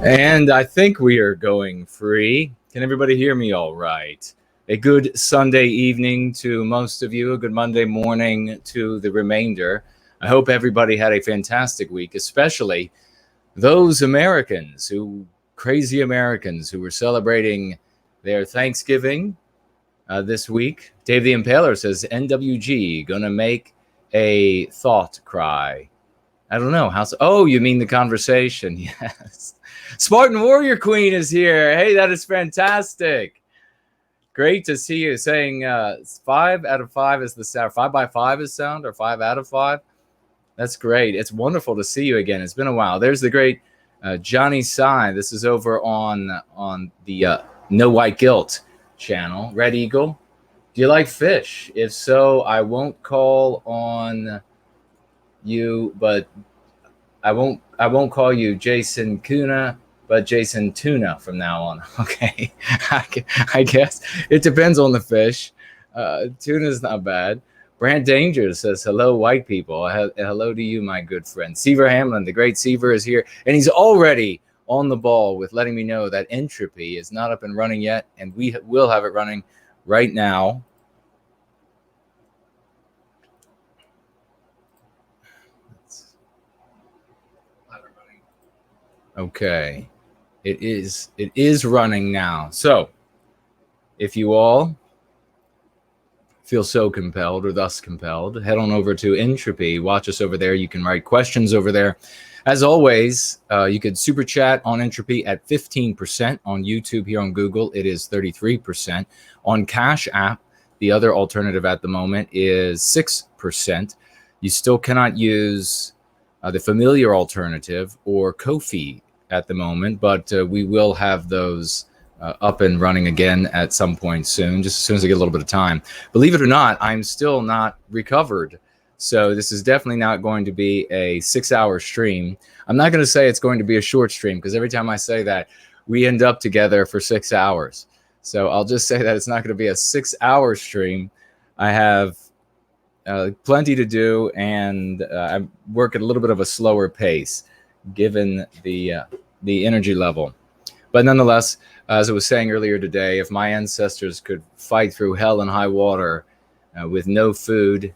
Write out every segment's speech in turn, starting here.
And I think we are going free. Can everybody hear me all right? A good Sunday evening to most of you, a good Monday morning to the remainder. I hope everybody had a fantastic week, especially those crazy Americans who were celebrating their Thanksgiving this week. Dave the Impaler says, NWG, gonna make a thought cry. I don't know. Oh, you mean the conversation? Yes. Spartan Warrior Queen is here. Hey, that is fantastic. Great to see you. Saying 5 out of 5 is the sound. 5 by 5 is sound, or 5 out of 5. That's great. It's wonderful to see you again. It's been a while. There's the great Johnny Sai. This is over on the No White Guilt channel. Red Eagle. Do you like fish? If so, I won't call on you, but I won't call you Jason Kuna, but Jason Tuna from now on. Okay. I guess it depends on the fish. Tuna's not bad. Brand Danger says, hello, white people. Hello to you, my good friend. Seaver Hamlin, the great Seaver, is here. And he's already on the ball with letting me know that Entropy is not up and running yet. And we will have it running right now. Okay. It is running now. So if you all feel so compelled or thus compelled, head on over to Entropy. Watch us over there. You can write questions over there. As always, you could super chat on Entropy at 15%. On YouTube here on Google, it is 33%. On Cash App, the other alternative at the moment is 6%. You still cannot use the familiar alternative or Ko-fi at the moment, but we will have those up and running again at some point soon, just as soon as I get a little bit of time. Believe it or not, I'm still not recovered. So this is definitely not going to be a 6-hour stream. I'm not going to say it's going to be a short stream, because every time I say that, we end up together for 6 hours. So I'll just say that it's not going to be a 6-hour stream. I have plenty to do, and I work at a little bit of a slower pace, given the energy level. But nonetheless, as I was saying earlier today, if my ancestors could fight through hell and high water with no food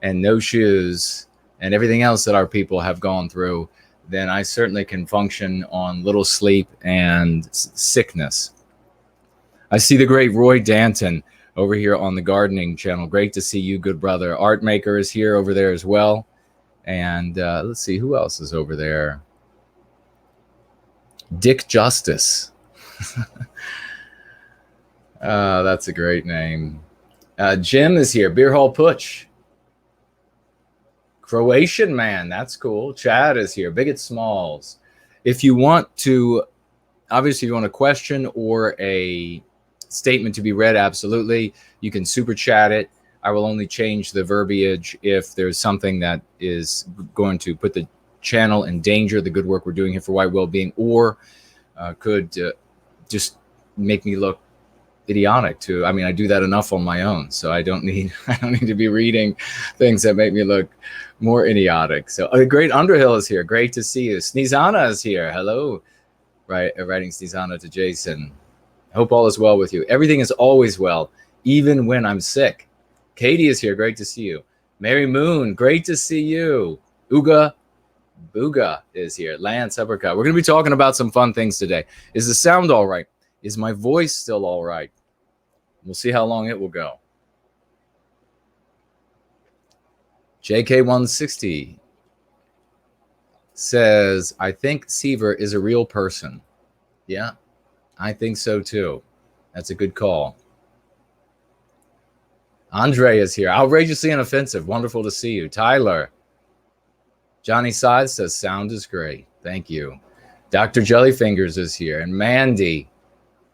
and no shoes and everything else that our people have gone through, then I certainly can function on little sleep and sickness. I see the great Roy Danton over here on the gardening channel. Great to see you, good brother. Art Maker is here over there as well. And let's see, who else is over there? Dick Justice. That's a great name. Jim is here. Beer Hall Putsch. Croatian man, that's cool. Chad is here. Bigot Smalls. If you want to, obviously, if you want a question or a statement to be read, absolutely, you can super chat it. I will only change the verbiage if there's something that is going to put the channel in danger, the good work we're doing here for White Wellbeing, or could just make me look idiotic too. I mean, I do that enough on my own, so I don't need to be reading things that make me look more idiotic. So a great Underhill is here. Great to see you. Sneezana is here. Hello. Writing Sneezana to Jason. Hope all is well with you. Everything is always well, even when I'm sick. Katie is here. Great to see you. Mary Moon, great to see you. Uga Booga is here. Lance Uppercut. We're going to be talking about some fun things today. Is the sound all right? Is my voice still all right? We'll see how long it will go. JK160 says, I think Seaver is a real person. Yeah, I think so too. That's a good call. Andre is here. Outrageously inoffensive. Wonderful to see you. Tyler. Johnny Sides says, sound is great. Thank you. Dr. Jellyfingers is here. And Mandy.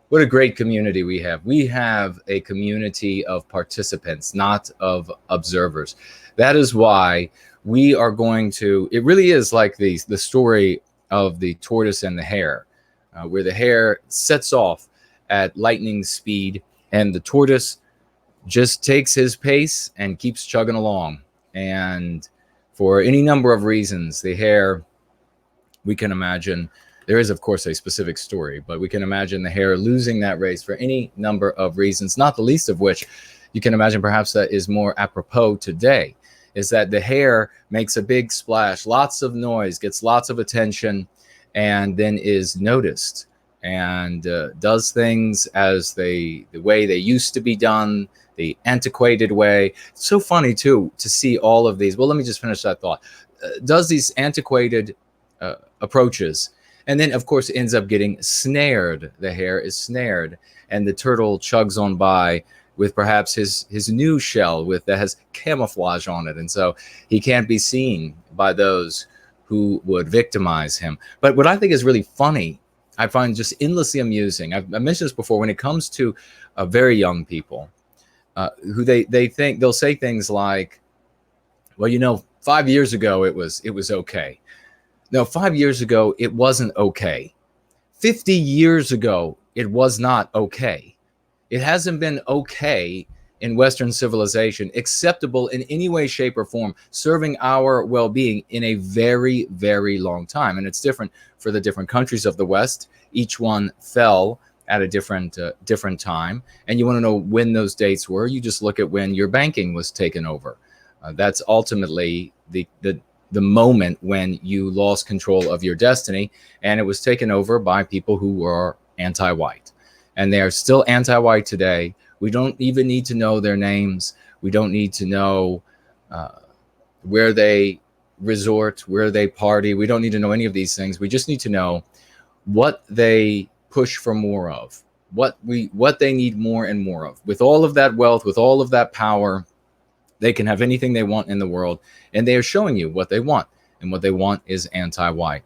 What a great community we have. We have a community of participants, not of observers. That is why we are going to, it really is like the story of the tortoise and the hare, where the hare sets off at lightning speed and the tortoise just takes his pace and keeps chugging along. And for any number of reasons, the hare, we can imagine, There is, of course, a specific story, but we can imagine the hair losing that race for any number of reasons, not the least of which you can imagine perhaps that is more apropos today, is that the hair makes a big splash, lots of noise, gets lots of attention, and then is noticed and does things as the way they used to be done, the antiquated way. It's so funny, too, to see all of these. Well, let me just finish that thought. Does these antiquated approaches, and then, of course, ends up getting snared. The hair is snared, and the turtle chugs on by with perhaps his new shell that has camouflage on it. And so he can't be seen by those who would victimize him. But what I think is really funny, I find just endlessly amusing. I've mentioned this before, when it comes to very young people, who they think they'll say things like, well, 5 years ago, it was okay. No, 5 years ago, it wasn't okay. 50 years ago, it was not okay. It hasn't been okay in Western civilization, acceptable in any way, shape, or form, serving our well-being in a very, very long time. And it's different for the different countries of the West. Each one fell at a different time. And you want to know when those dates were, you just look at when your banking was taken over. That's ultimately the moment when you lost control of your destiny, and it was taken over by people who were anti-white. And they are still anti-white today. We don't even need to know their names. We don't need to know where they resort, where they party. We don't need to know any of these things. We just need to know what they push for more of, what they need more and more of. With all of that wealth, with all of that power, they can have anything they want in the world, and they are showing you what they want, and what they want is anti-white.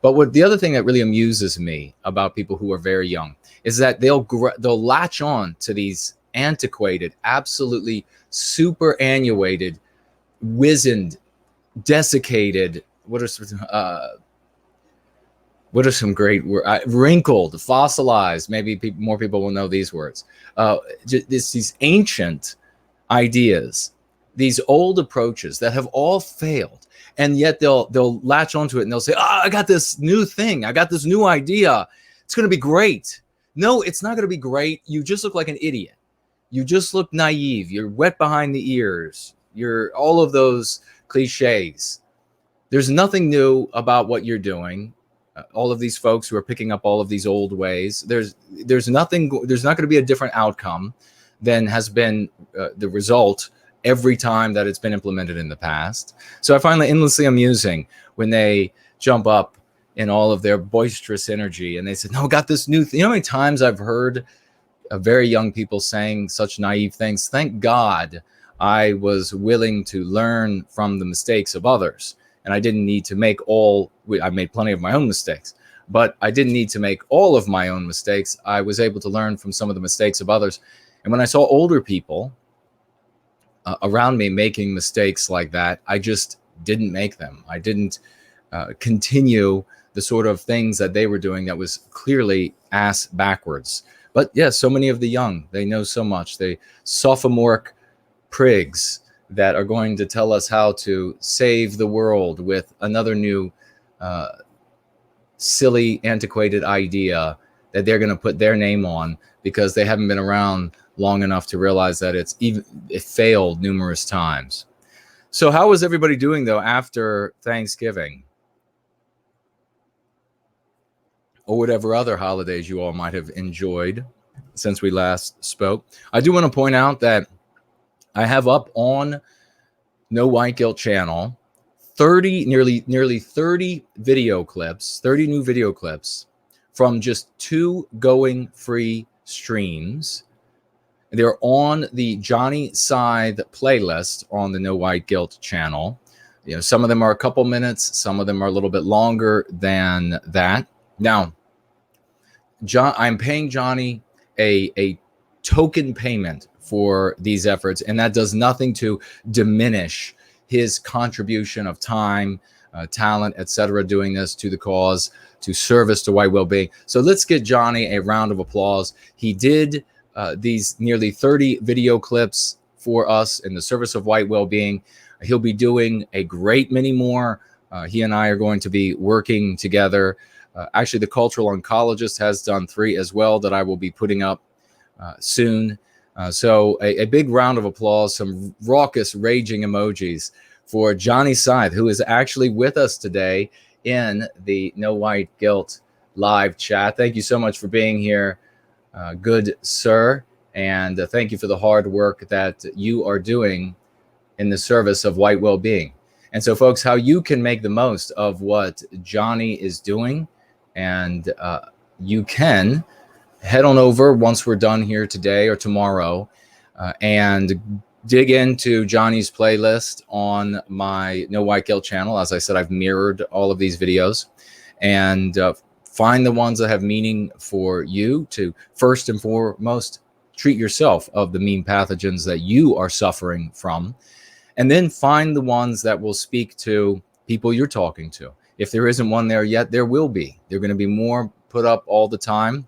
But the other thing that really amuses me about people who are very young is that they'll latch on to these antiquated, absolutely superannuated, wizened, desiccated, what are some great words? Wrinkled, fossilized. Maybe more people will know these words. These ancient ideas, these old approaches that have all failed, and yet they'll latch onto it and they'll say, I got this new thing. I got this new idea. It's going to be great. No, it's not going to be great. You just look like an idiot. You just look naive. You're wet behind the ears. You're all of those cliches. There's nothing new about what you're doing. All of these folks who are picking up all of these old ways, there's not going to be a different outcome than has been the result every time that it's been implemented in the past. So I find it endlessly amusing when they jump up in all of their boisterous energy and they say, no, I got this new thing. You know how many times I've heard very young people saying such naive things? Thank God I was willing to learn from the mistakes of others. And I didn't need to I made plenty of my own mistakes, but I didn't need to make all of my own mistakes. I was able to learn from some of the mistakes of others. And when I saw older people around me making mistakes like that, I just didn't make them. I didn't continue the sort of things that they were doing that was clearly ass backwards. But yeah, so many of the young, they know so much. They sophomoric prigs that are going to tell us how to save the world with another new silly, antiquated idea that they're going to put their name on because they haven't been around long enough to realize that it failed numerous times. So how was everybody doing, though, after Thanksgiving? Or whatever other holidays you all might have enjoyed since we last spoke. I do want to point out that I have up on No White Guilt channel nearly 30 video clips, 30 new video clips from just 2 going free streams. They're on the Johnny Scythe playlist on the No White Guilt channel. You know, some of them are a couple minutes, some of them are a little bit longer than that. Now, I'm paying Johnny a token payment for these efforts, and that does nothing to diminish his contribution of time, talent, etc., doing this to the cause, to service to white well-being. So let's get Johnny a round of applause. He did these nearly 30 video clips for us in the service of white well-being. He'll be doing a great many more. He and I are going to be working together Actually, the cultural oncologist has done 3 as well that I will be putting up soon. So a big round of applause, some raucous, raging emojis for Johnny Scythe, who is actually with us today in the No White Guilt live chat. Thank you so much for being here, good sir. And thank you for the hard work that you are doing in the service of white well-being. And so, folks, how you can make the most of what Johnny is doing, and you can head on over once we're done here today or tomorrow and dig into Johnny's playlist on my No White Guilt channel. As I said, I've mirrored all of these videos, and find the ones that have meaning for you to first and foremost treat yourself of the mean pathogens that you are suffering from, and then find the ones that will speak to people you're talking to. If there isn't one there yet, there will be. There are going to be more put up all the time.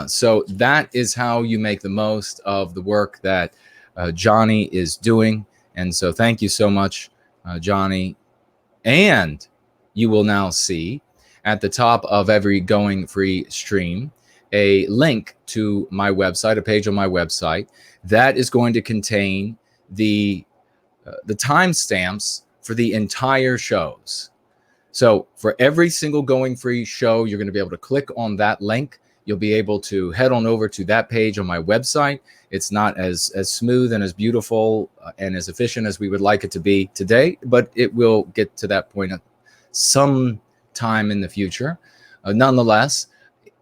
So that is how you make the most of the work that Johnny is doing. And so thank you so much, Johnny. And you will now see at the top of every Going Free stream a link to my website, a page on my website that is going to contain the timestamps for the entire shows. So for every single Going Free show, you're going to be able to click on that link. You'll be able to head on over to that page on my website. It's not as smooth and as beautiful and as efficient as we would like it to be today, but it will get to that point at some time in the future. Nonetheless,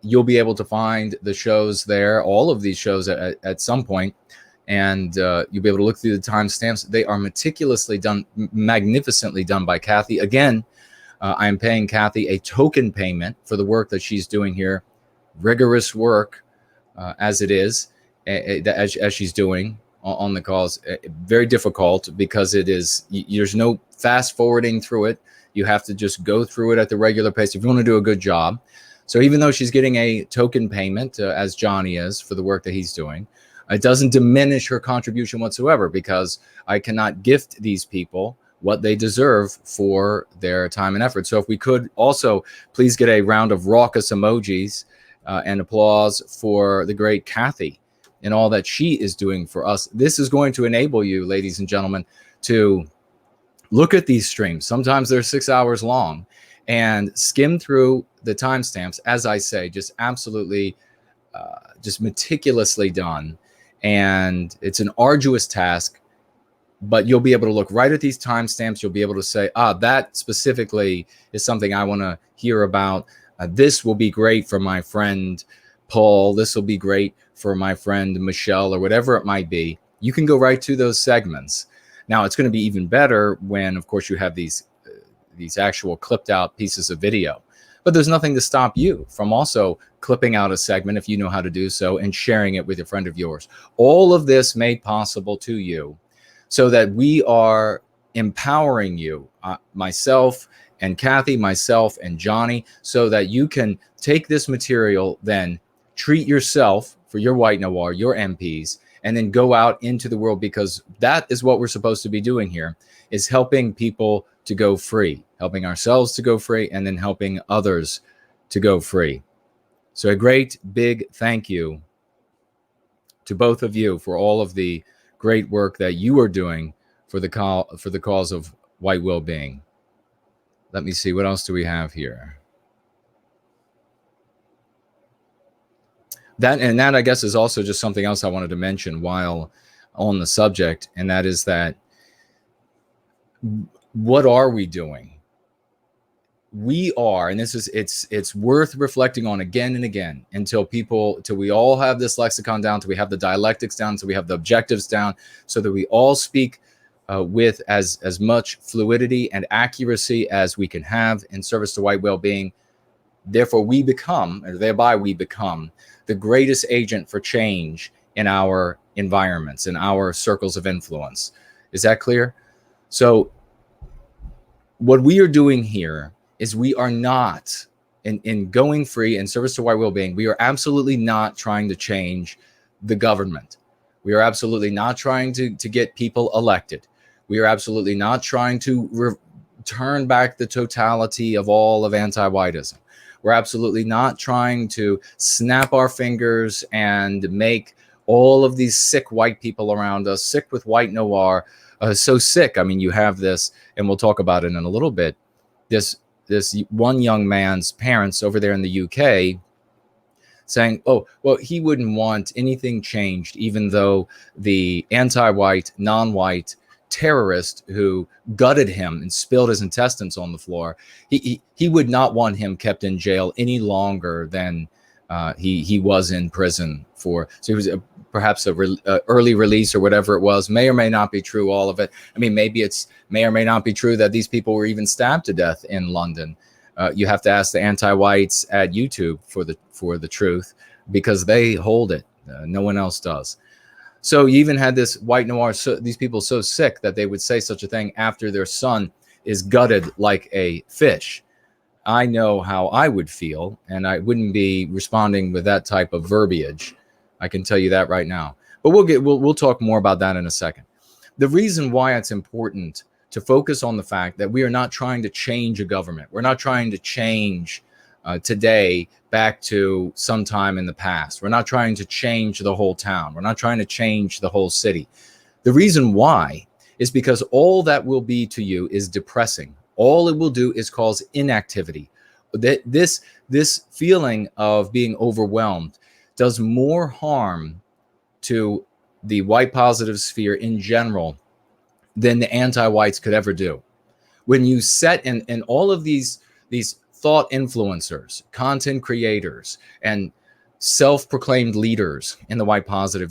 you'll be able to find the shows there, all of these shows at some point, and you'll be able to look through the timestamps. They are meticulously done, magnificently done by Kathy. Again, I am paying Kathy a token payment for the work that she's doing here. Rigorous work as it is, as she's doing on the calls. Very difficult because it is, there's no fast forwarding through it. You have to just go through it at the regular pace if you want to do a good job. So even though she's getting a token payment, as Johnny is, for the work that he's doing, it doesn't diminish her contribution whatsoever, because I cannot gift these people what they deserve for their time and effort. So if we could also please get a round of raucous emojis and applause for the great Kathy and all that she is doing for us. This is going to enable you, ladies and gentlemen, to look at these streams. Sometimes they're 6 hours long, and skim through the timestamps, as I say, just absolutely just meticulously done. And it's an arduous task, but you'll be able to look right at these timestamps. You'll be able to say, that specifically is something I want to hear about. This will be great for my friend Paul. This will be great for my friend Michelle, or whatever it might be. You can go right to those segments. Now, it's going to be even better when, of course, you have these actual clipped out pieces of video. But there's nothing to stop you from also clipping out a segment, if you know how to do so, and sharing it with a friend of yours. All of this made possible to you so that we are empowering you, myself and Kathy, myself and Johnny, so that you can take this material, then treat yourself for your white noir, your MPs, and then go out into the world, because that is what we're supposed to be doing here, is helping people to go free, helping ourselves to go free, and then helping others to go free. So a great big thank you to both of you for all of the great work that you are doing for the cause of white well-being. Let me see, what else do we have here? That I guess is also just something else I wanted to mention while on the subject, and that is that, what are we doing? We are, and this is, it's worth reflecting on again and again until we all have this lexicon down, till we have the dialectics down, till we have the objectives down, so that we all speak with as much fluidity and accuracy as we can have in service to white well-being. Therefore, we become, or thereby we become, the greatest agent for change in our environments, in our circles of influence. Is that clear? So what we are doing here is, we are not, in going free in service to white well-being, we are absolutely not trying to change the government. We are absolutely not trying to get people elected. We are absolutely not trying to turn back the totality of all of anti-whiteism. We're absolutely not trying to snap our fingers and make all of these sick white people around us, sick with white noir, so sick. I mean, you have this, and we'll talk about it in a little bit, this one young man's parents over there in the UK saying, oh, well, he wouldn't want anything changed, even though the anti-white, non-white terrorist who gutted him and spilled his intestines on the floor, he would not want him kept in jail any longer than he was in prison for. So he was perhaps a early release or whatever it was. May or may not be true, all of it. I mean, maybe it's may or may not be true that these people were even stabbed to death in London. You have to ask the anti-whites at YouTube for the truth, because they hold it. No one else does. So you even had this white noir, these people so sick that they would say such a thing after their son is gutted like a fish. I know how I would feel, and I wouldn't be responding with that type of verbiage. I can tell you that right now. But we'll talk more about that in a second. The reason why it's important to focus on the fact that we are not trying to change a government. We're not trying to change today back to some time in the past. We're not trying to change the whole town. We're not trying to change the whole city. The reason why is because all that will be to you is depressing. All it will do is cause inactivity. This feeling of being overwhelmed does more harm to the white positive sphere in general than the anti-whites could ever do. When you set in all of these thought influencers, content creators, and self-proclaimed leaders in the white positive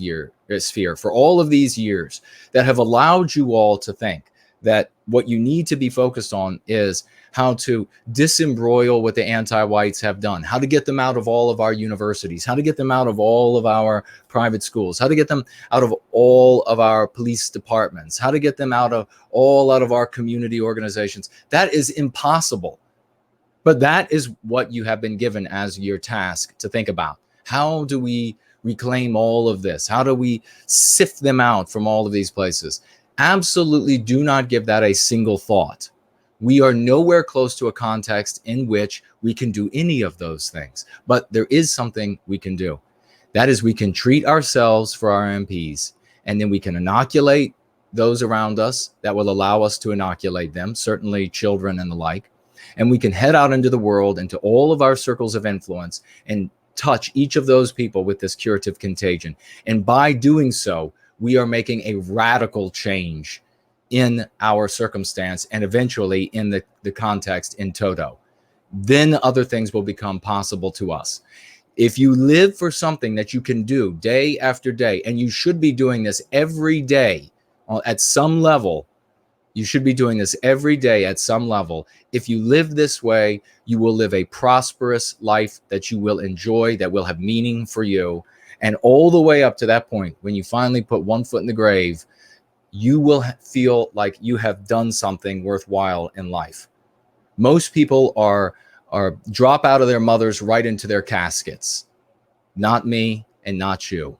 sphere for all of these years that have allowed you all to think that what you need to be focused on is how to disembroil what the anti-whites have done, how to get them out of all of our universities, how to get them out of all of our private schools, how to get them out of all of our police departments, how to get them out of our community organizations. That is impossible. But that is what you have been given as your task to think about. How do we reclaim all of this? How do we sift them out from all of these places? Absolutely do not give that a single thought. We are nowhere close to a context in which we can do any of those things. But there is something we can do. That is, we can treat ourselves for our MPs, and then we can inoculate those around us that will allow us to inoculate them, certainly children and the like. And we can head out into the world, into all of our circles of influence, and touch each of those people with this curative contagion. And by doing so, we are making a radical change in our circumstance and eventually in the context in toto. Then other things will become possible to us. If you live for something that you can do day after day, and you should be doing this every day at some level, you should be doing this every day at some level. If you live this way, you will live a prosperous life that you will enjoy, that will have meaning for you. And all the way up to that point, when you finally put one foot in the grave, you will feel like you have done something worthwhile in life. Most people are drop out of their mothers right into their caskets. Not me and not you.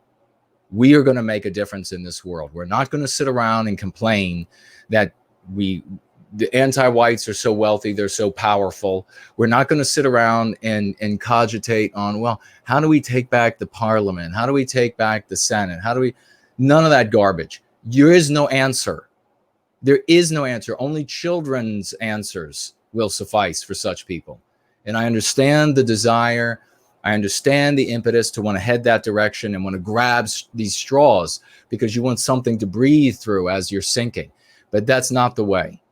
We are going to make a difference in this world. We're not going to sit around and complain that the anti-whites are so wealthy, they're so powerful. We're not going to sit around and cogitate on, well, how do we take back the parliament? How do we take back the Senate? None of that garbage. There is no answer. There is no answer. Only children's answers will suffice for such people. And I understand the desire. I understand the impetus to want to head that direction and want to grab these straws because you want something to breathe through as you're sinking. But that's not the way.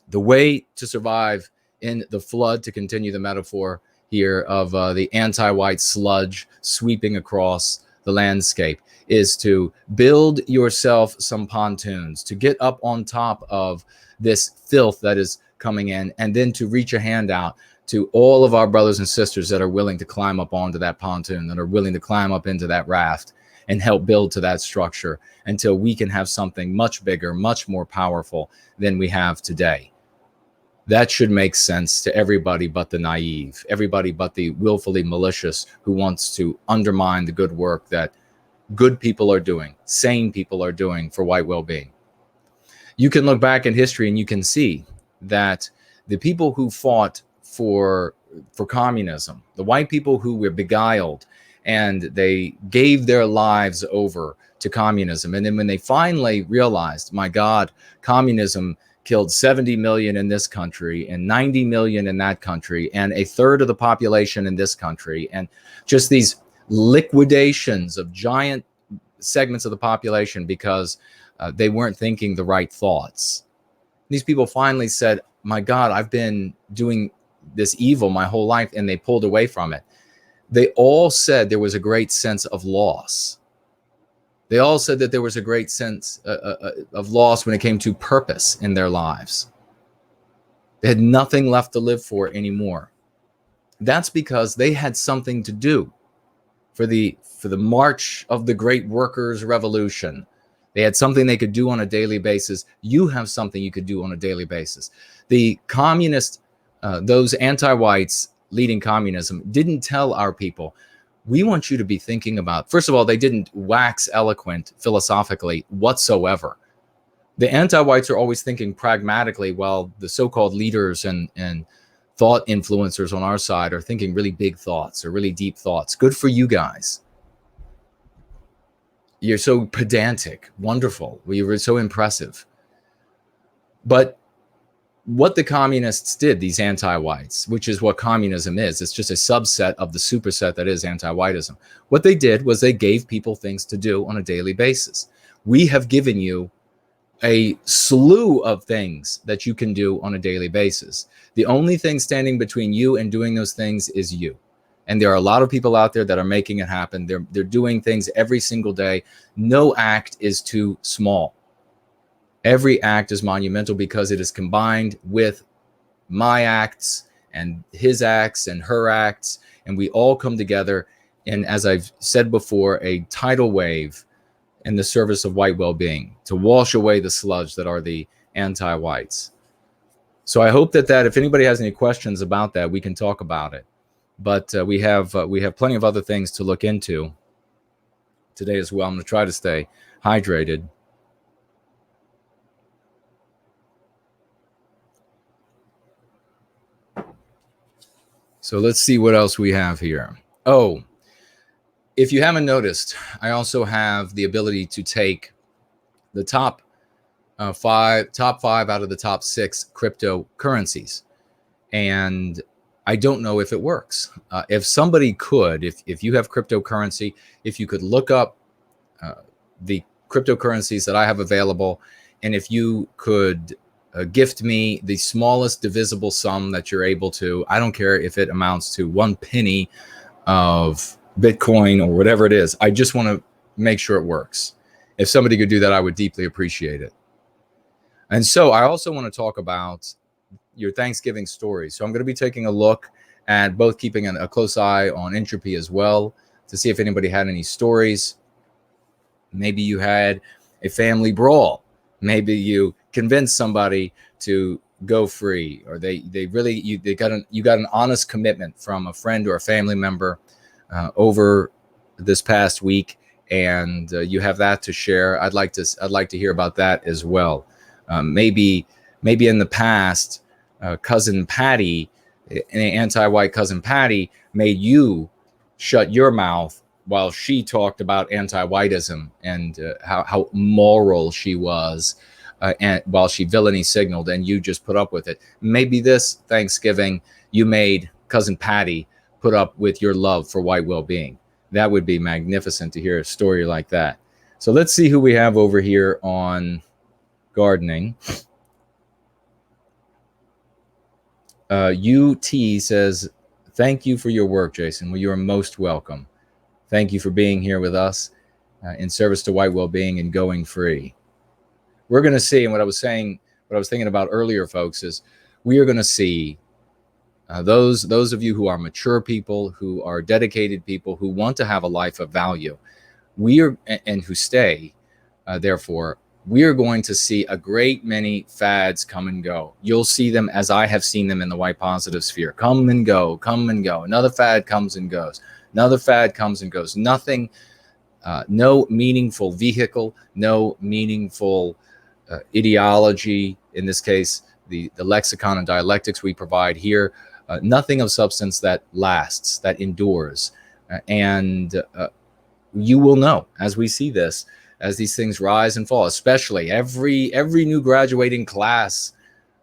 The way to survive in the flood, to continue the metaphor here of the anti-white sludge sweeping across the landscape, is to build yourself some pontoons, to get up on top of this filth that is coming in, and then to reach a hand out to all of our brothers and sisters that are willing to climb up onto that pontoon, that are willing to climb up into that raft and help build to that structure until we can have something much bigger, much more powerful than we have today. That should make sense to everybody but the naive, everybody but the willfully malicious who wants to undermine the good work that good people are doing, sane people are doing for white well-being. you can look back in history and you can see that the people who fought for communism, the white people who were beguiled and they gave their lives over to communism, and then when they finally realized, my God, communism killed 70 million in this country and 90 million in that country and a third of the population in this country, and just these liquidations of giant segments of the population because they weren't thinking the right thoughts. These people finally said, my God, I've been doing this evil my whole life, and they pulled away from it. They all said there was a great sense of loss. They all said that there was a great sense of loss when it came to purpose in their lives. They had nothing left to live for anymore. That's because they had something to do for the march of the great workers' revolution. They had something they could do on a daily basis. You have something you could do on a daily basis. The communists, those anti-whites leading communism, didn't tell our people, we want you to be thinking about, first of all, they didn't wax eloquent philosophically whatsoever. The anti-whites are always thinking pragmatically, while the so-called leaders and thought influencers on our side are thinking really big thoughts or really deep thoughts. Good for you guys. You're so pedantic, wonderful. You were so impressive. But what the communists did, these anti-whites, which is what communism is, it's just a subset of the superset that is anti-whiteism. What they did was they gave people things to do on a daily basis. We have given you a slew of things that you can do on a daily basis. The only thing standing between you and doing those things is you. And there are a lot of people out there that are making it happen. They're doing things every single day. No act is too small. Every act is monumental because it is combined with my acts and his acts and her acts. And we all come together in, as I've said before, a tidal wave in the service of white well-being to wash away the sludge that are the anti-whites. So I hope that if anybody has any questions about that, we can talk about it. But we have plenty of other things to look into today as well. I'm going to try to stay hydrated. So let's see what else we have here. Oh, if you haven't noticed, I also have the ability to take the top five out of the top 6 cryptocurrencies. And I don't know if it works. If somebody could, if you have cryptocurrency, if you could look up the cryptocurrencies that I have available, and if you could gift me the smallest divisible sum that you're able to, I don't care if it amounts to 1 penny of Bitcoin or whatever it is. I just want to make sure it works. If somebody could do that, I would deeply appreciate it. And so I also want to talk about your Thanksgiving stories. So I'm going to be taking a look at both keeping a close eye on entropy as well to see if anybody had any stories. Maybe you had a family brawl. Maybe you convinced somebody to go free, or you got an honest commitment from a friend or a family member over this past week, and you have that to share. I'd like to hear about that as well. Maybe in the past, cousin Patty, an anti-white cousin Patty, made you shut your mouth while she talked about anti-whiteism and how moral she was, and while she villainy signaled, and you just put up with it. Maybe this Thanksgiving you made cousin Patty put up with your love for white well-being. That would be magnificent to hear a story like that. So let's see who we have over here on gardening. UT says, thank you for your work, Jason. Well, you are most welcome. Thank you for being here with us in service to white well-being and going free. We're going to see, and what I was thinking about earlier, folks, is we are going to see those of you who are mature people, who are dedicated people, who want to have a life of value, and who stay, therefore, we are going to see a great many fads come and go. You'll see them as I have seen them in the white positive sphere. Come and go, come and go. Another fad comes and goes. Another fad comes and goes. Nothing, no meaningful vehicle, no meaningful ideology, in this case, the lexicon and dialectics we provide here, nothing of substance that lasts, that endures. And you will know as we see this, as these things rise and fall, especially every new graduating class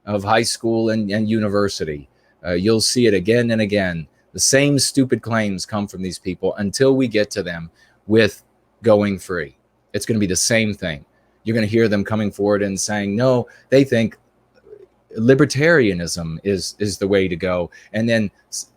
of high school and university. You'll see it again and again. The same stupid claims come from these people until we get to them with going free. It's going to be the same thing. You're going to hear them coming forward and saying, no, they think libertarianism is the way to go. And then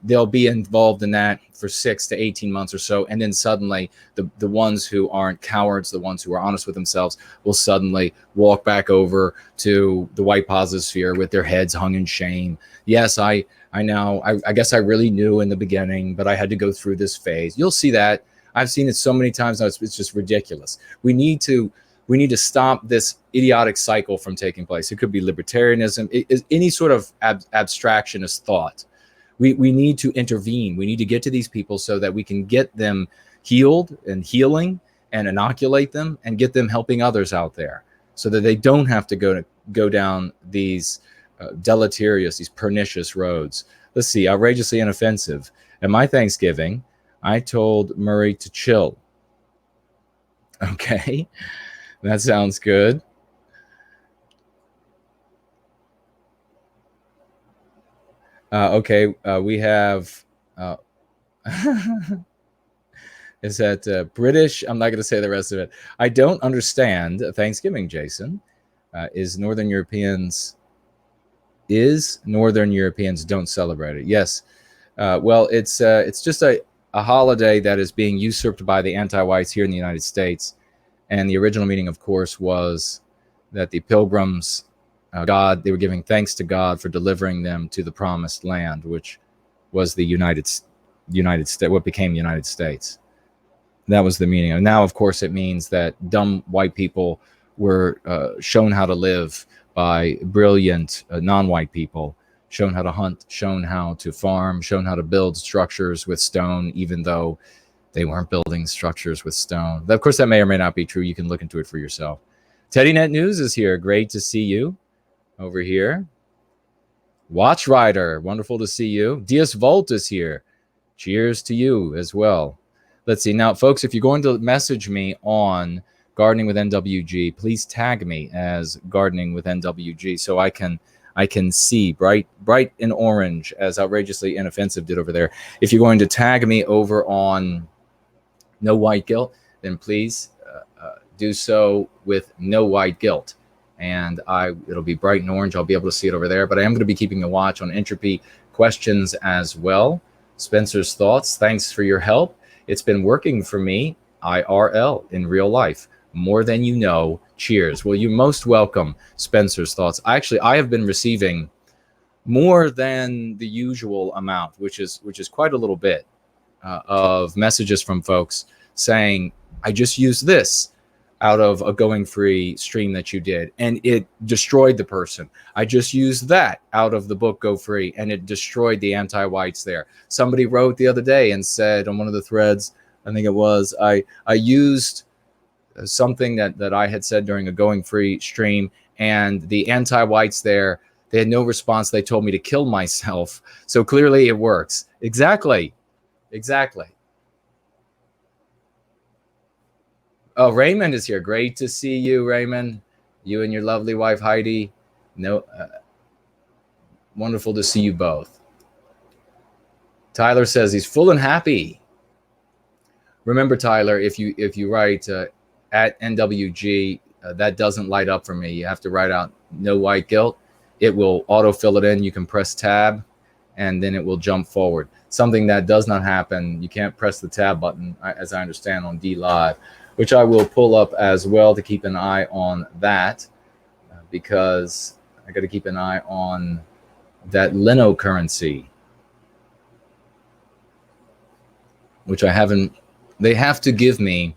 they'll be involved in that for 6 to 18 months or so. And then suddenly the ones who aren't cowards, the ones who are honest with themselves, will suddenly walk back over to the white positive sphere with their heads hung in shame. Yes, I know. I guess I really knew in the beginning, but I had to go through this phase. You'll see that. I've seen it so many times now. It's just ridiculous. We need to stop this idiotic cycle from taking place. It could be libertarianism, any sort of abstractionist thought. We need to intervene. We need to get to these people so that we can get them healed and healing and inoculate them and get them helping others out there so that they don't have to go down these deleterious, these pernicious roads. Let's see, outrageously inoffensive. At my Thanksgiving, I told Murray to chill. Okay. That sounds good. Okay, we have, is that British? I'm not going to say the rest of it. I don't understand Thanksgiving, Jason. Northern Europeans don't celebrate it. Yes. Well, it's just a holiday that is being usurped by the anti-whites here in the United States. And the original meaning, of course, was that the pilgrims, they were giving thanks to God for delivering them to the promised land, which was the United States, what became the United States. That was the meaning. And now, of course, it means that dumb white people were shown how to live by brilliant non-white people, shown how to hunt, shown how to farm, shown how to build structures with stone, even though they weren't building structures with stone. Of course, that may or may not be true. You can look into it for yourself. TeddyNet News is here. Great to see you over here. Watch Rider, wonderful to see you. Diaz Volt is here. Cheers to you as well. Let's see. Now, folks, if you're going to message me on Gardening with NWG, please tag me as Gardening with NWG so I can see bright in orange, as Outrageously Inoffensive did over there. If you're going to tag me over on No White Guilt, then please do so with No White Guilt. And it'll be bright and orange. I'll be able to see it over there. But I am going to be keeping a watch on entropy questions as well. Spencer's thoughts. Thanks for your help. It's been working for me, IRL, in real life. More than you know. Cheers. Well, you're most welcome, Spencer's thoughts. Actually, I have been receiving more than the usual amount, which is quite a little bit, of messages from folks saying, I just used this out of a Going Free stream that you did, and it destroyed the person. I just used that out of the book Go Free, and it destroyed the anti-whites there. Somebody wrote the other day and said on one of the threads, I think it was, I used something that I had said during a Going Free stream, and the anti-whites there, they had no response. They told me to kill myself. So clearly it works. Exactly. Oh, Raymond is here. Great to see you, Raymond. You and your lovely wife, Heidi. Wonderful to see you both. Tyler says he's full and happy. Remember, Tyler, if you write at NWG, that doesn't light up for me. You have to write out No White Guilt. It will autofill it in. You can press tab, and then it will jump forward. Something that does not happen, you can't press the tab button, as I understand, on D Live, which I will pull up as well to keep an eye on that, because I got to keep an eye on that Lino currency, which I haven't. They have to give me.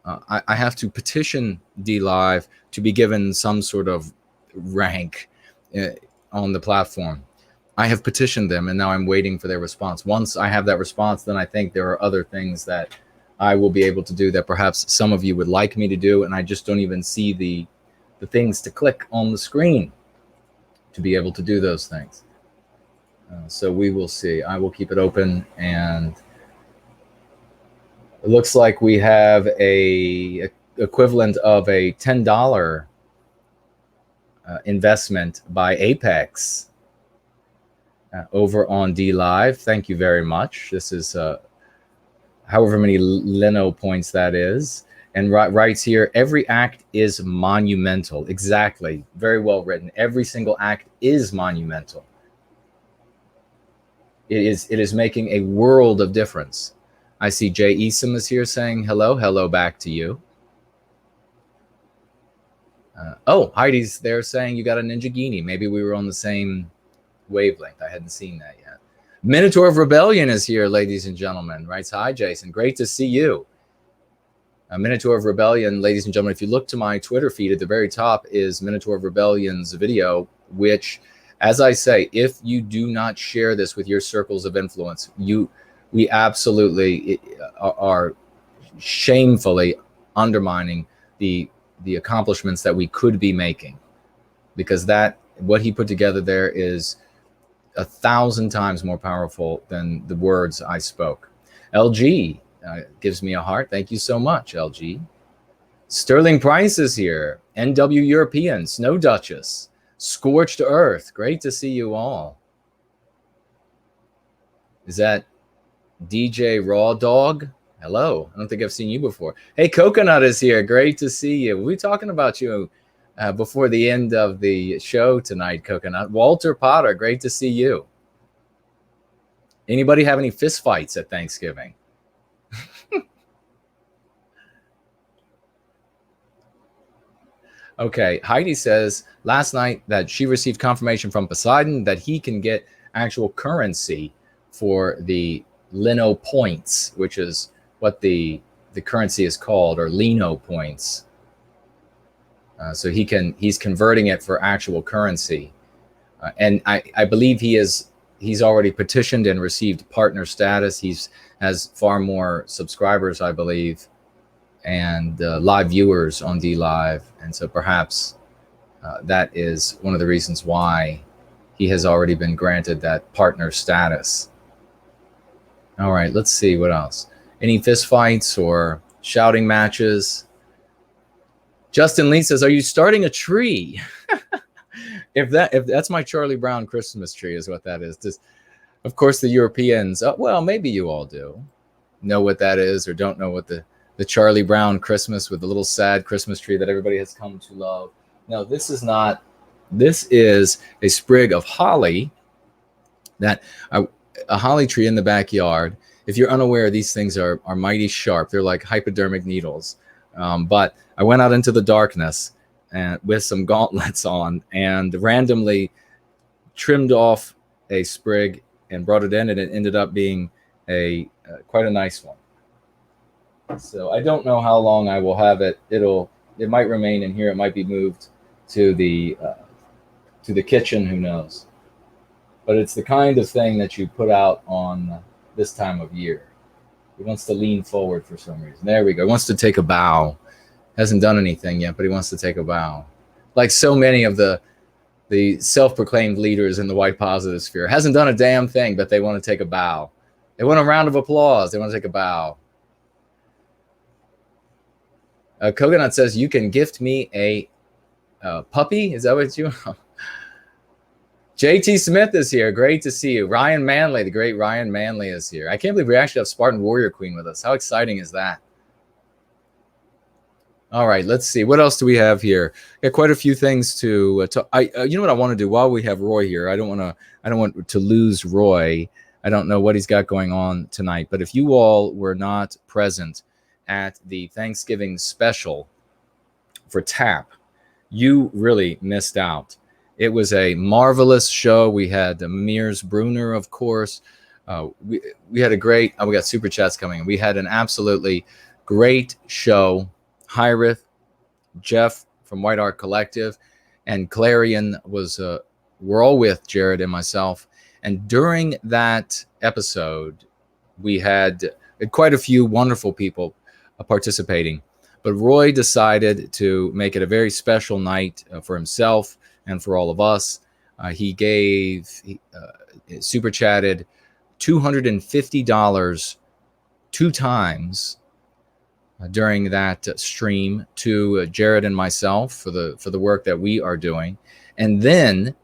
I have to petition D Live to be given some sort of rank on the platform. I have petitioned them, and now I'm waiting for their response. Once I have that response, then I think there are other things that I will be able to do that perhaps some of you would like me to do, and I just don't even see the the things to click on the screen to be able to do those things. So we will see. I will keep it open, and it looks like we have a equivalent of a $10 investment by Apex over on D Live. Thank you very much. This is however many Lino points that is, and writes here, every act is monumental. Exactly. Very well written. Every single act is monumental. It is making a world of difference. I see Jay Easom is here saying hello. Hello back to you. Oh, Heidi's there saying you got a Ninjagini. Maybe we were on the same wavelength. I hadn't seen that yet. Minotaur of Rebellion is here, ladies and gentlemen. Writes, hi, Jason. Great to see you. Minotaur of Rebellion, ladies and gentlemen, if you look to my Twitter feed, at the very top is Minotaur of Rebellion's video, which, as I say, if you do not share this with your circles of influence, we absolutely are shamefully undermining the accomplishments that we could be making, because that what he put together there is 1,000 times more powerful than the words I spoke. LG gives me a heart. Thank you so much, LG. Sterling Price is here. NW European, Snow Duchess, Scorched Earth. Great to see you all. Is that DJ Raw Dog? Hello. I don't think I've seen you before. Hey, Coconut is here. Great to see you. We'll be talking about you before the end of the show tonight, Coconut. Walter Potter, great to see you. Anybody have any fist fights at Thanksgiving? Okay, Heidi says last night that she received confirmation from Poseidon that he can get actual currency for the Lino points, which is what the currency is called, or Lino points. So he's converting it for actual currency, and I believe he's already petitioned and received partner status. Has far more subscribers, I believe, and live viewers on D Live, and so perhaps that is one of the reasons why he has already been granted that partner status. All right, let's see what else. Any fist fights or shouting matches? Justin Lee says, "Are you starting a tree?" if that's my Charlie Brown Christmas tree, is what that is. Just, of course, the Europeans. Well, maybe you all do know what that is, or don't know what the Charlie Brown Christmas with the little sad Christmas tree that everybody has come to love. No, this is not. This is a sprig of holly, a holly tree in the backyard. If you're unaware, these things are mighty sharp. They're like hypodermic needles. But I went out into the darkness and with some gauntlets on, and randomly trimmed off a sprig and brought it in, and it ended up being quite a nice one. So I don't know how long I will have it. It might remain in here. It might be moved to the kitchen. Who knows? But it's the kind of thing that you put out on this time of year. He wants to lean forward for some reason. There we go. He wants to take a bow. Hasn't done anything yet, but he wants to take a bow. Like so many of the self-proclaimed leaders in the white positive sphere. Hasn't done a damn thing, but they want to take a bow. They want a round of applause. They want to take a bow. Coconut says, you can gift me a puppy? Is that what you want? JT Smith is here. Great to see you. Ryan Manley, the great Ryan Manley is here. I can't believe we actually have Spartan Warrior Queen with us. How exciting is that? All right, let's see. What else do we have here? Got quite a few things to talk. You know what I want to do while we have Roy here? I don't want to lose Roy. I don't know what he's got going on tonight, but if you all were not present at the Thanksgiving special for TAP, you really missed out. It was a marvelous show. We had Mears Bruner, of course. We had a great, we got super chats coming in. We had an absolutely great show. Hyrith, Jeff from White Art Collective, and Clarion were all with Jared and myself. And during that episode, we had quite a few wonderful people participating. But Roy decided to make it a very special night for himself and for all of us. He super chatted $250 2 times during that stream to Jared and myself for the work that we are doing. And then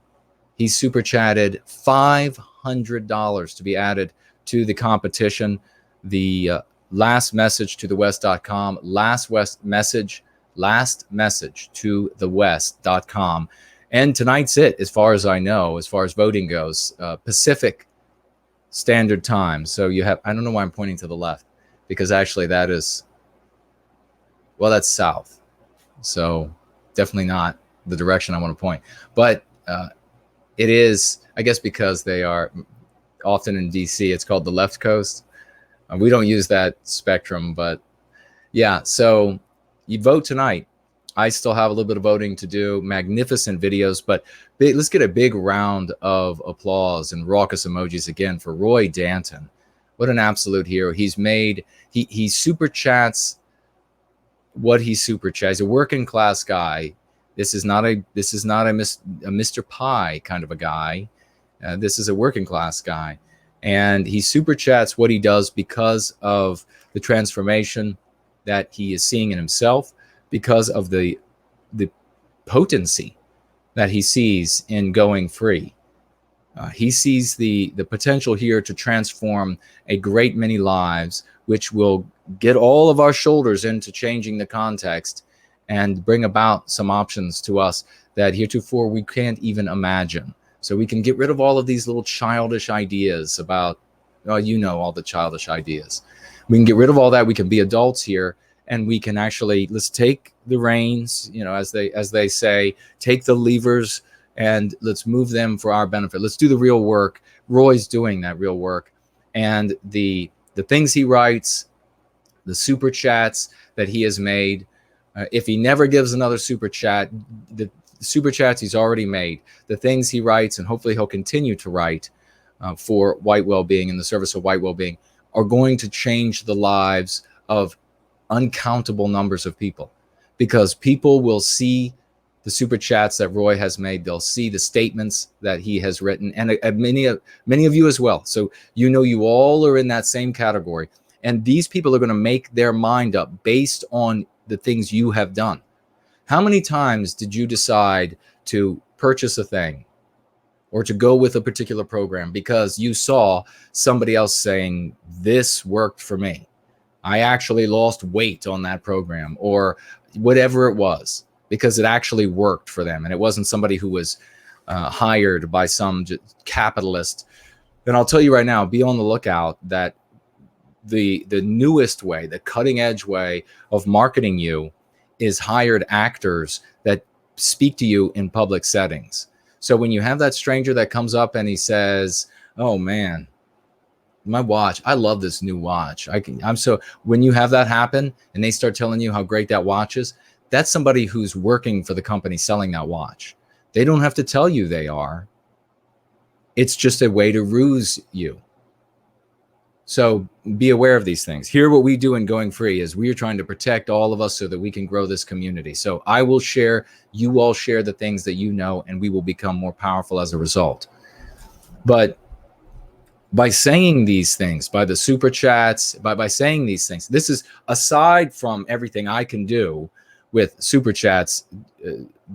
he super chatted $500 to be added to the competition. The last message to the west.com, last message to the west.com. And tonight's it, as far as I know, as far as voting goes, Pacific Standard Time. So you have, I don't know why I'm pointing to the left, because actually that is, well, that's south. So definitely not the direction I want to point. But it is, I guess, because they are often in DC, it's called the left coast. We don't use that spectrum, but yeah, so you vote tonight. I still have a little bit of voting to do. Magnificent videos, but let's get a big round of applause and raucous emojis again for Roy Danton. What an absolute hero. He's made, he super chats what he super chats. He's a working class guy. This is not a Mr. Pie kind of a guy. This is a working class guy. And he super chats what he does because of the transformation that he is seeing in himself, because of the potency that he sees in going free. He sees the potential here to transform a great many lives, which will get all of our shoulders into changing the context and bring about some options to us that heretofore we can't even imagine. So we can get rid of all of these little childish ideas about, well, you know, all the childish ideas. We can get rid of all that. We can be adults here, and we can actually, let's take the reins, you know, as they say, take the levers and let's move them for our benefit. Let's do the real work. Roy's doing that real work. And the things he writes, the super chats that he has made, if he never gives another super chat, the super chats he's already made, the things he writes, and hopefully he'll continue to write for White Wellbeing, in the service of White Wellbeing, are going to change the lives of uncountable numbers of people, because people will see the super chats that Roy has made. They'll see the statements that he has written, and many of you as well. So you know, you all are in that same category, and these people are going to make their mind up based on the things you have done. How many times did you decide to purchase a thing or to go with a particular program because you saw somebody else saying, this worked for me? I actually lost weight on that program, or whatever it was, because it actually worked for them. And it wasn't somebody who was hired by some capitalist. Then I'll tell you right now, be on the lookout that the newest way, the cutting edge way of marketing you is hired actors that speak to you in public settings. So when you have that stranger that comes up and he says, oh man, my watch, I love this new watch. When you have that happen and they start telling you how great that watch is, that's somebody who's working for the company selling that watch. They don't have to tell you they are. It's just a way to ruse you. So be aware of these things. Here, what we do in Going Free is we are trying to protect all of us so that we can grow this community. So I will share, you all share the things that you know, and we will become more powerful as a result. But by saying these things, by the super chats, by saying these things, this is aside from everything I can do with super chats,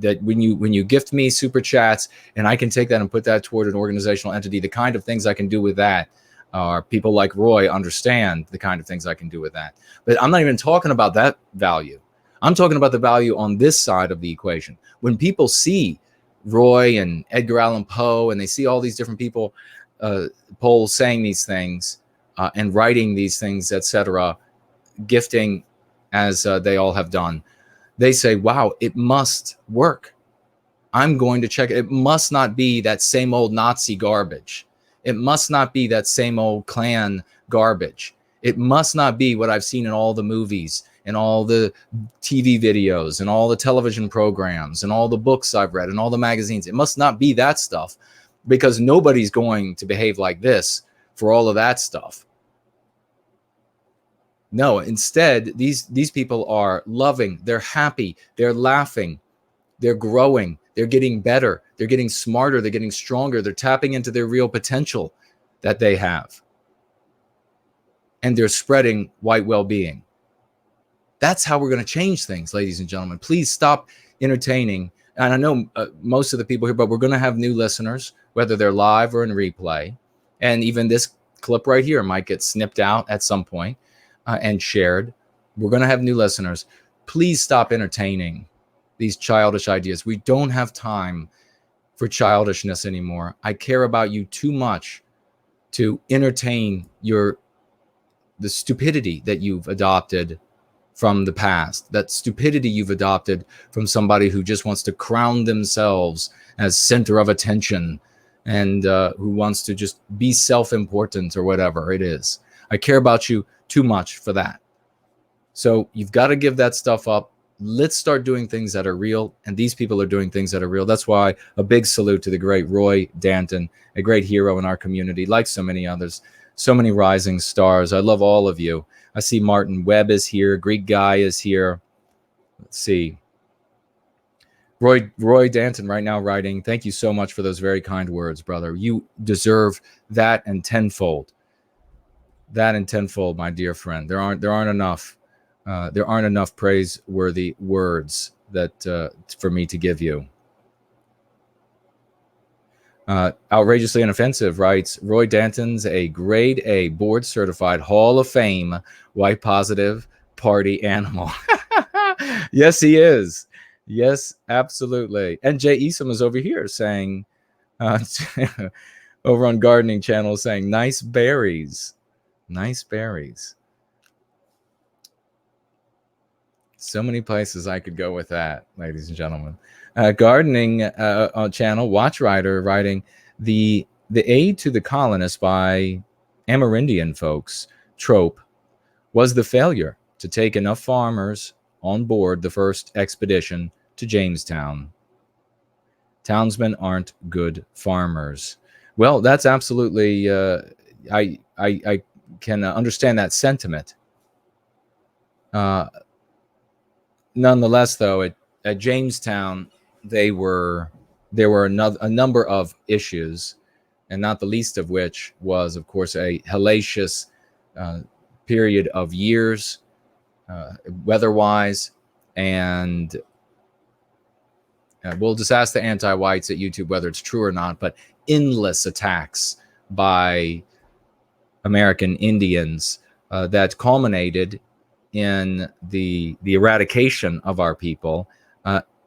that when you gift me super chats and I can take that and put that toward an organizational entity, the kind of things I can do with that, people like Roy understand the kind of things I can do with that. But I'm not even talking about that value. I'm talking about the value on this side of the equation. When people see Roy and Edgar Allan Poe, and they see all these different people, Poe saying these things and writing these things, etc., gifting as they all have done, they say, wow, it must work. I'm going to check it. It must not be that same old Nazi garbage. It must not be that same old Klan garbage. It must not be what I've seen in all the movies and all the TV videos and all the television programs and all the books I've read and all the magazines. It must not be that stuff, because nobody's going to behave like this for all of that stuff. No, instead, these people are loving, they're happy, they're laughing, they're growing, they're getting better, they're getting smarter, they're getting stronger, they're tapping into their real potential that they have. And they're spreading white well-being. That's how we're going to change things, ladies and gentlemen. Please stop entertaining. And I know most of the people here, but we're going to have new listeners, whether they're live or in replay. And even this clip right here might get snipped out at some point and shared. We're going to have new listeners. Please stop entertaining these childish ideas. We don't have time for childishness anymore. I care about you too much to entertain the stupidity that you've adopted from the past, that stupidity you've adopted from somebody who just wants to crown themselves as center of attention and who wants to just be self-important or whatever it is. I care about you too much for that. So you've got to give that stuff up. Let's start doing things that are real. And these people are doing things that are real. That's why a big salute to the great Roy Danton, a great hero in our community, like so many others, so many rising stars. I love all of you. I see Martin Webb is here. Greek Guy is here. Let's see. Roy Danton right now writing, thank you so much for those very kind words, brother. You deserve that and tenfold. That and tenfold, my dear friend. There aren't enough. There aren't enough praiseworthy words that for me to give you. Outrageously Inoffensive writes, Roy Danton's a grade A board certified Hall of Fame white positive party animal. Yes, he is. Yes, absolutely. And Jay Esom is over here saying, over on Gardening Channel, saying, nice berries. Nice berries. So many places I could go with that, ladies and gentlemen. Gardening Channel, Watch Rider writing, the aid to the colonists by Amerindian folks trope was the failure to take enough farmers on board the first expedition to Jamestown. Townsmen aren't good farmers. Well, that's absolutely, I can understand that sentiment. Nonetheless, though, at Jamestown, there were a number of issues, and not the least of which was, of course, a hellacious period of years, weather-wise, and we'll just ask the anti-whites at YouTube whether it's true or not, but endless attacks by American Indians that culminated in the eradication of our people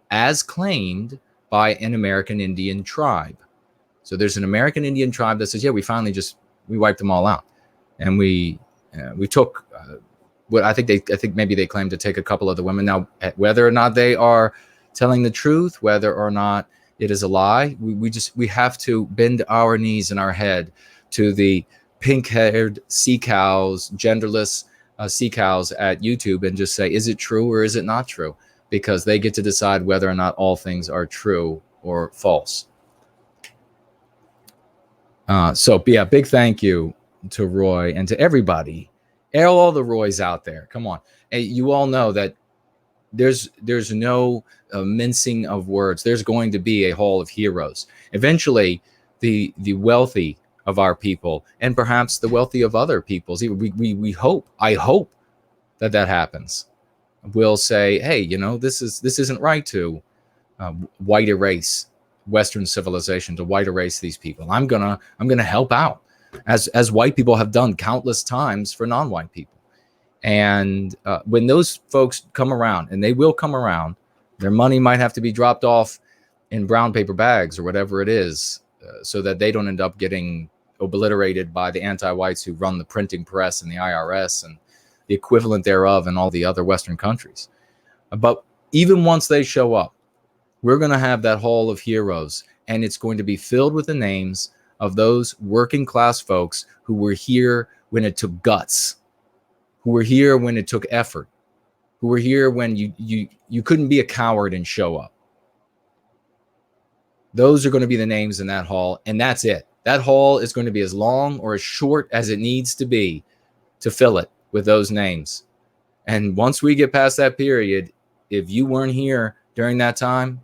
as claimed by an American Indian tribe. So there's an American Indian tribe that says, yeah, we wiped them all out. And we took what I think maybe they claim to take a couple of the women. Now, whether or not they are telling the truth, whether or not it is a lie, we have to bend our knees and our head to the pink-haired sea cows, genderless sea cows at YouTube and just say, is it true or is it not true? Because they get to decide whether or not all things are true or false. So yeah, big thank you to Roy and to everybody, all the Roys out there. Come on. And you all know that there's no mincing of words. There's going to be a hall of heroes. Eventually, the wealthy of our people, and perhaps the wealthy of other peoples, I hope that happens, will say, hey, this isn't right to white erase Western civilization, to white erase these people. I'm gonna help out, as white people have done countless times for non-white people. And when those folks come around, and they will come around, their money might have to be dropped off in brown paper bags or whatever it is, so that they don't end up getting obliterated by the anti-whites who run the printing press and the IRS and the equivalent thereof in all the other Western countries. But even once they show up, we're going to have that hall of heroes, and it's going to be filled with the names of those working class folks who were here when it took guts, who were here when it took effort, who were here when you couldn't be a coward and show up. Those are going to be the names in that hall, and that's it. That hall is going to be as long or as short as it needs to be to fill it. with those names. And once we get past that period, if you weren't here during that time,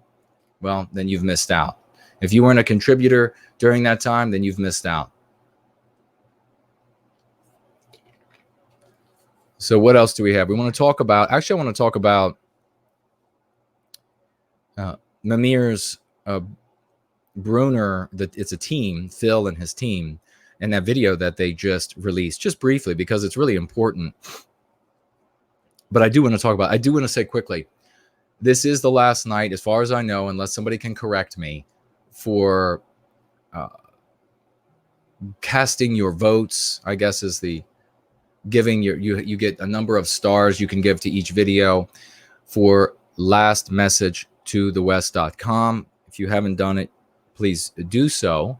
well, then you've missed out. If you weren't a contributor during that time, then you've missed out. So what else do we have? We want to talk about, actually, I want to talk about Mimir's Bruner, that it's a team, Phil and his team, and that video that they just released, just briefly, because it's really important. But I do want to say quickly, this is the last night, as far as I know, unless somebody can correct me, for casting your votes, I guess, is the giving your, you get a number of stars you can give to each video for last message to the west.com. If you haven't done it, please do so.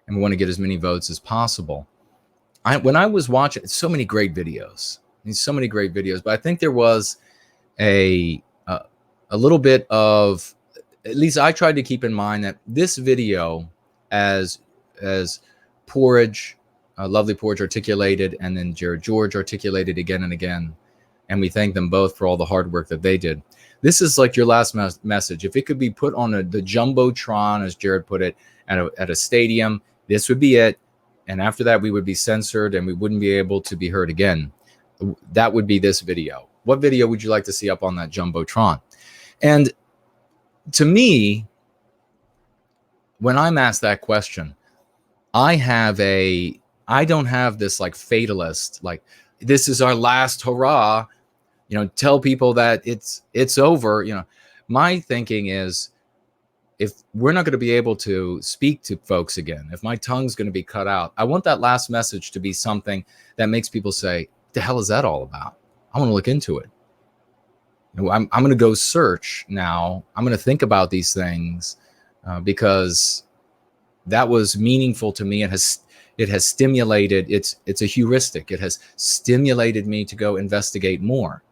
And we want to get as many votes as possible. When I was watching, so many great videos, but I think there was a little bit of, at least I tried to keep in mind that this video, as Porridge, Lovely Porridge articulated, and then Jared George articulated again and again, and we thank them both for all the hard work that they did. This is like your last message. If it could be put on the Jumbotron, as Jared put it, at a stadium, this would be it. And after that, we would be censored and we wouldn't be able to be heard again. That would be this video. What video would you like to see up on that Jumbotron? And to me, when I'm asked that question, I don't have this like fatalist, like this is our last hurrah, tell people that it's over. My thinking is, if we're not going to be able to speak to folks again, if my tongue's going to be cut out, I want that last message to be something that makes people say, the hell is that all about? I want to look into it. I'm going to go search now. I'm going to think about these things because that was meaningful to me. It has stimulated, it's a heuristic. It has stimulated me to go investigate more.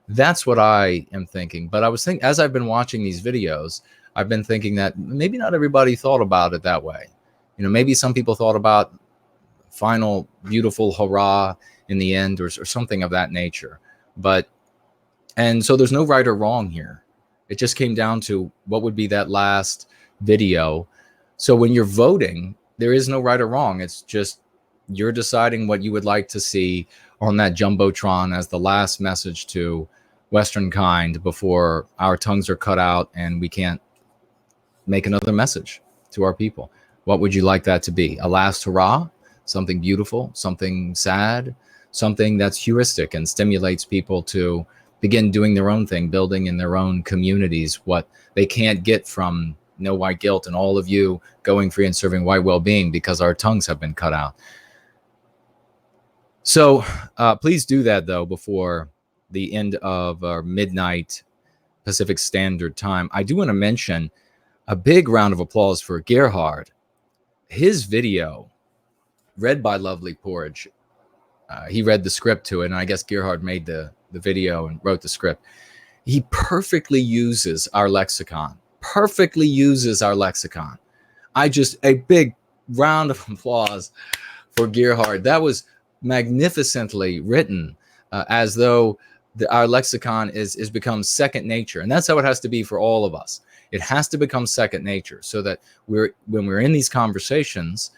That's what I am thinking. But I was thinking, as I've been watching these videos, I've been thinking that maybe not everybody thought about it that way. Maybe some people thought about final beautiful hurrah in the end, or something of that nature. And so there's no right or wrong here. It just came down to what would be that last video. So when you're voting, there is no right or wrong. It's just you're deciding what you would like to see on that Jumbotron as the last message to Western kind before our tongues are cut out and we can't make another message to our people. What would you like that to be? A last hurrah? Something beautiful? Something sad? Something that's heuristic and stimulates people to begin doing their own thing, building in their own communities what they can't get from No White Guilt and all of you going free and serving white well-being because our tongues have been cut out. So please do that, though, before the end of our midnight Pacific Standard Time. I do want to mention a big round of applause for Gerhard. His video, read by Lovely Porridge, he read the script to it, and I guess Gerhard made the video and wrote the script. He perfectly uses our lexicon. A big round of applause for Gerhard. That was magnificently written, as though our lexicon is become second nature. And that's how it has to be for all of us. It has to become second nature, so that when we're in these conversations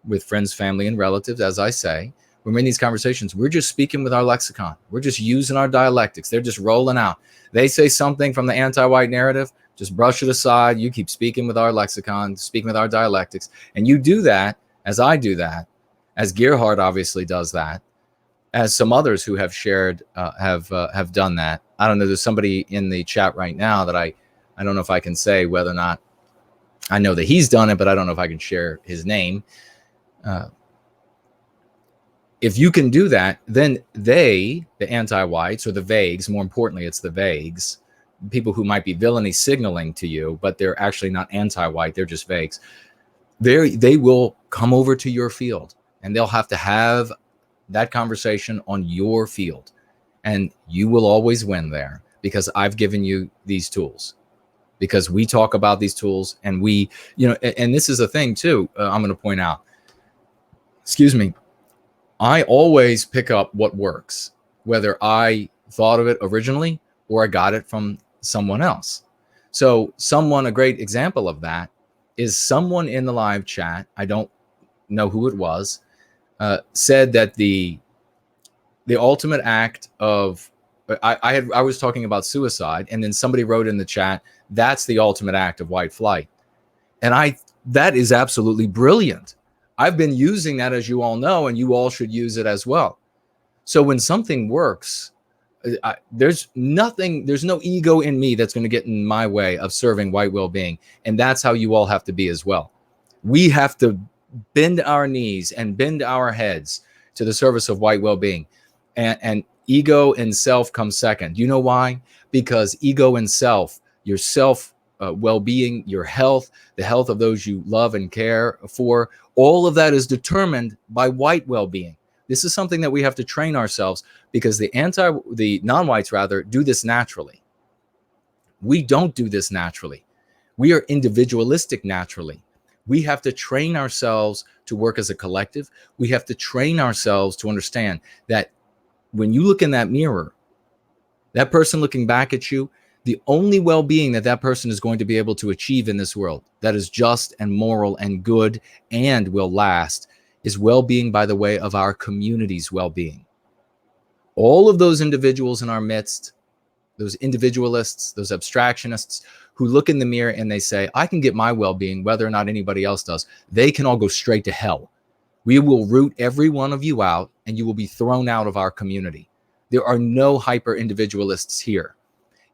with friends, family, and relatives, as I say, when we're in these conversations, we're just speaking with our lexicon. We're just using our dialectics. They're just rolling out. They say something from the anti-white narrative, just brush it aside. You keep speaking with our lexicon, speaking with our dialectics. And you do that, as I do that, as Gerhard obviously does that, as some others who have shared have done that. I don't know, there's somebody in the chat right now that I don't know if I can say whether or not I know that he's done it, but I don't know if I can share his name. If you can do that, then the anti-whites, or the vagues, more importantly, it's the vagues, people who might be villainy signaling to you, but they're actually not anti-white, they're just vagues. They will come over to your field, and they'll have to have that conversation on your field. And you will always win there, because I've given you these tools, because we talk about these tools, and and this is a thing too, I'm going to point out, excuse me, I always pick up what works. whether I thought of it originally or I got it from someone else. So a great example of that is someone in the live chat, I don't know who it was, said that the ultimate act of, I was talking about suicide, and then somebody wrote in the chat, that's the ultimate act of white flight. And that is absolutely brilliant. I've been using that, as you all know, and you all should use it as well. So when something works, there's no ego in me that's going to get in my way of serving white well-being. And that's how you all have to be as well. We have to bend our knees and bend our heads to the service of white well-being. And ego and self come second. You know why? Because ego and self, your self well-being, your health, the health of those you love and care for, all of that is determined by white well-being. This is something that we have to train ourselves, because the non-whites rather do this naturally. We don't do this naturally. We are individualistic naturally. We have to train ourselves to work as a collective. We have to train ourselves to understand that when you look in that mirror, that person looking back at you, the only well-being that person is going to be able to achieve in this world that is just and moral and good and will last is well-being by the way of our community's well-being. All of those individuals in our midst, those individualists, those abstractionists who look in the mirror and they say, I can get my well-being whether or not anybody else does, they can all go straight to hell. We will root every one of you out and you will be thrown out of our community. There are no hyper-individualists here.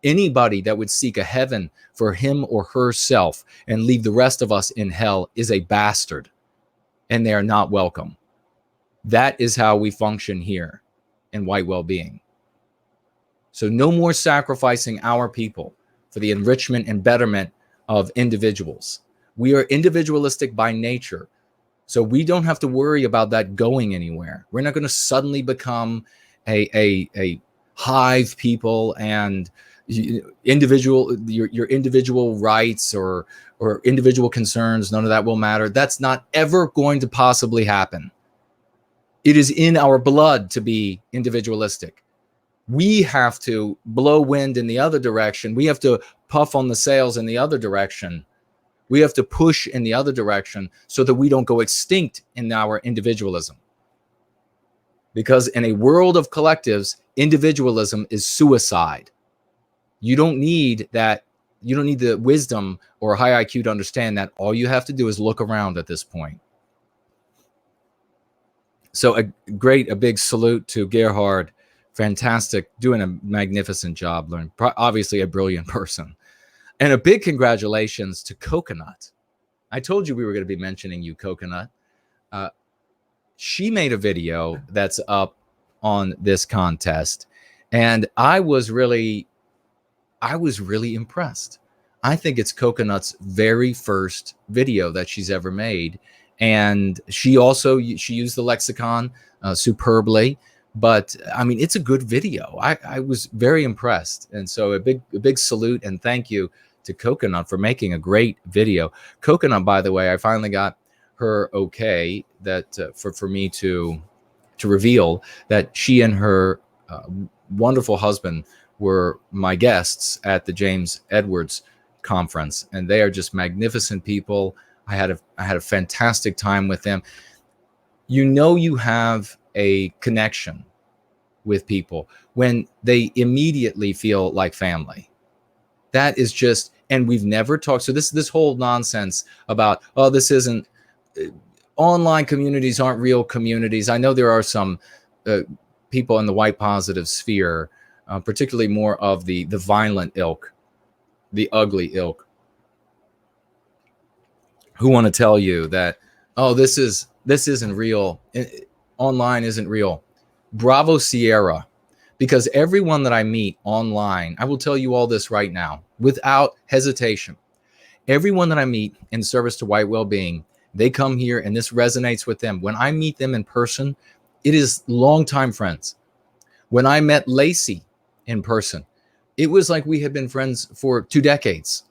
Anybody that would seek a heaven for him or herself and leave the rest of us in hell is a bastard, and they are not welcome. That is how we function here in white well-being. So no more sacrificing our people for the enrichment and betterment of individuals. We are individualistic by nature, so we don't have to worry about that going anywhere. We're not going to suddenly become a hive people and individual your individual rights or individual concerns. None of that will matter. That's not ever going to possibly happen. It is in our blood to be individualistic. We have to blow wind in the other direction. We have to puff on the sails in the other direction. We have to push in the other direction so that we don't go extinct in our individualism. Because in a world of collectives, individualism is suicide. You don't need that. You don't need the wisdom or a high IQ to understand that. All you have to do is look around at this point. So a big salute to Gerhard. Fantastic, doing a magnificent job, learning, obviously a brilliant person. And a big congratulations to Coconut. I told you we were going to be mentioning you, Coconut. She made a video that's up on this contest, and I was really impressed. I think it's Coconut's very first video that she's ever made, and she used the lexicon superbly. But I mean, it's a good video. I was very impressed, and so a big salute and thank you to Coconut for making a great video. Coconut, by the way, I finally got her okay that for me to reveal that she and her wonderful husband were my guests at the James Edwards conference, and they are just magnificent people. I had a fantastic time with them. You know, you have a connection with people when they immediately feel like family. That is just, and we've never talked. So this whole nonsense about, oh, this isn't, online communities aren't real communities. I know there are some people in the white positive sphere, particularly more of the violent ilk, the ugly ilk, who want to tell you that, oh, this isn't real. Online isn't real. Bravo Sierra, because everyone that I meet online, I will tell you all this right now, without hesitation. Everyone that I meet in service to white well-being, they come here and this resonates with them. When I meet them in person, it is longtime friends. When I met Lacey in person, it was like we had been friends for 2 decades.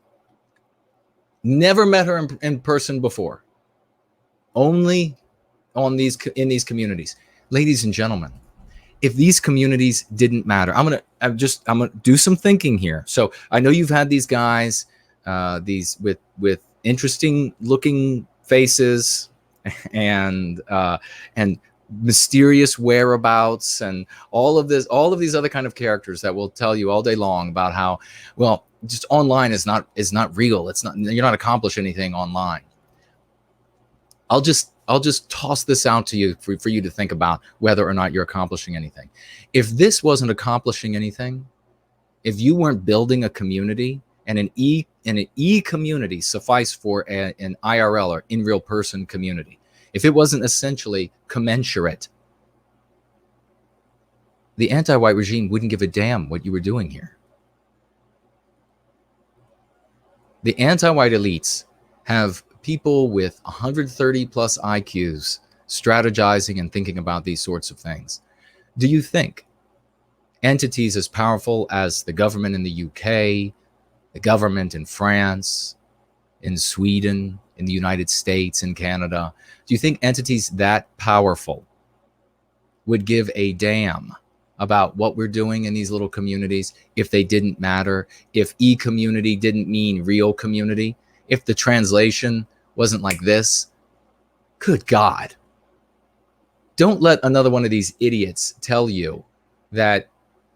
Never met her in person before. Only in these communities. Ladies and gentlemen, if these communities didn't matter? I'm gonna do some thinking here. So I know you've had these guys, these with interesting looking faces and mysterious whereabouts and all of these other kind of characters that will tell you all day long about how, well, just online is not real. It's not, you're not accomplishing anything online. I'll just toss this out to you for you to think about whether or not you're accomplishing anything. If this wasn't accomplishing anything, if you weren't building a community, and an e community suffice for an IRL or in real person community, if it wasn't essentially commensurate, the anti-white regime wouldn't give a damn what you were doing here. The anti-white elites have people with 130 plus IQs strategizing and thinking about these sorts of things. Do you think entities as powerful as the government in the UK, the government in France, in Sweden, in the United States, in Canada, do you think entities that powerful would give a damn about what we're doing in these little communities if they didn't matter, if e-community didn't mean real community, if the translation wasn't like this? Good God. Don't let another one of these idiots tell you that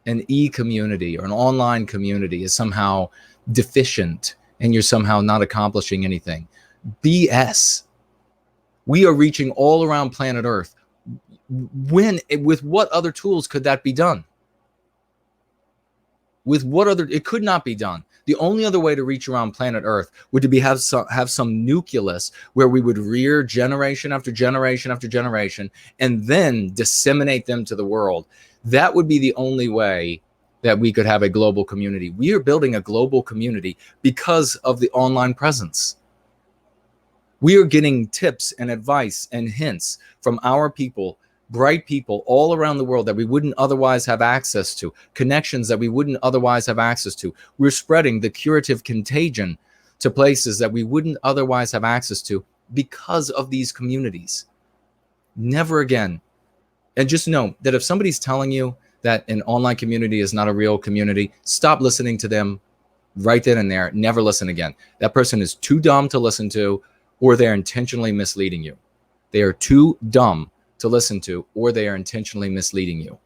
an e-community or an online community is somehow deficient and you're somehow not accomplishing anything. BS. We are reaching all around planet Earth. With what other tools could that be done? With what other? It could not be done. The only other way to reach around planet Earth would to be have some nucleus where we would rear generation after generation after generation and then disseminate them to the world. That would be the only way that we could have a global community. We are building a global community because of the online presence. We are getting tips and advice and hints from our people, bright people all around the world that we wouldn't otherwise have access to, connections that we wouldn't otherwise have access to. We're spreading the curative contagion to places that we wouldn't otherwise have access to because of these communities. Never again. And just know that if somebody's telling you that an online community is not a real community, stop listening to them right then and there. Never listen again. That person is too dumb to listen to, or they're intentionally misleading you. They are too dumb to listen to, or they are intentionally misleading you.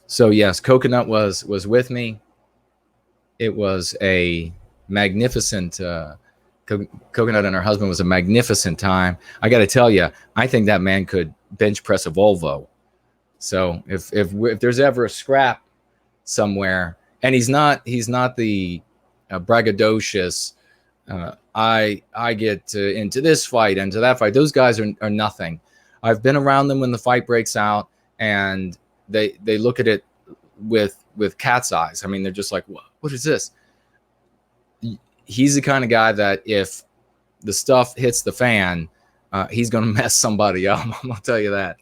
So yes, Coconut was with me. It was a magnificent, Coconut and her husband was a magnificent time. I got to tell you, I think that man could bench press a Volvo. So if there's ever a scrap somewhere, and he's not the braggadocious, I get into this fight and to that fight. Those guys are nothing. I've been around them when the fight breaks out, and they look at it with cat's eyes. I mean, they're just like, what is this? He's the kind of guy that if the stuff hits the fan, he's going to mess somebody up. I'm going to tell you that.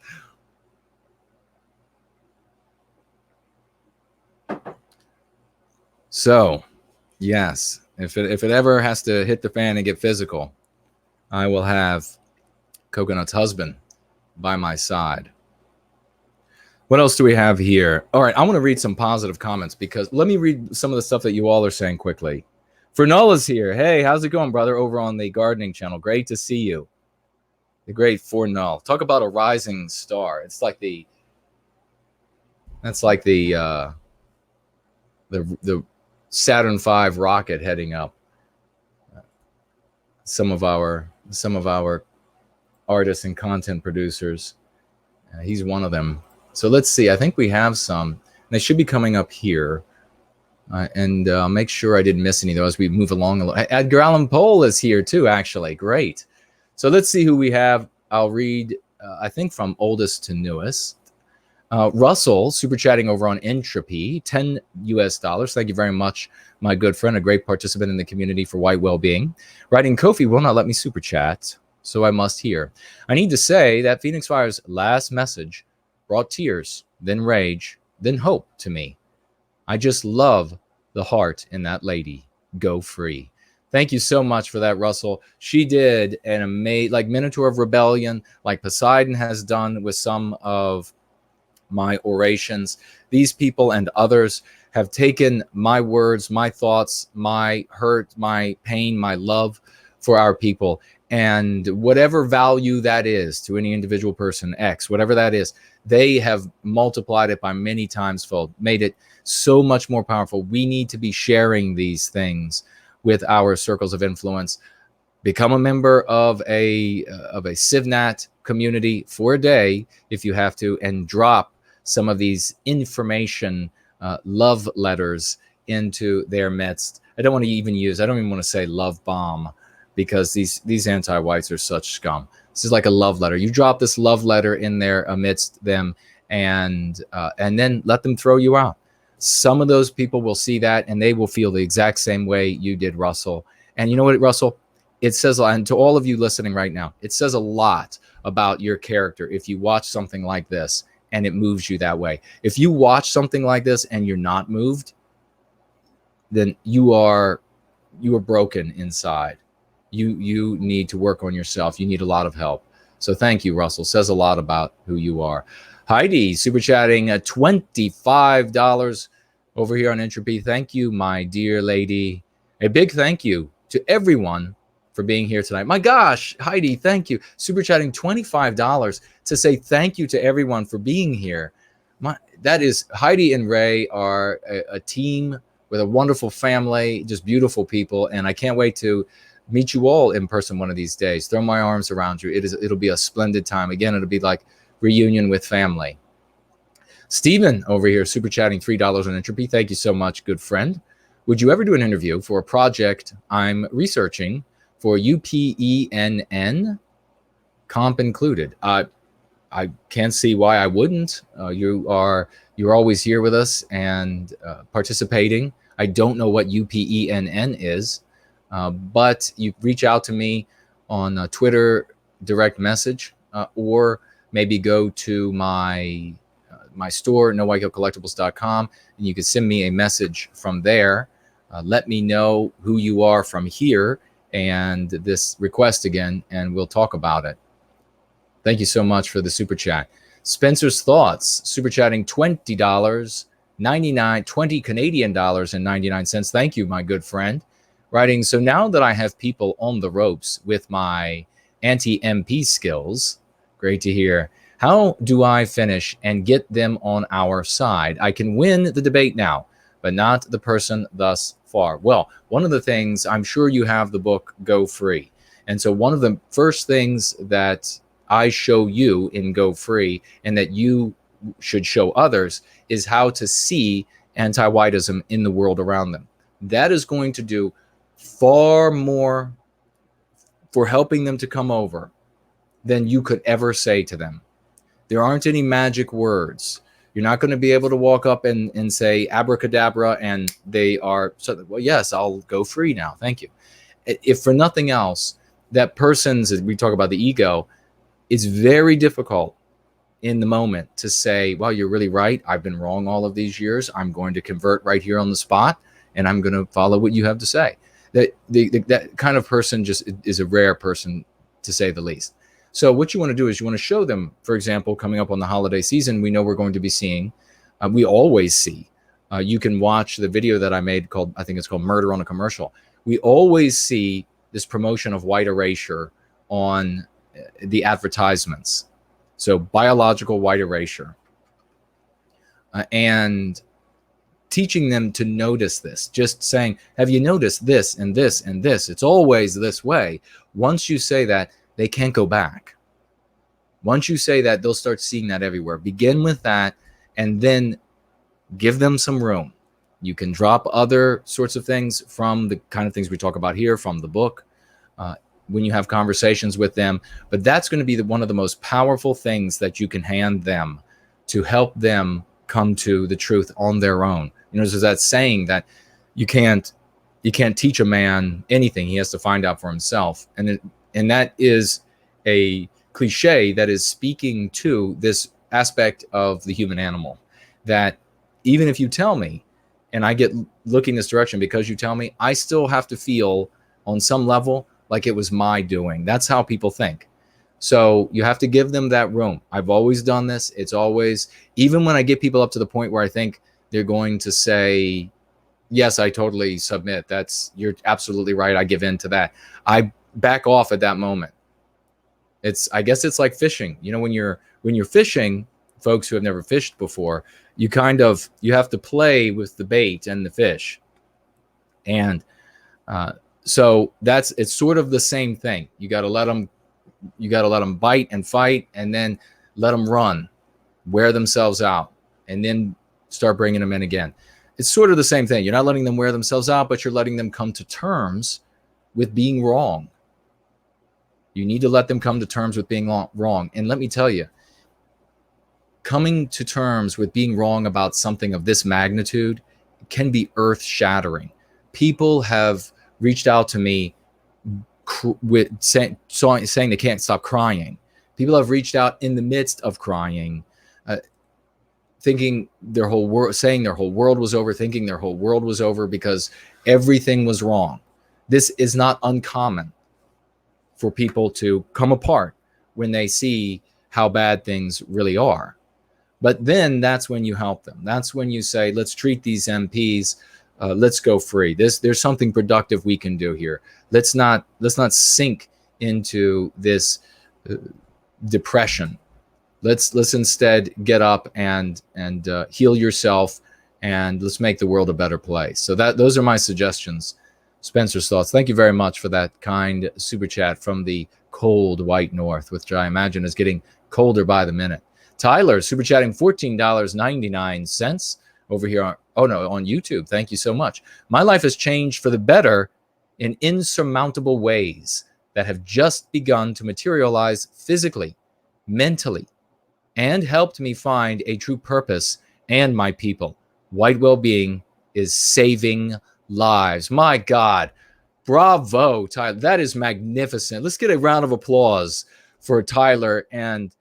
So, yes, if it ever has to hit the fan and get physical, I will have Coconut's husband by my side. What else do we have here? All right, I want to read some positive comments, because let me read some of the stuff that you all are saying quickly. Fernola's here. Hey, how's it going, brother, over on the gardening channel? Great to see you. The great Fornull. Talk about a rising star. It's like the Saturn V rocket heading up. Some of our artists and content producers. He's one of them. So let's see. I think we have some. They should be coming up here. And make sure I didn't miss any, though, as we move along. Edgar Allan Poe is here, too, actually. Great. So let's see who we have. I'll read, I think, from oldest to newest. Russell, super chatting over on Entropy, $10 US. Thank you very much, my good friend, a great participant in the community for White Wellbeing. Writing, Kofi will not let me super chat, so I must hear. I need to say that Phoenix Fire's last message brought tears, then rage, then hope to me. I just love the heart in that lady. Go free. Thank you so much for that, Russell. She did an amazing, like Minotaur of Rebellion, like Poseidon has done with some of my orations. These people and others have taken my words, my thoughts, my hurt, my pain, my love for our people, and whatever value that is to any individual person, X, whatever that is, they have multiplied it by many times fold, made it so much more powerful. We need to be sharing these things with our circles of influence. Become a member of a CivNat community for a day if you have to, and drop some of these information love letters into their midst. I don't even want to say love bomb, because these anti-whites are such scum. This is like a love letter. You drop this love letter in there amidst them, and then let them throw you out. Some of those people will see that, and they will feel the exact same way you did, Russell. And you know what, Russell? It says, and to all of you listening right now, it says a lot about your character if you watch something like this and it moves you that way. If you watch something like this and you're not moved, then you are broken inside. You need to work on yourself. You need a lot of help. So thank you, Russell. Says a lot about who you are. Heidi, super chatting $25 over here on Entropy. Thank you, my dear lady. A big thank you to everyone for being here tonight. My gosh, Heidi, thank you. Super chatting $25 to say thank you to everyone for being here. That is, Heidi and Ray are a team with a wonderful family, just beautiful people, and I can't wait to meet you all in person one of these days. Throw my arms around you. It'll be a splendid time. Again, it'll be like reunion with family. Stephen over here, super chatting $3 on Entropy. Thank you so much, good friend. Would you ever do an interview for a project I'm researching for UPENN, comp included? I can't see why I wouldn't. You're always here with us and participating. I don't know what UPENN is, but you reach out to me on Twitter direct message, or maybe go to my store, nowhitecoatcollectibles.com, and you can send me a message from there. Let me know who you are from here and this request again, and we'll talk about it. Thank you so much for the super chat. Spencer's Thoughts, super chatting $20, 20 Canadian dollars and 99 cents. Thank you, my good friend. Writing, so now that I have people on the ropes with my anti-MP skills, great to hear. How do I finish and get them on our side? I can win the debate now, but not the person thus far. Well, one of the things, I'm sure you have the book Go Free. And so one of the first things that I show you in Go Free, and that you should show others, is how to see anti-whiteism in the world around them. That is going to do far more for helping them to come over than you could ever say to them. There aren't any magic words. You're not going to be able to walk up and say abracadabra and they are, so, well, yes, I'll go free now. Thank you. If for nothing else, that person's, we talk about the ego, it's very difficult in the moment to say, well, you're really right. I've been wrong all of these years. I'm going to convert right here on the spot, and I'm going to follow what you have to say. That kind of person just is a rare person, to say the least. So what you want to do is you want to show them, for example, coming up on the holiday season, we know we're going to be seeing, we always see, you can watch the video that I made called, I think it's called Murder on a Commercial. We always see this promotion of white erasure on the advertisements. So biological white erasure. And teaching them to notice this, just saying, have you noticed this and this and this? It's always this way. Once you say that, they can't go back. Once you say that, they'll start seeing that everywhere. Begin with that, and then give them some room. You can drop other sorts of things from the kind of things we talk about here, from the book, when you have conversations with them. But that's going to be one of the most powerful things that you can hand them to help them come to the truth on their own. You know, there's that saying that you can't teach a man anything. He has to find out for himself. And that is a cliche that is speaking to this aspect of the human animal, that even if you tell me and I get looking this direction because you tell me, I still have to feel on some level like it was my doing. That's how people think. So you have to give them that room. I've always done this. It's always, even when I get people up to the point where I think they're going to say, yes, I totally submit. You're absolutely right. I give in to that. I back off at that moment. I guess it's like fishing. You know, when you're fishing, folks who have never fished before, you have to play with the bait and the fish. And so it's sort of the same thing. You got to let them bite and fight, and then let them run, wear themselves out, and then start bringing them in again. It's sort of the same thing. You're not letting them wear themselves out, but you're letting them come to terms with being wrong. You need to let them come to terms with being wrong. And let me tell you, coming to terms with being wrong about something of this magnitude can be earth-shattering. People have reached out to me saying they can't stop crying. People have reached out in the midst of crying, thinking saying their whole world was over, thinking their whole world was over because everything was wrong. This is not uncommon for people to come apart when they see how bad things really are. But then that's when you help them. That's when you say, let's treat these MPs. Let's go free. There's something productive we can do here. Let's not sink into this depression. Let's instead get up and heal yourself, and let's make the world a better place. So those are my suggestions. Spencer's thoughts. Thank you very much for that kind super chat from the cold white north, which I imagine is getting colder by the minute. Tyler super chatting $14.99 over here on YouTube. Thank you so much. My life has changed for the better in insurmountable ways that have just begun to materialize physically, mentally, and helped me find a true purpose and my people. White Wellbeing is saving lives. My God. Bravo, Tyler. That is magnificent. Let's get a round of applause for Tyler and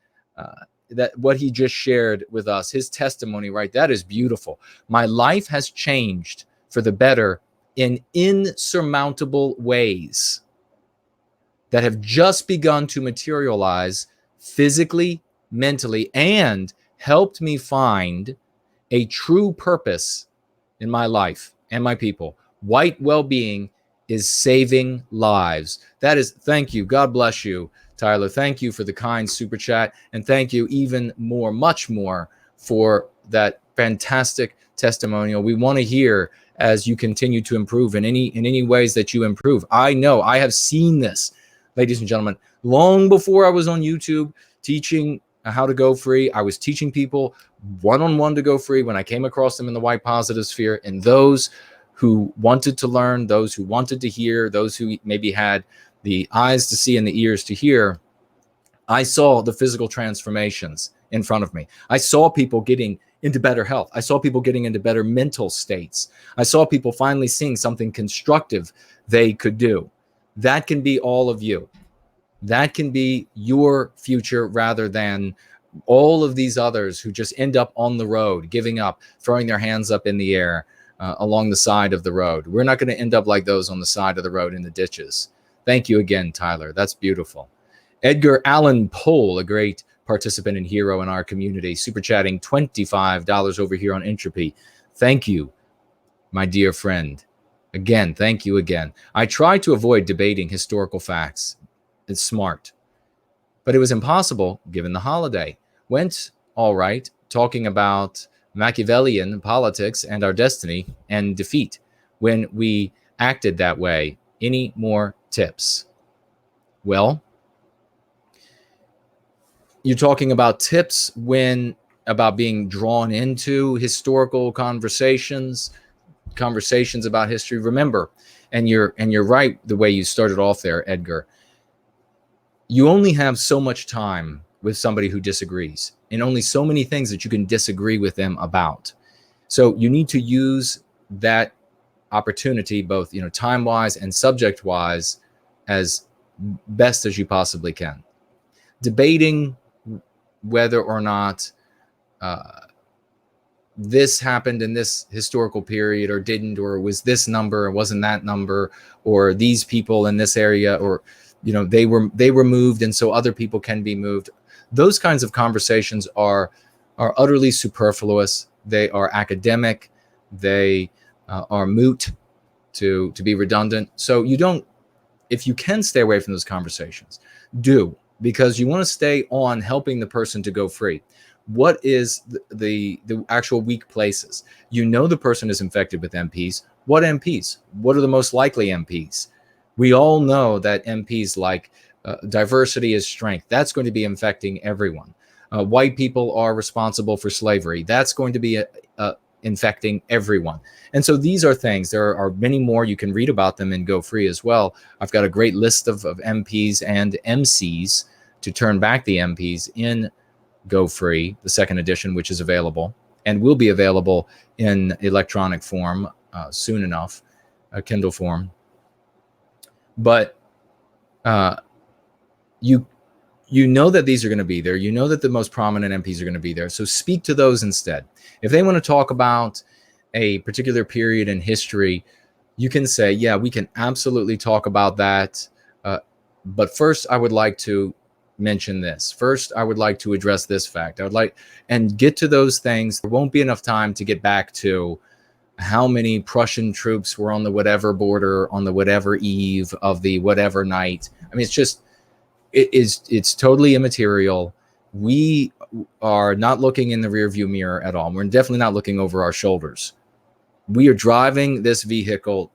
that what he just shared with us, his testimony, right? That is beautiful. My life has changed for the better in insurmountable ways that have just begun to materialize physically, mentally, and helped me find a true purpose in my life and my people. White Wellbeing is saving lives. Thank you. God bless you, Tyler. Thank you for the kind super chat. And thank you even more, much more, for that fantastic testimonial. We want to hear as you continue to improve in any ways that you improve. I know I have seen this, ladies and gentlemen, long before I was on YouTube teaching how to go free. I was teaching people one-on-one to go free when I came across them in the white positive sphere, and those who wanted to learn, those who wanted to hear, those who maybe had the eyes to see and the ears to hear, I saw the physical transformations in front of me. I saw people getting into better health. I saw people getting into better mental states. I saw people finally seeing something constructive they could do. That can be all of you. That can be your future, rather than all of these others who just end up on the road, giving up, throwing their hands up in the air along the side of the road. We're not going to end up like those on the side of the road in the ditches. Thank you again, Tyler. That's beautiful. Edgar Allan Pohl, a great participant and hero in our community, super chatting $25 over here on Entropy. Thank you, my dear friend. Again, thank you again. I try to avoid debating historical facts. It's smart. But it was impossible given the holiday. Went all right, talking about Machiavellian politics and our destiny and defeat when we acted that way. Any more tips? Well, you're talking about tips about being drawn into historical conversations about history. Remember, and you're right the way you started off there, Edgar. You only have so much time with somebody who disagrees, and only so many things that you can disagree with them about. So you need to use that opportunity, both time-wise and subject-wise, as best as you possibly can. Debating whether or not this happened in this historical period or didn't, or was this number or wasn't that number, or these people in this area, or they were moved and so other people can be moved. Those kinds of conversations are utterly superfluous. They are academic. They are moot, to be redundant. So if you can stay away from those conversations, do, because you want to stay on helping the person to go free. What is the actual weak places? The person is infected with MPs. What MPs? What are the most likely MPs? We all know that MPs like diversity is strength. That's going to be infecting everyone. White people are responsible for slavery. That's going to be infecting everyone. And so these are things. There are many more. You can read about them in Go Free as well. I've got a great list of MPs and MCs to turn back the MPs in Go Free, the second edition, which is available and will be available in electronic form soon enough, Kindle form. But you know that these are going to be there. You know that the most prominent MPs are going to be there. So speak to those instead. If they want to talk about a particular period in history, you can say, yeah, we can absolutely talk about that. But first, I would like to mention this. First, I would like to address this fact. I would like, and get to those things. There won't be enough time to get back to how many Prussian troops were on the whatever border on the whatever eve of the whatever night. I mean, it's totally immaterial. We are not looking in the rearview mirror at all. We're definitely not looking over our shoulders. We are driving this vehicle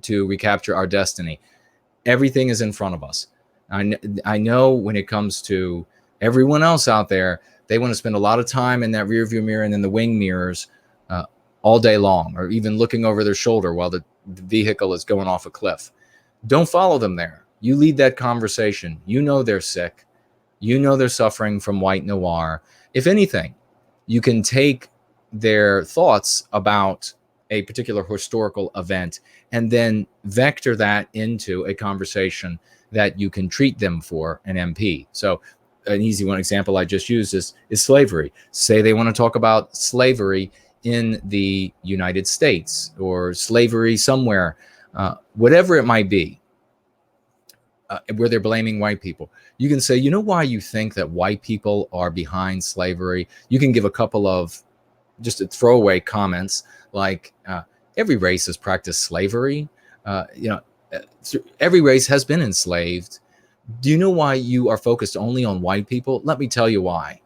to recapture our destiny. Everything is in front of us. I know when it comes to everyone else out there, they want to spend a lot of time in that rearview mirror and in the wing mirrors all day long, or even looking over their shoulder while the vehicle is going off a cliff. Don't follow them there. You lead that conversation. They're sick. They're suffering from white noir. If anything, you can take their thoughts about a particular historical event and then vector that into a conversation that you can treat them for an MP. So an easy one example I just used is slavery. Say they want to talk about slavery in the United States or slavery somewhere, whatever it might be, where they're blaming white people. You can say, why you think that white people are behind slavery? You can give a couple of just throwaway comments like, every race has practiced slavery. Every race has been enslaved. Do you know why you are focused only on white people? Let me tell you why.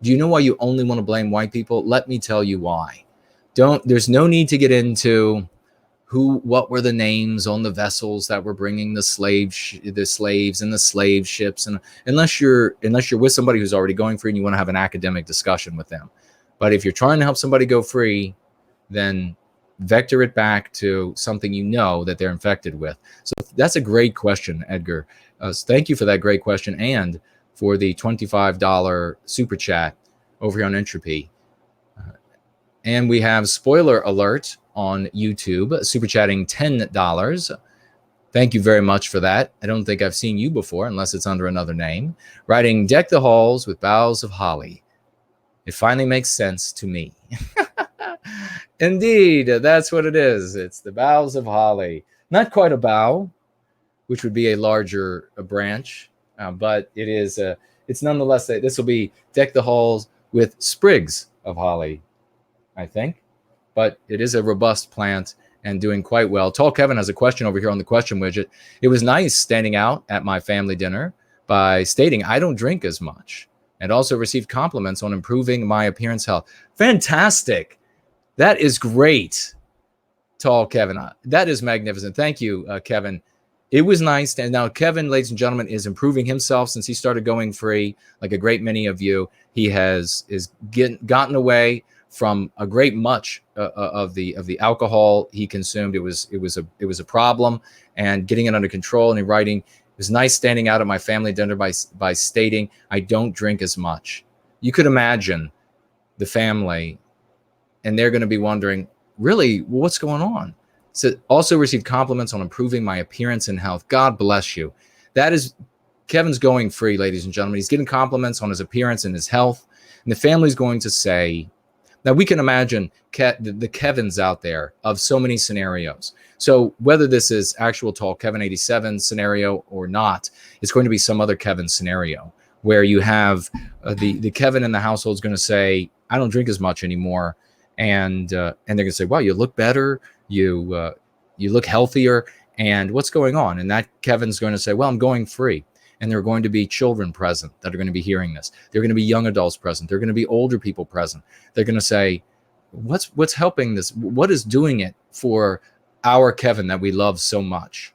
Do you know why you only want to blame white people? Let me tell you why. There's no need to get into what were the names on the vessels that were bringing the slaves and the slave ships, and unless you're with somebody who's already going free and you want to have an academic discussion with them. But if you're trying to help somebody go free, then vector it back to something that they're infected with. So that's a great question, Edgar. Thank you for that great question and for the $25 super chat over here on Entropy. And we have spoiler alert on YouTube, super chatting $10. Thank you very much for that. I don't think I've seen you before, unless it's under another name. Writing, deck the halls with boughs of holly. It finally makes sense to me. Indeed, that's what it is. It's the boughs of holly. Not quite a bough, which would be a larger branch, but it is. It's nonetheless. This will be deck the halls with sprigs of holly, I think. But it is a robust plant and doing quite well. Tall Kevin has a question over here on the question widget. It was nice standing out at my family dinner by stating I don't drink as much, and also received compliments on improving my appearance health. Fantastic. That is great, Tall Kevin. That is magnificent. Thank you, Kevin. It was nice. And now Kevin, ladies and gentlemen, is improving himself since he started going free. Like a great many of you, he is gotten away from a great much of the alcohol he consumed. It was a problem, and getting it under control. And writing, it was nice standing out at my family dinner by stating I don't drink as much. You could imagine the family, and they're going to be wondering, really, what's going on? So also received compliments on improving my appearance and health. God bless you. That is Kevin's going free, ladies and gentlemen. He's getting compliments on his appearance and his health, and the family's going to say, Now we can imagine the Kevins out there of so many scenarios. So whether this is actual tall Kevin 87 scenario or not, it's going to be some other Kevin scenario where you have the Kevin in the household is going to say, I don't drink as much anymore. And they're going to say, wow, you look better. You look healthier. And what's going on? And that Kevin's going to say, well, I'm going free. And there are going to be children present that are going to be hearing this. There are going to be young adults present. There are going to be older people present. They're going to say, what's helping this? What is doing it for our Kevin that we love so much?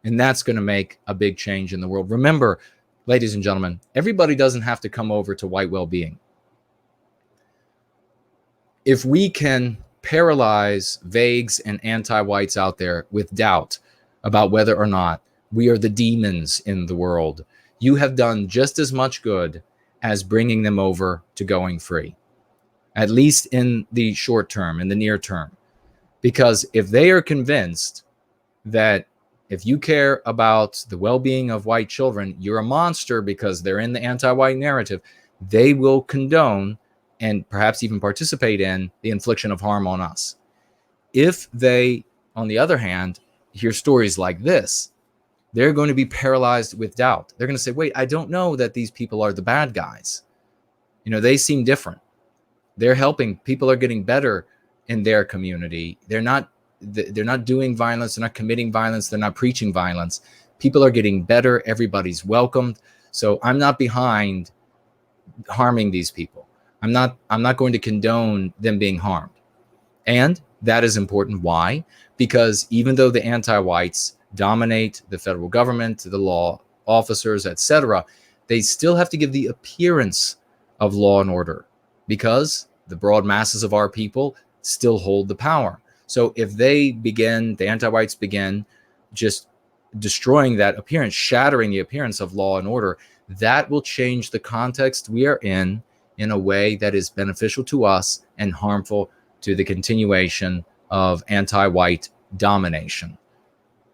And that's going to make a big change in the world. Remember, ladies and gentlemen, everybody doesn't have to come over to White Wellbeing. If we can paralyze vagues and anti-whites out there with doubt about whether or not we are the demons in the world, you have done just as much good as bringing them over to going free, at least in the short term, in the near term. Because if they are convinced that if you care about the well-being of white children, you're a monster because they're in the anti-white narrative, they will condone and perhaps even participate in the infliction of harm on us. If they, on the other hand, hear stories like this, they're going to be paralyzed with doubt. They're going to say, wait, I don't know that these people are the bad guys. You know, they seem different. They're helping. People are getting better in their community. They're not doing violence. They're not committing violence. They're not preaching violence. People are getting better. Everybody's welcomed. So I'm not behind harming these people. I'm not going to condone them being harmed. And that is important. Why? Because even though the anti-whites dominate the federal government, the law officers, etc., they still have to give the appearance of law and order because the broad masses of our people still hold the power. So if they begin, the anti-whites begin just destroying that appearance, shattering the appearance of law and order, that will change the context we are in a way that is beneficial to us and harmful to the continuation of anti-white domination.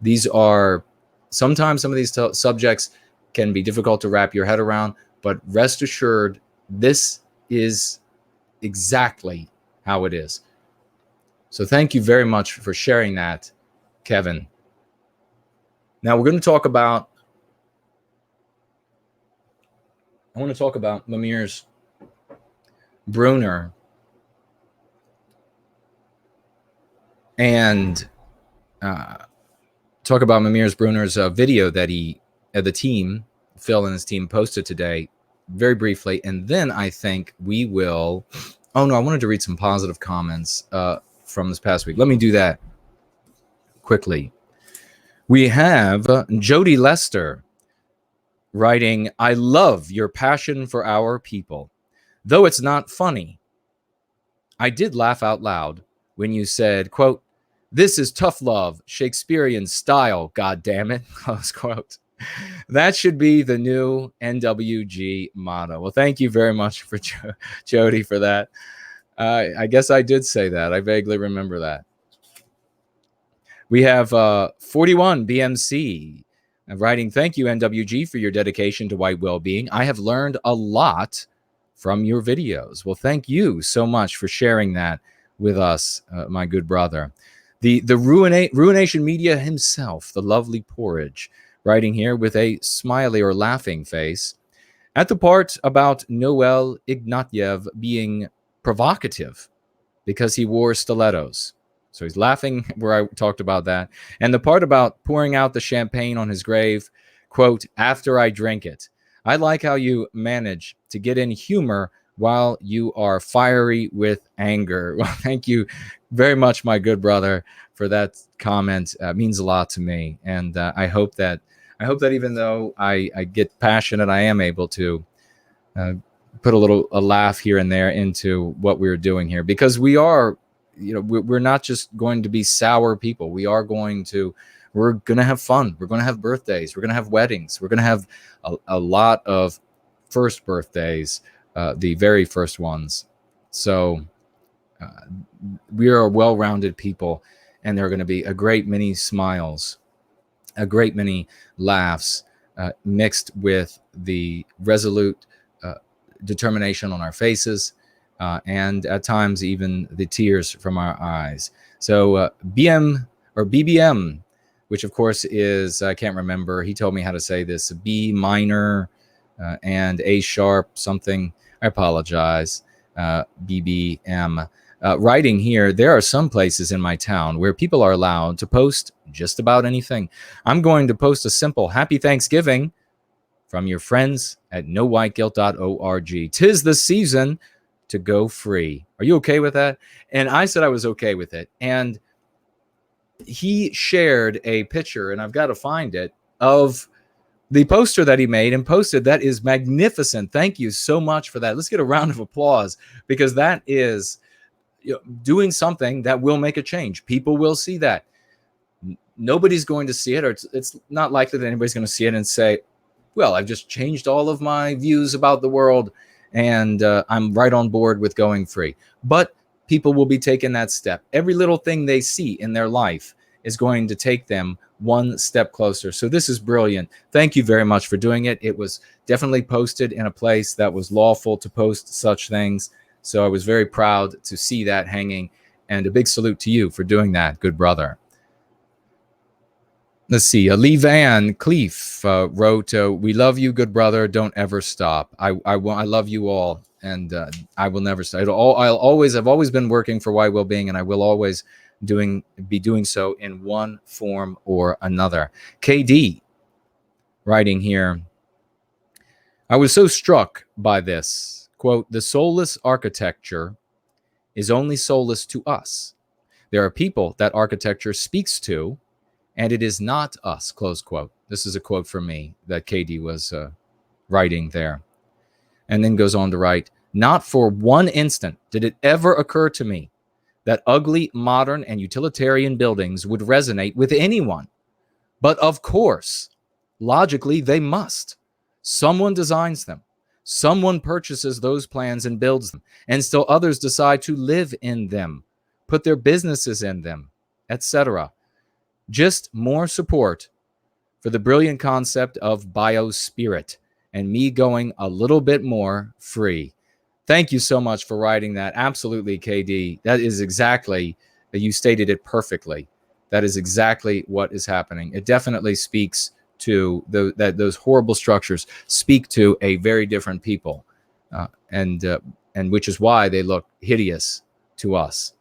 These are sometimes some of these subjects can be difficult to wrap your head around, but rest assured, this is exactly how it is. So thank you very much for sharing that, Kevin. Now we're going to talk about, I want to talk about Mamirs Bruner and talk about Mamirs Bruner's video that the team, Phil and his team, posted today very briefly. And then I think we will, I wanted to read some positive comments from this past week. Let me do that quickly. We have Jody Lester writing, I love your passion for our people. Though it's not funny, I did laugh out loud when you said, quote, this is tough love, Shakespearean style, God damn it, close quote. That should be the new NWG motto. Well, thank you very much for Jody for that. I guess I did say that. I vaguely remember that. We have 41 BMC writing, thank you, NWG, for your dedication to white well-being. I have learned a lot from your videos. Well, thank you so much for sharing that with us, my good brother. The Ruination Media himself, the lovely Porridge, writing here with a smiley or laughing face at the part about Noel Ignatiev being provocative because he wore stilettos. So he's laughing where I talked about that. And the part about pouring out the champagne on his grave, quote, after I drink it. I like how you manage to get in humor while you are fiery with anger. Well, thank you very much, my good brother, for that comment. It means a lot to me. And I hope that even though I get passionate, I am able to put a laugh here and there into what we're doing here, because we are, we're not just going to be sour people. We're going to have fun. We're going to have birthdays. We're going to have weddings. We're going to have a lot of first birthdays, the very first ones. So we are a well-rounded people, and there are going to be a great many smiles, a great many laughs, mixed with the resolute determination on our faces and at times even the tears from our eyes. So BBM, which of course is, I can't remember, he told me how to say this, B minor and A sharp something. I apologize. BBM. Writing here, there are some places in my town where people are allowed to post just about anything. I'm going to post a simple Happy Thanksgiving from your friends at nowhiteguilt.org. 'Tis the season to go free. Are you okay with that? And I said I was okay with it. And he shared a picture, and I've got to find it, of the poster that he made and posted. That is magnificent. Thank you so much for that. Let's get a round of applause, because that is doing something that will make a change. People will see that. Nobody's going to see it, or it's not likely that anybody's going to see it and say, well, I've just changed all of my views about the world and I'm right on board with going free. But people will be taking that step. Every little thing they see in their life is going to take them one step closer. So this is brilliant. Thank you very much for doing it. It was definitely posted in a place that was lawful to post such things. So I was very proud to see that hanging, and a big salute to you for doing that, good brother. Let's see. Lee Van Cleef wrote, "We love you, good brother. Don't ever stop. I love you all, and I will never stop. I've always been working for White Wellbeing, and I will always be doing so in one form or another." KD writing here, "I was so struck by this quote: the soulless architecture is only soulless to us. There are people that architecture speaks to, and it is not us," close quote. This is a quote from me that KD was writing there. And then goes on to write, "Not for one instant did it ever occur to me that ugly, modern, and utilitarian buildings would resonate with anyone. But of course, logically, they must. Someone designs them. Someone purchases those plans and builds them. And still others decide to live in them, put their businesses in them, etc. Just more support for the brilliant concept of biospirit and me going a little bit more free." Thank you so much for writing that. Absolutely, KD. That is exactly, you stated it perfectly. That is exactly what is happening. It definitely speaks to that those horrible structures speak to a very different people, and which is why they look hideous to us.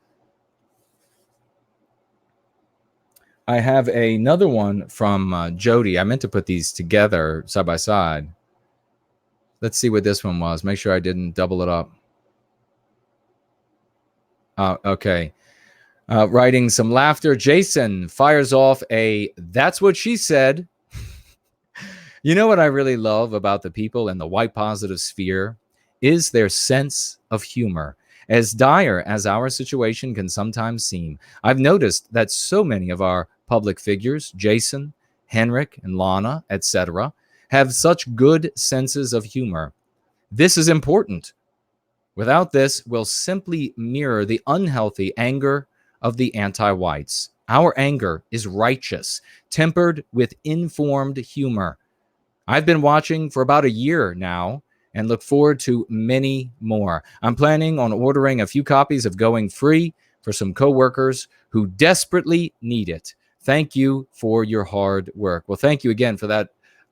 I have another one from Jody. I meant to put these together side by side. Let's see what this one was. Make sure I didn't double it up. Okay. Writing some laughter. Jason fires off a "that's what she said." You know what I really love about the people in the white positive sphere is their sense of humor. As dire as our situation can sometimes seem, I've noticed that so many of our public figures, Jason, Henrik, and Lana, etc., have such good senses of humor. This is important. Without this, we'll simply mirror the unhealthy anger of the anti-whites. Our anger is righteous, tempered with informed humor. I've been watching for about a year now and look forward to many more. I'm planning on ordering a few copies of Going Free for some coworkers who desperately need it. Thank you for your hard work. Well, thank you again for that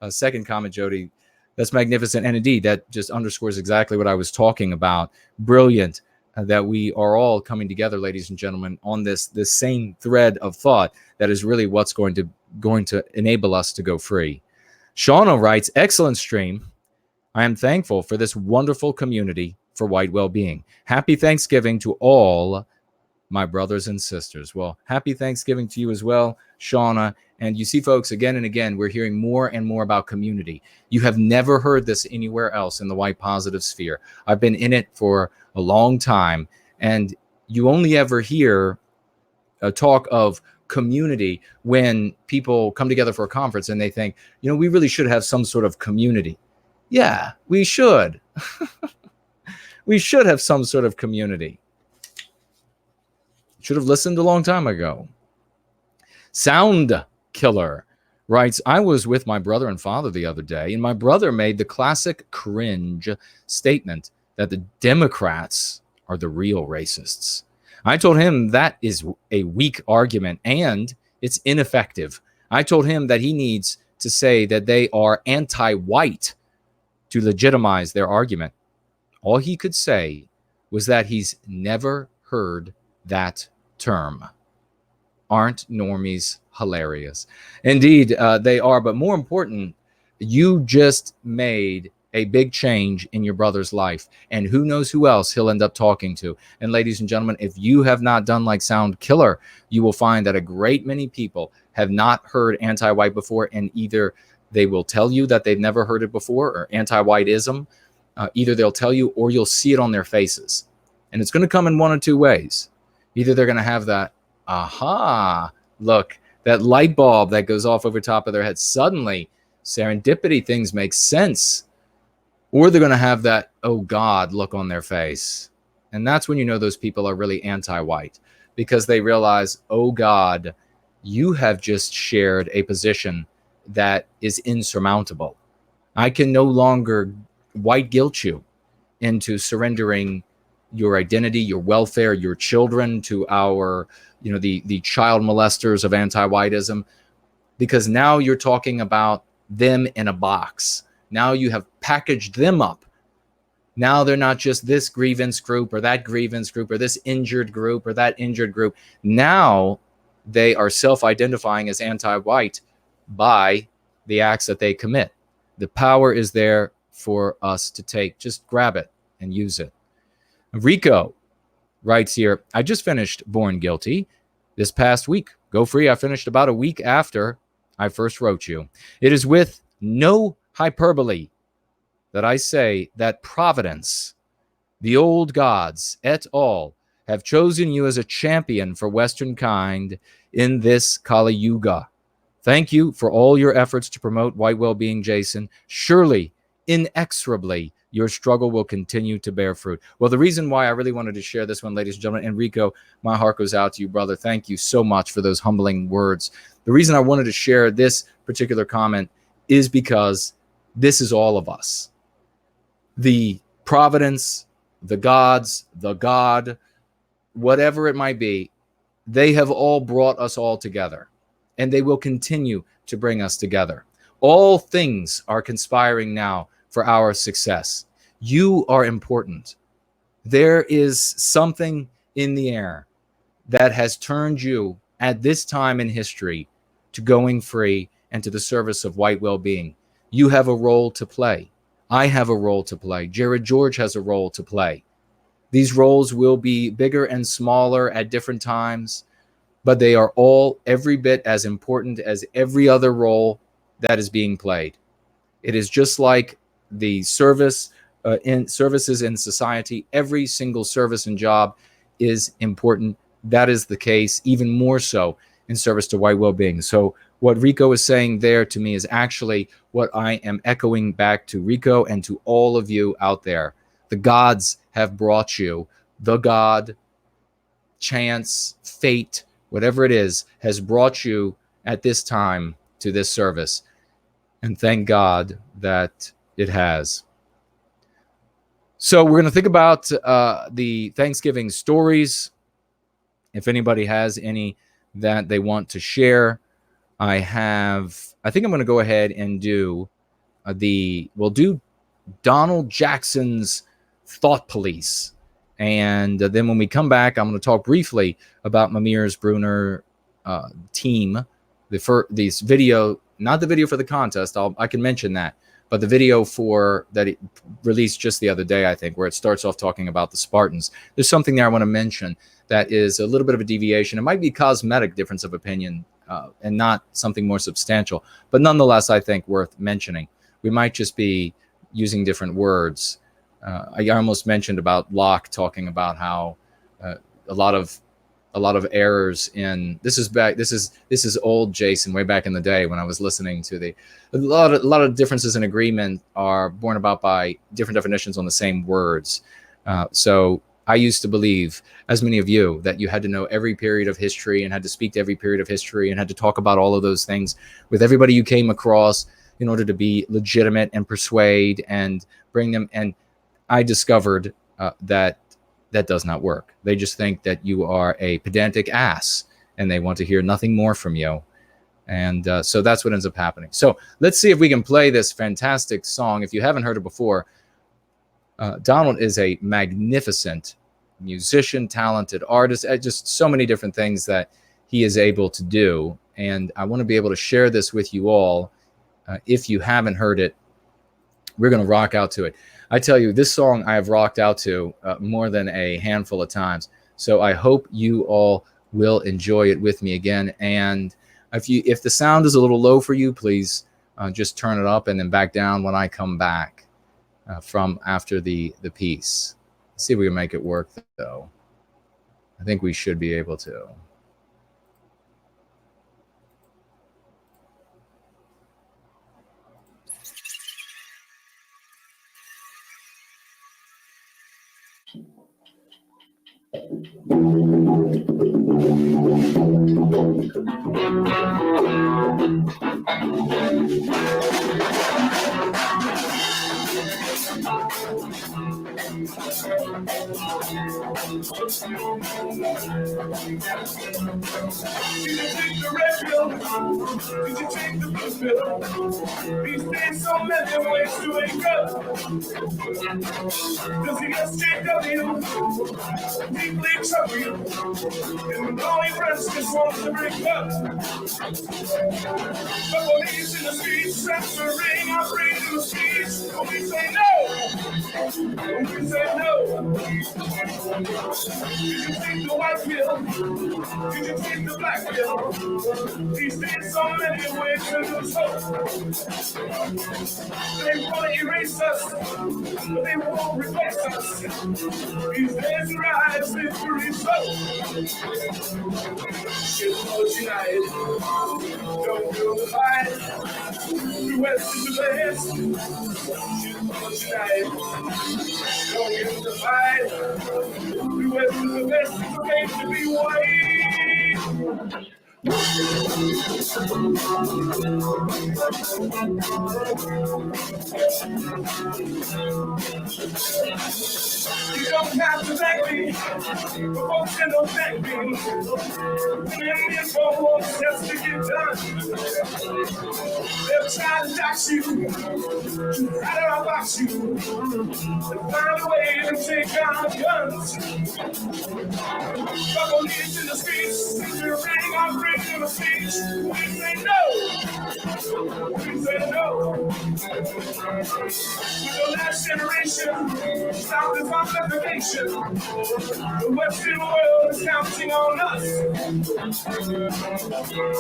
second comment, Jody. That's magnificent. And indeed, that just underscores exactly what I was talking about. Brilliant that we are all coming together, ladies and gentlemen, on this same thread of thought that is really what's going to enable us to go free. Shauna writes, "Excellent stream. I am thankful for this wonderful community for White Wellbeing. Happy Thanksgiving to all my brothers and sisters." Well, happy Thanksgiving to you as well, Shauna. And you see, folks, again and again, we're hearing more and more about community. You have never heard this anywhere else in the white positive sphere. I've been in it for a long time, and you only ever hear a talk of community when people come together for a conference and they think, we really should have some sort of community. Yeah, we should. We should have some sort of community. Should have listened a long time ago. Sound Killer writes, "I was with my brother and father the other day, and my brother made the classic cringe statement that the Democrats are the real racists. I told him that is a weak argument and it's ineffective. I told him that he needs to say that they are anti-white to legitimize their argument. All he could say was that he's never heard that term. Aren't normies hilarious? Indeed, they are. But more important, you just made a big change in your brother's life. And who knows who else he'll end up talking to. And ladies and gentlemen, if you have not done like Sound Killer, you will find that a great many people have not heard anti-white before. And either they will tell you that they've never heard it before, or anti-whiteism. Either they'll tell you or you'll see it on their faces. And it's going to come in one of two ways. Either they're going to have that, aha, look, that light bulb that goes off over top of their head. Suddenly, serendipity, things make sense. Or they're going to have that, oh God, look on their face. And that's when you know those people are really anti-white, because they realize, oh God, you have just shared a position that is insurmountable. I can no longer white guilt you into surrendering your identity, your welfare, your children to our, the child molesters of anti-whiteism, because now you're talking about them in a box. Now you have packaged them up. Now they're not just this grievance group or that grievance group or this injured group or that injured group. Now they are self-identifying as anti-white by the acts that they commit. The power is there for us to take. Just grab it and use it. Rico writes here, I just finished Born Guilty this past week. Go free. I finished about a week after I first wrote you. It is with no hyperbole that I say that Providence, the old gods et al. Have chosen you as a champion for Western kind in this Kali Yuga. Thank you for all your efforts to promote white well-being, Jason. Surely, inexorably, your struggle will continue to bear fruit. Well, the reason why I really wanted to share this one, ladies and gentlemen, Enrico, my heart goes out to you, brother. Thank you so much for those humbling words. The reason I wanted to share this particular comment is because this is all of us. The Providence, the gods, the God, whatever it might be, they have all brought us all together, and they will continue to bring us together. All things are conspiring now for our success. You are important. There is something in the air that has turned you at this time in history to going free and to the service of white well-being. You have a role to play. I have a role to play. Jared George has a role to play. These roles will be bigger and smaller at different times, but they are all every bit as important as every other role that is being played. It is just like the services in society. Every single service and job is important. That is the case, even more so in service to white well-being. So what Rico is saying there to me is actually what I am echoing back to Rico and to all of you out there. The gods have brought you. The God, chance, fate, whatever it is, has brought you at this time to this service. And thank God that it has. So we're going to think about the Thanksgiving stories. If anybody has any that they want to share, I think I'm going to go ahead and do we'll do Donald Jackson's Thought Police. And then when we come back, I'm going to talk briefly about Mamir's Bruner team. This video, not the video for the contest, I can mention that, but the video that it released just the other day, I think, where it starts off talking about the Spartans. There's something there I want to mention that is a little bit of a deviation. It might be cosmetic difference of opinion and not something more substantial, but nonetheless, I think worth mentioning. We might just be using different words. I almost mentioned about Locke talking about how a lot of errors in this is old Jason, way back in the day when I was listening to a lot of differences in agreement are born about by different definitions on the same words. So I used to believe, as many of you, that you had to know every period of history and had to speak to every period of history and had to talk about all of those things with everybody you came across in order to be legitimate and persuade and bring them. And I discovered that that does not work. They just think that you are a pedantic ass and they want to hear nothing more from you. And so that's what ends up happening. So let's see if we can play this fantastic song. If you haven't heard it before, Donald is a magnificent musician, talented artist, just so many different things that he is able to do. And I want to be able to share this with you all. If you haven't heard it, we're going to rock out to it. I tell you, this song I have rocked out to more than a handful of times. So I hope you all will enjoy it with me again. And if the sound is a little low for you, please just turn it up and then back down when I come back from after the piece. Let's see if we can make it work, though. I think we should be able to. Did you take the red pill? Did you take the blue pill? These days so many ways to wake up. Does he SJW deeply trouble you? And all your friends just want to break up. But police in the streets, censoring our freedom of speech. When we say no, when we say no. Did you take the white pill? Did you take the black pill? These days so many ways to lose hope. They want to erase us, but they won't replace us. These days rise victory's hope. It's all united, don't feel the fight. The West is the best. It's all united, don't get the fight. The West is the best, it's okay to be white. You don't have to thank me, but folks can don't thank me. When it's for just to get done, they'll try to dox you, try to box you, and find a way to take our guns. But police in the streets, they're bringing our freedom of speech. We say no. We say no. We're the last generation. South is our segregation. The Western world is counting on us.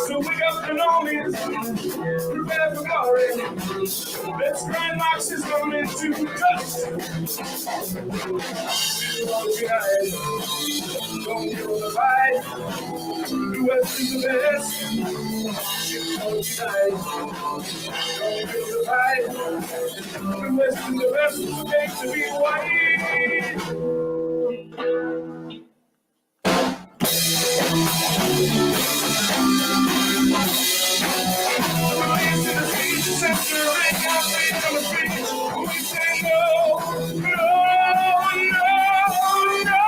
So wake up the normies. Prepare for glory. Let's grind Marxism into dust. Don't give the fight. The West is the best. Don't unite. Don't give the fight. The West is the best. It's okay to be white. Police in the streets, censoring our freedom of speech. We say no, no, no, no.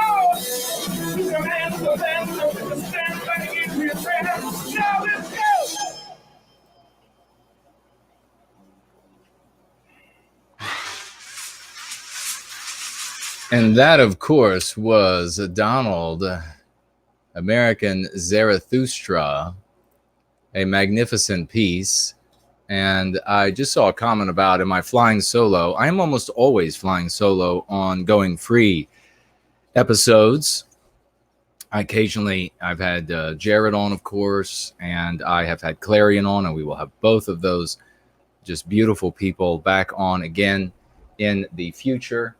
Put your hands up and up, stand back and give me a friend. Now let's go. And that, of course, was Donald, American Zarathustra, a magnificent piece. And I just saw a comment about, am I flying solo? I am almost always flying solo on Going Free episodes. Occasionally, I've had Jared on, of course, and I have had Clarion on, and we will have both of those just beautiful people back on again in the future.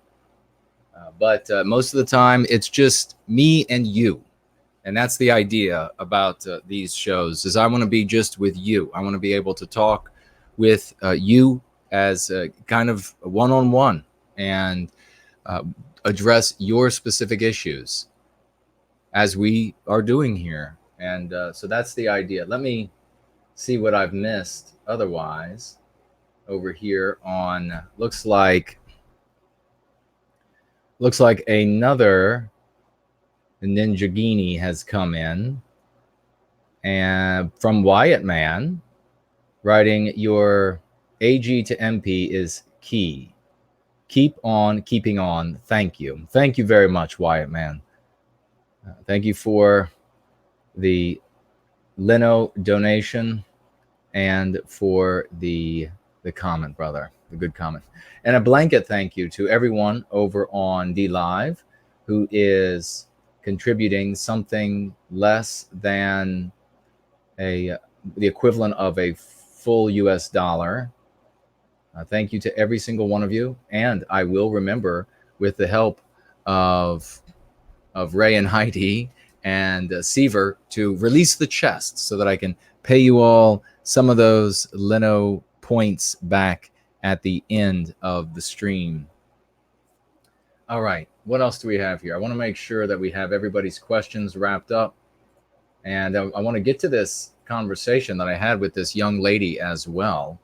But most of the time, it's just me and you. And that's the idea about these shows, is I want to be just with you. I want to be able to talk with you as kind of one-on-one and address your specific issues as we are doing here. And so that's the idea. Let me see what I've missed otherwise over here on, looks like looks like another Ninjagini has come in, and from Wyatt Man, writing, your AG to MP is key. Keep on keeping on. Thank you. Thank you very much, Wyatt Man. Thank you for the Lino donation and for the comment, brother, the good comment. And a blanket thank you to everyone over on D Live who is contributing something less than the equivalent of a full US dollar. Thank you to every single one of you. And I will remember, with the help of Ray and Heidi and Seaver, to release the chest so that I can pay you all some of those Lino points back at the end of the stream. All right, what else do we have here? I want to make sure that we have everybody's questions wrapped up. And I want to get to this conversation that I had with this young lady as well.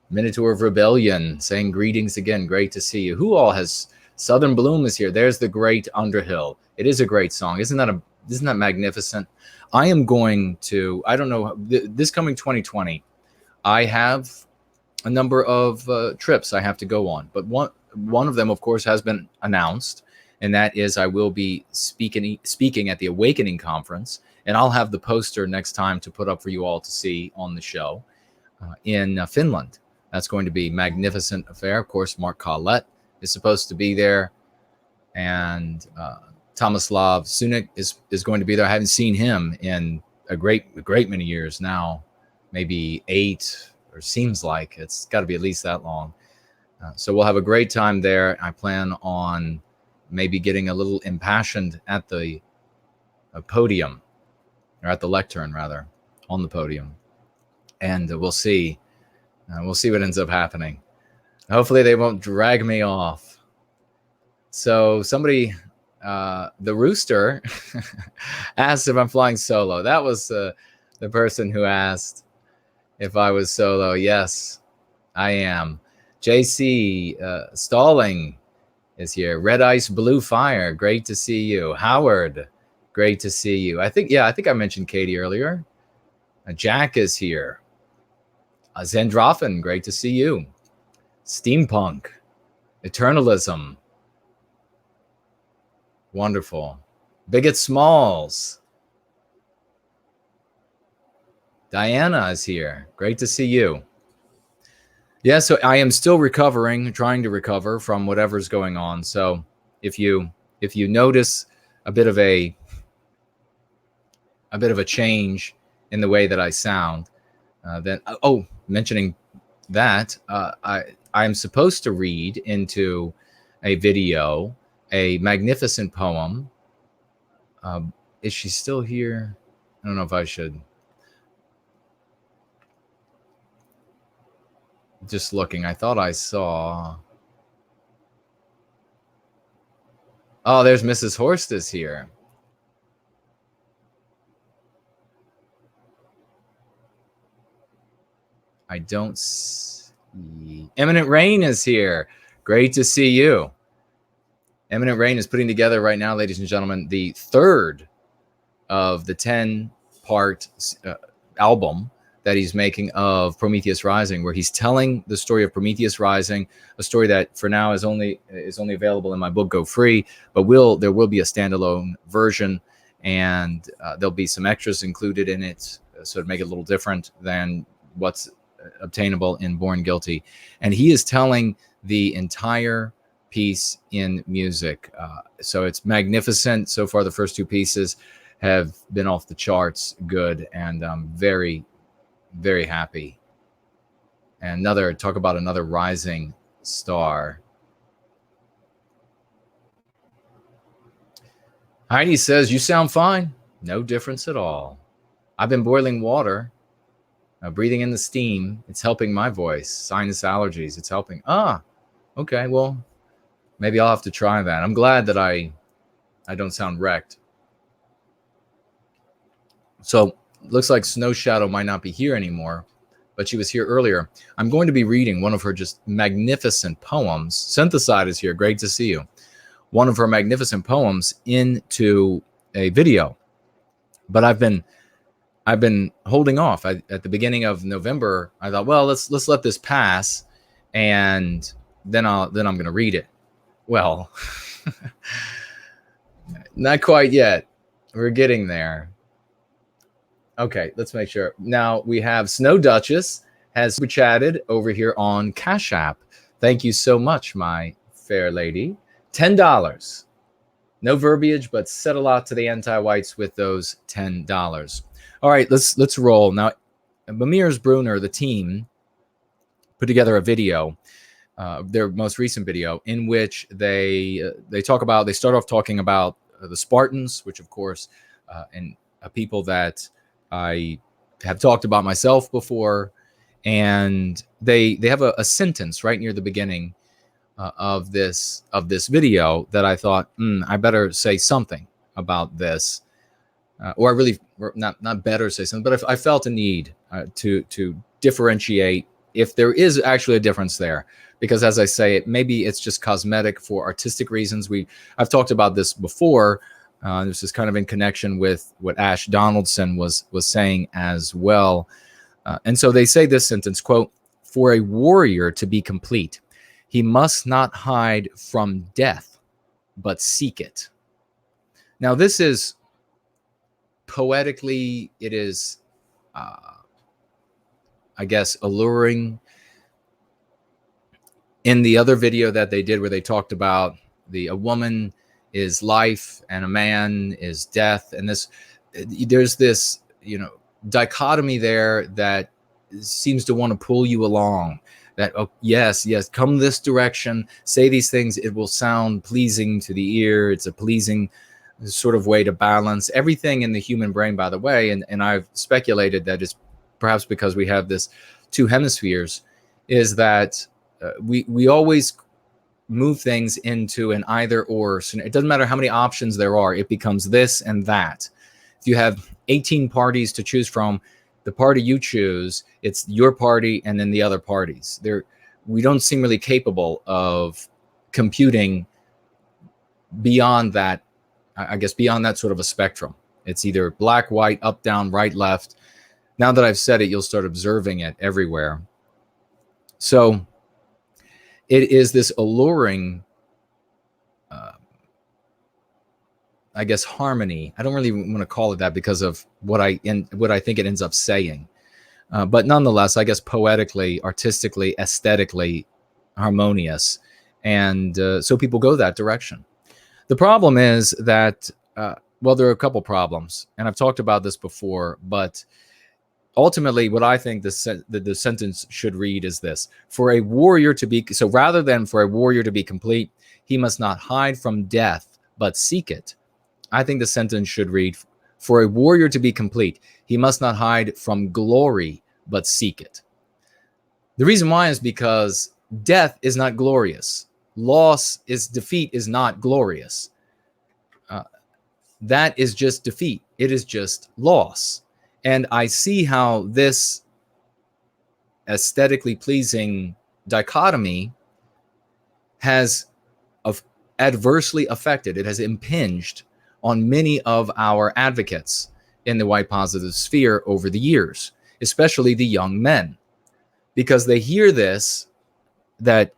Minotaur of Rebellion saying greetings again. Great to see you. Who all has Southern Bloom is here. There's the great Underhill. It is a great song. Isn't that magnificent? I am going to, I don't know, this coming 2020, I have a number of trips I have to go on. But one of them, of course, has been announced. And that is I will be speaking at the Awakening Conference. And I'll have the poster next time to put up for you all to see on the show in Finland. That's going to be a magnificent affair. Of course, Mark Collette is supposed to be there. And Tomislav Sunik is going to be there. I haven't seen him in a great many years now, maybe 8, or seems like it's got to be at least that long. So we'll have a great time there. I plan on maybe getting a little impassioned at the podium, or at the lectern rather, on the podium. And we'll see. We'll see what ends up happening. Hopefully they won't drag me off. So somebody, the Rooster, asked if I'm flying solo. That was the person who asked if I was solo. Yes, I am. JC Stalling is here. Red Ice Blue Fire. Great to see you. Howard, great to see you. I think I mentioned Katie earlier. Jack is here. Zendrofen, great to see you. Steampunk, Eternalism, wonderful. Bigot Smalls, Diana is here. Great to see you. Yeah, so I am still recovering, trying to recover from whatever's going on. So if you notice a bit of a change in the way that I sound, then mentioning that, I'm supposed to read into a video a magnificent poem. Is she still here? I don't know if I should. Just looking, I thought I saw. Oh, there's Mrs. Horst is here. I don't see. Eminent Rain is here. Great to see you. Eminent Rain is putting together right now, ladies and gentlemen, the third of the 10-part album that he's making of Prometheus Rising, where he's telling the story of Prometheus Rising, a story that for now is only available in my book Go Free, but there will be a standalone version, and there'll be some extras included in it, so to make it a little different than what's obtainable in Born Guilty. And he is telling the entire piece in music. So it's magnificent. So far, the first 2 pieces have been off the charts good, and I'm very, very happy. And talk about another rising star. Heidi says, you sound fine. No difference at all. I've been boiling water. Breathing in the steam, it's helping my voice. Sinus allergies, it's helping. Okay, well, maybe I'll have to try that. I'm glad that I don't sound wrecked. So, looks like Snow Shadow might not be here anymore, but she was here earlier. I'm going to be reading one of her just magnificent poems. Syntheside is here. Great to see you. one of her magnificent poems into a video. But I've been holding off. At the beginning of November, I thought, well, let's let this pass, and then I'm going to read it. Well, not quite yet. We're getting there. Okay, let's make sure. Now we have Snow Duchess has super chatted over here on Cash App. Thank you so much, my fair lady. $10. No verbiage, but said a lot to the anti-whites with those $10. All right, let's roll. Now, Mamirs Bruner, the team, put together a video, their most recent video, in which they start off talking about the Spartans, which of course, and people that I have talked about myself before, and they have a sentence right near the beginning of this video that I thought, I better say something about this, or I really not better say something, but I felt a need to differentiate if there is actually a difference there, because as I say, maybe it's just cosmetic for artistic reasons. I've talked about this before. This is kind of in connection with what Ash Donaldson was saying as well. And so they say this sentence, quote, "For a warrior to be complete, he must not hide from death, but seek it." Now, this is poetically, it is, I guess, alluring. In the other video that they did where they talked about a woman is life and a man is death, and there's this dichotomy there that seems to want to pull you along, that yes, come this direction, say these things, it will sound pleasing to the ear. It's a pleasing sort of way to balance everything in the human brain, by the way. And I've speculated that it's perhaps because we have this two hemispheres, is that we always move things into an either or. So it doesn't matter how many options there are, it becomes this and that. If you have 18 parties to choose from, the party you choose, it's your party and then the other parties. We don't seem really capable of computing beyond that, I guess, beyond that sort of a spectrum. It's either black, white, up, down, right, left. Now that I've said it, you'll start observing it everywhere. So it is this alluring, I guess, harmony. I don't really want to call it that because of what I think it ends up saying. But nonetheless, I guess poetically, artistically, aesthetically harmonious. And so people go that direction. The problem is that, well, there are a couple problems, and I've talked about this before, but ultimately what I think the sentence should read is this: for a warrior to be, so rather than for a warrior to be complete, he must not hide from death, but seek it. I think the sentence should read, for a warrior to be complete, he must not hide from glory, but seek it. The reason why is because death is not glorious. Defeat is not glorious. That is just defeat. It is just loss. And I see how this aesthetically pleasing dichotomy has adversely affected, it has impinged on many of our advocates in the white positive sphere over the years, especially the young men, because they hear this, that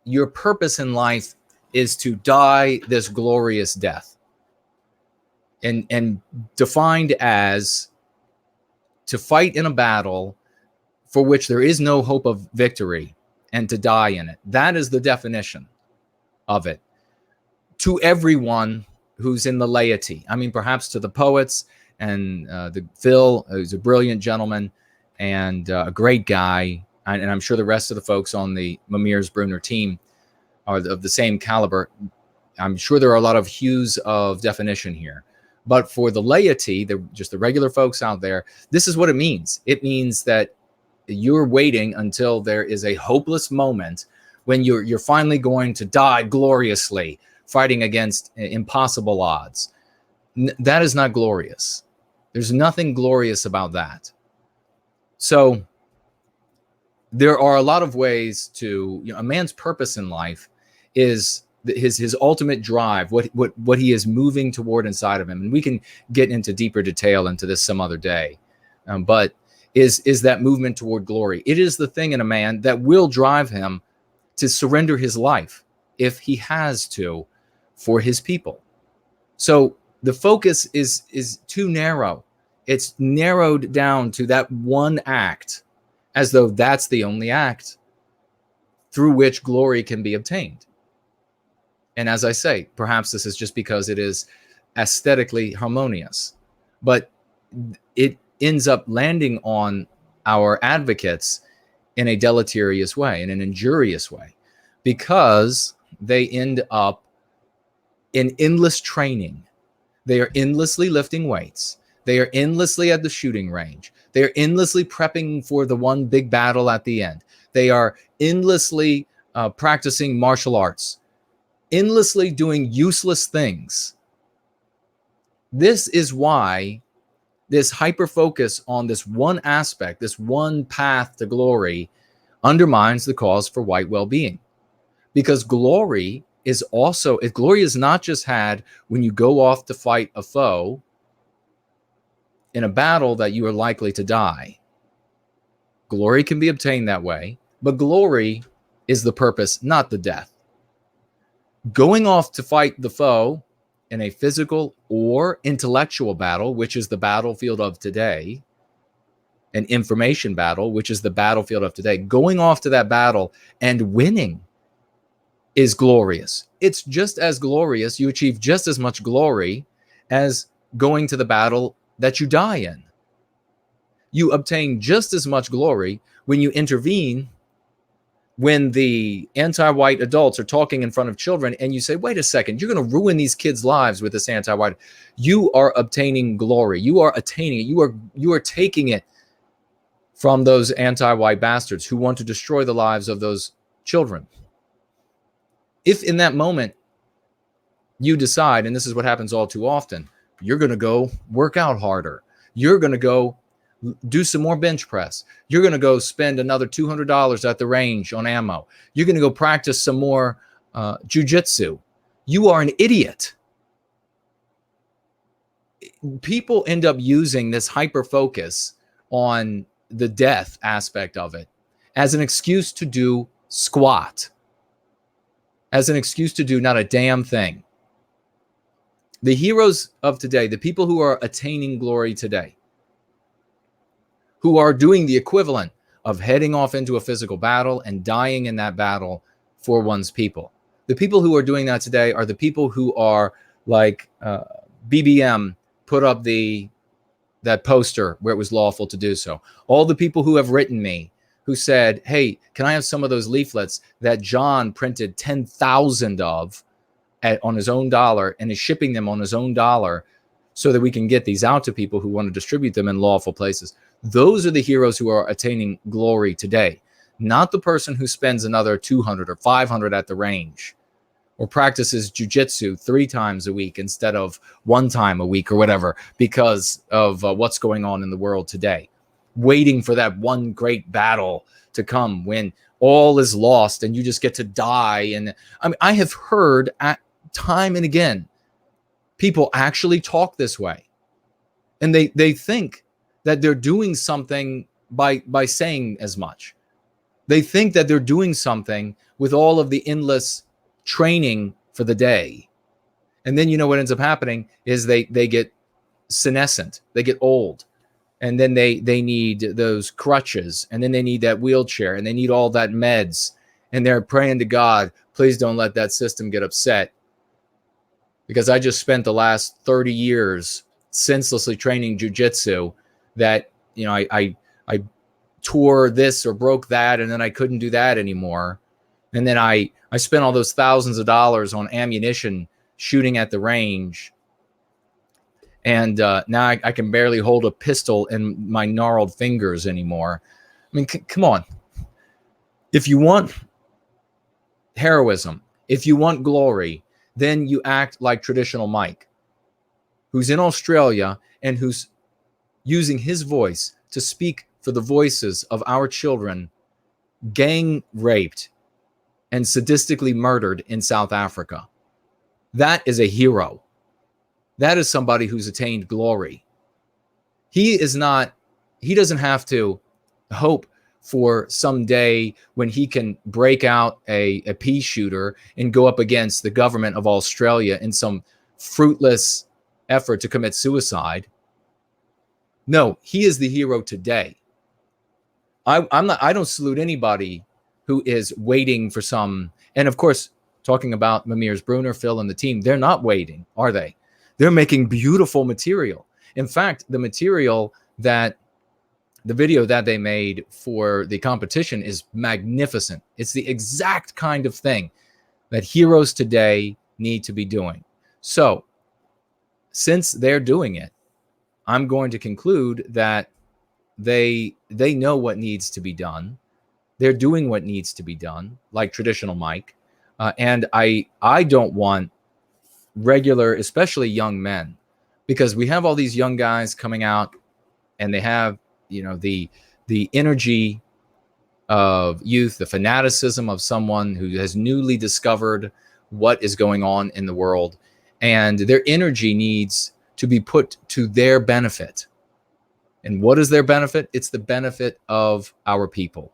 your purpose in life is to die this glorious death, and defined as to fight in a battle for which there is no hope of victory and to die in it. That is the definition of it to everyone who's in the laity. I mean, perhaps to the poets and Phil, who's a brilliant gentleman and a great guy. And I'm sure the rest of the folks on the Mamirs Bruner team are of the same caliber. I'm sure there are a lot of hues of definition here. But for the laity, just the regular folks out there, this is what it means. It means that you're waiting until there is a hopeless moment when you're finally going to die gloriously, fighting against impossible odds. That is not glorious. There's nothing glorious about that. So there are a lot of ways to, a man's purpose in life is his ultimate drive, what he is moving toward inside of him. And we can get into deeper detail into this some other day. But is that movement toward glory. It is the thing in a man that will drive him to surrender his life, if he has to, for his people. So the focus is too narrow. It's narrowed down to that one act, as though that's the only act through which glory can be obtained. And as I say, perhaps this is just because it is aesthetically harmonious, but it ends up landing on our advocates in a deleterious way, in an injurious way, because they end up in endless training. They are endlessly lifting weights. They are endlessly at the shooting range. They are endlessly prepping for the one big battle at the end. They are endlessly practicing martial arts, endlessly doing useless things. This is why this hyper focus on this one aspect, this one path to glory, undermines the cause for white well-being. Because glory is not just had when you go off to fight a foe in a battle that you are likely to die. Glory can be obtained that way, but glory is the purpose, not the death. Going off to fight the foe in a physical or intellectual battle, which is the battlefield of today, an information battle, which is the battlefield of today, going off to that battle and winning is glorious. It's just as glorious. You achieve just as much glory as going to the battle that you die in. You obtain just as much glory when you intervene when the anti-white adults are talking in front of children and you say, wait a second, you're going to ruin these kids' lives with this anti-white. You are obtaining glory. You are attaining it. You are taking it from those anti-white bastards who want to destroy the lives of those children. If in that moment you decide, and this is what happens all too often, you're going to go work out harder. You're going to go do some more bench press. You're going to go spend another $200 at the range on ammo. You're going to go practice some more jujitsu. You are an idiot. People end up using this hyper focus on the death aspect of it as an excuse to do squat, as an excuse to do not a damn thing. The heroes of today, the people who are attaining glory today, who are doing the equivalent of heading off into a physical battle and dying in that battle for one's people. The people who are doing that today are the people who are like BBM put up that poster where it was lawful to do so. All the people who have written me who said, hey, can I have some of those leaflets that John printed 10,000 of on his own dollar and is shipping them on his own dollar so that we can get these out to people who want to distribute them in lawful places. Those are the heroes who are attaining glory today, not the person who spends another 200 or 500 at the range or practices jujitsu 3 times a week instead of 1 time a week or whatever because of what's going on in the world today, waiting for that one great battle to come when all is lost and you just get to die. And I mean, I have heard time and again people actually talk this way, and they think that they're doing something by saying as much. They think that they're doing something with all of the endless training for the day. And then you know what ends up happening is they get senescent, they get old, and then they need those crutches, and then they need that wheelchair, and they need all that meds, and they're praying to God, please don't let that system get upset, because I just spent the last 30 years senselessly training jujitsu that, you know, I tore this or broke that, and then I couldn't do that anymore. And then I spent all those thousands of dollars on ammunition shooting at the range. And now I can barely hold a pistol in my gnarled fingers anymore. I mean, come on. If you want heroism, if you want glory, then you act like traditional Mike, who's in Australia and who's using his voice to speak for the voices of our children gang raped and sadistically murdered in South Africa. That is a hero. That is somebody who's attained glory. He doesn't have to hope for some day when he can break out a pea shooter and go up against the government of Australia in some fruitless effort to commit suicide. No, he is the hero today. I don't salute anybody who is waiting for some, and of course, talking about Mamirs Bruner, Phil, and the team, they're not waiting, are they? They're making beautiful material. In fact, the video that they made for the competition is magnificent. It's the exact kind of thing that heroes today need to be doing. So, since they're doing it, I'm going to conclude that they know what needs to be done. They're doing what needs to be done, like traditional Mike. And I don't want regular, especially young men, because we have all these young guys coming out and they have, the energy of youth, the fanaticism of someone who has newly discovered what is going on in the world, and their energy needs to be put to their benefit. And what is their benefit? It's the benefit of our people.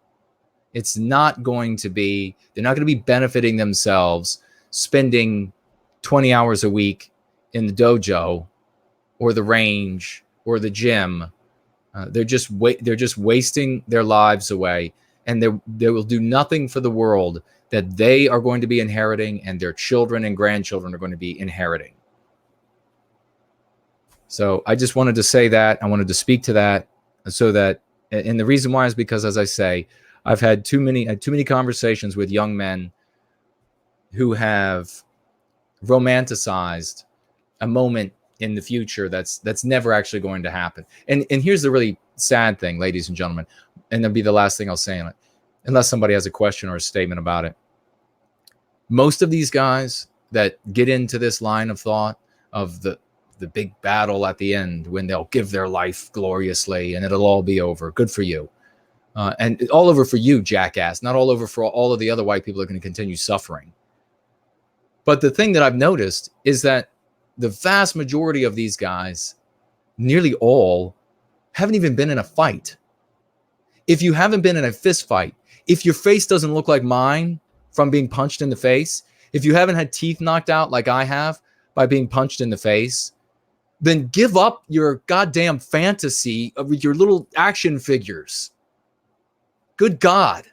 It's not going to be, they're not going to be benefiting themselves spending 20 hours a week in the dojo or the range or the gym. They're just wasting their lives away, and they will do nothing for the world that they are going to be inheriting and their children and grandchildren are going to be inheriting. So I just wanted to say that. I wanted to speak to that, so that, and the reason why is because, as I say, I've had too many conversations with young men who have romanticized a moment in the future that's never actually going to happen. And here's the really sad thing, ladies and gentlemen, and that'll be the last thing I'll say on it, unless somebody has a question or a statement about it. Most of these guys that get into this line of thought of the big battle at the end, when they'll give their life gloriously and it'll all be over. Good for you. And all over for you, jackass, not all over for all of the other white people that are going to continue suffering. But the thing that I've noticed is that the vast majority of these guys, nearly all, haven't even been in a fight. If you haven't been in a fist fight, if your face doesn't look like mine from being punched in the face, if you haven't had teeth knocked out like I have by being punched in the face, then give up your goddamn fantasy of your little action figures. Good God.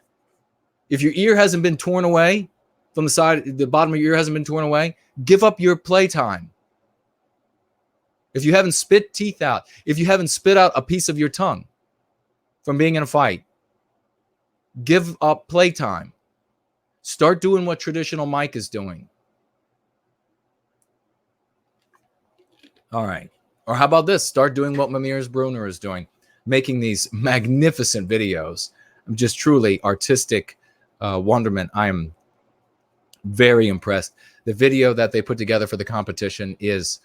If your ear hasn't been torn away from the side, the bottom of your ear hasn't been torn away, give up your playtime. If you haven't spit teeth out, if you haven't spit out a piece of your tongue from being in a fight, give up playtime. Start doing what traditional Mike is doing. All right. Or how about this? Start doing what Mamirs Bruner is doing, making these magnificent videos. I'm just truly artistic wonderment. I am very impressed. The video that they put together for the competition is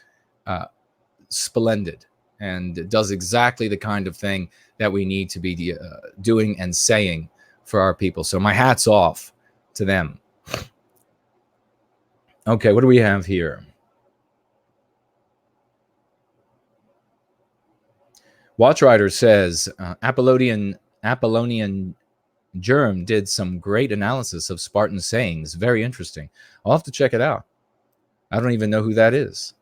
splendid and does exactly the kind of thing that we need to be doing and saying for our people. So my hat's off to them. Okay, what do we have here? Watchrider says, Apollonian Germ did some great analysis of Spartan sayings. Very interesting. I'll have to check it out. I don't even know who that is.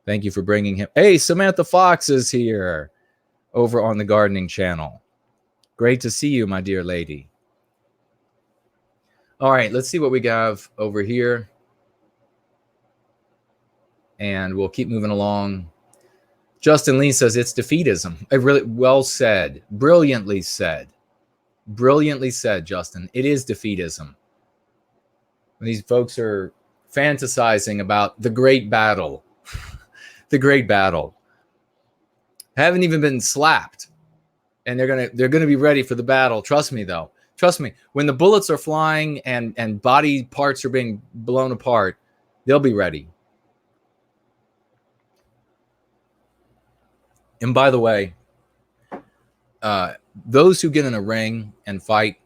Thank you for bringing him. Hey, Samantha Fox is here over on the Gardening Channel. Great to see you, my dear lady. All right, let's see what we have over here. And we'll keep moving along. Justin Lee says it's defeatism. Really well said. Brilliantly said. Brilliantly said, Justin. It is defeatism. When these folks are fantasizing about the great battle. The great battle. Haven't even been slapped. And they're gonna be ready for the battle. Trust me, though. Trust me. When the bullets are flying and body parts are being blown apart, they'll be ready. And by the way, those who get in a ring and fight,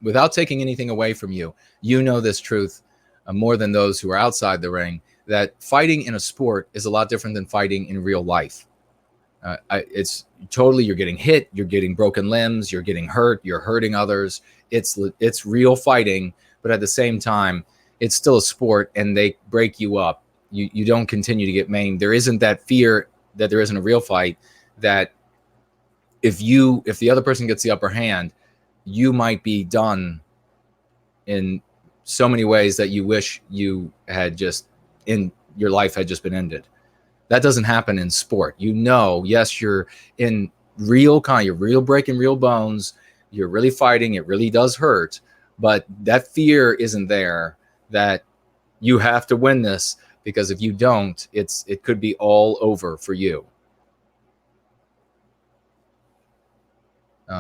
without taking anything away from you, you know this truth more than those who are outside the ring, that fighting in a sport is a lot different than fighting in real life. It's totally, you're getting hit, you're getting broken limbs, you're getting hurt, you're hurting others. It's real fighting, but at the same time, it's still a sport, and they break you up. You don't continue to get maimed. There isn't that fear that there isn't a real fight, that if the other person gets the upper hand, you might be done in so many ways that you wish your life had just been ended. That doesn't happen in sport. Yes, you're in you're real breaking real bones. You're really fighting. It really does hurt, but that fear isn't there, that you have to win this, because if you don't, it could be all over for you.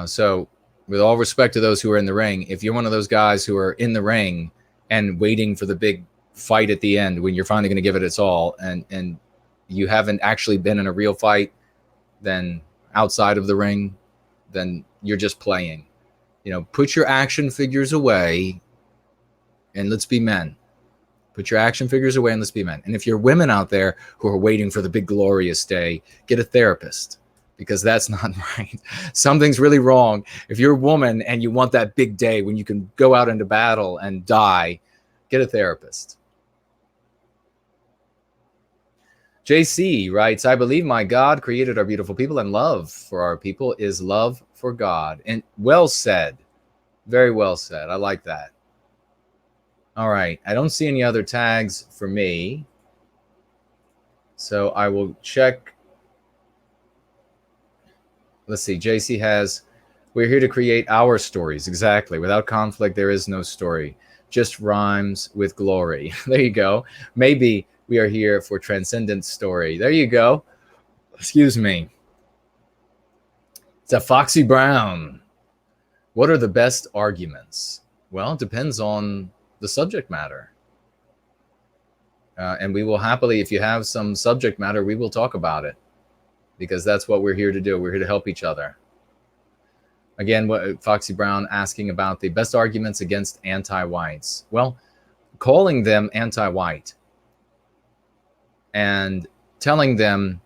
So with all respect to those who are in the ring, if you're one of those guys who are in the ring and waiting for the big fight at the end when you're finally going to give it its all, and you haven't actually been in a real fight, then outside of the ring, then you're just playing. Put your action figures away and let's be men. Put your action figures away and let's be men. And if you're women out there who are waiting for the big glorious day, get a therapist, because that's not right. Something's really wrong. If you're a woman and you want that big day when you can go out into battle and die, get a therapist. JC writes, I believe my God created our beautiful people, and love for our people is love for God. And well said. Very well said. I like that. All right. I don't see any other tags for me, so I will check. Let's see. JC has, we're here to create our stories. Exactly. Without conflict, there is no story. Just rhymes with glory. There you go. Maybe we are here for transcendent story. There you go. Excuse me. It's a Foxy Brown. What are the best arguments? Well, it depends on the subject matter. And we will happily, if you have some subject matter, we will talk about it, because that's what we're here to do. We're here to help each other. Again, what Foxy Brown asking about the best arguments against anti-whites. Well, calling them anti-white and telling them,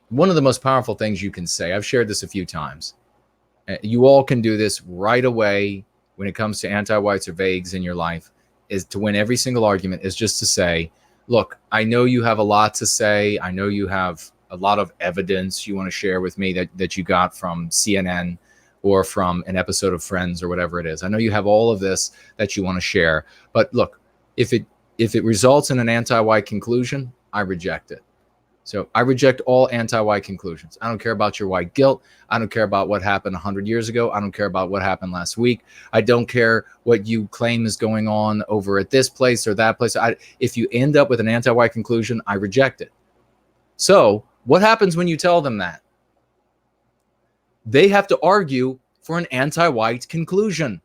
one of the most powerful things you can say, I've shared this a few times, you all can do this right away when it comes to anti-whites or vagues in your life, is to win every single argument, is just to say, look, I know you have a lot to say. I know you have a lot of evidence you want to share with me that you got from CNN or from an episode of Friends or whatever it is. I know you have all of this that you want to share. But look, if it results in an anti-white conclusion, I reject it. So I reject all anti-white conclusions. I don't care about your white guilt. I don't care about what happened 100 years ago. I don't care about what happened last week. I don't care what you claim is going on over at this place or that place. If you end up with an anti-white conclusion, I reject it. So what happens when you tell them that? They have to argue for an anti-white conclusion.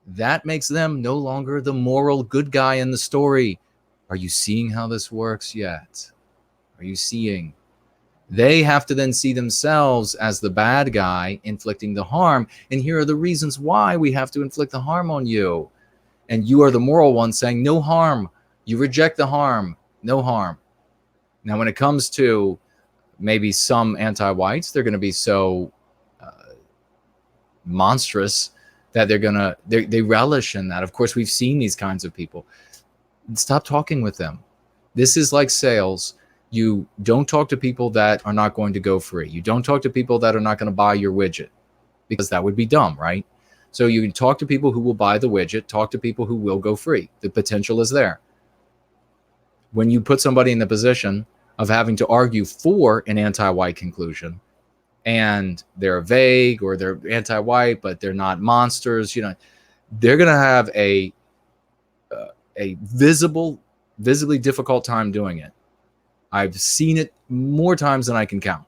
That makes them no longer the moral good guy in the story. Are you seeing how this works yet? Are you seeing? They have to then see themselves as the bad guy inflicting the harm. And here are the reasons why we have to inflict the harm on you. And you are the moral one saying no harm. You reject the harm. No harm. Now, when it comes to maybe some anti-whites, they're going to be so monstrous that they relish in that. Of course, we've seen these kinds of people. Stop talking with them. This is like sales. You don't talk to people that are not going to go free. You don't talk to people that are not going to buy your widget, because that would be dumb, right? So you talk to people who will buy the widget, talk to people who will go free. The potential is there. When you put somebody in the position of having to argue for an anti-white conclusion, and they're vague or they're anti-white, but they're not monsters, they're going to have a visibly difficult time doing it. I've seen it more times than I can count.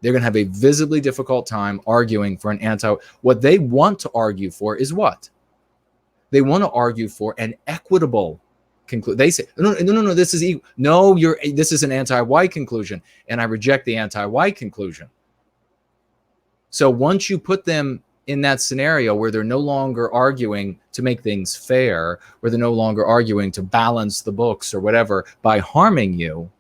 They're going to have a visibly difficult time arguing for an what they want to argue for is what? They want to argue for an equitable conclusion. They say, no, this is equal. No, this is an anti-white conclusion, and I reject the anti-white conclusion. So once you put them in that scenario where they're no longer arguing to make things fair, where they're no longer arguing to balance the books or whatever by harming you,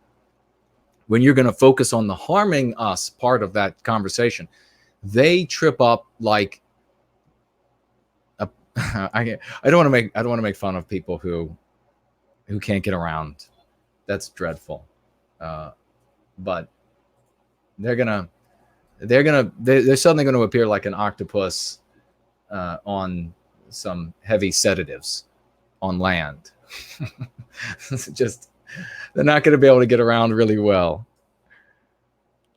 when you're going to focus on the harming us part of that conversation, they trip up like a, I don't want to make fun of people who can't get around. That's dreadful. But they're suddenly going to appear like an octopus on some heavy sedatives on land. Just, they're not going to be able to get around really well.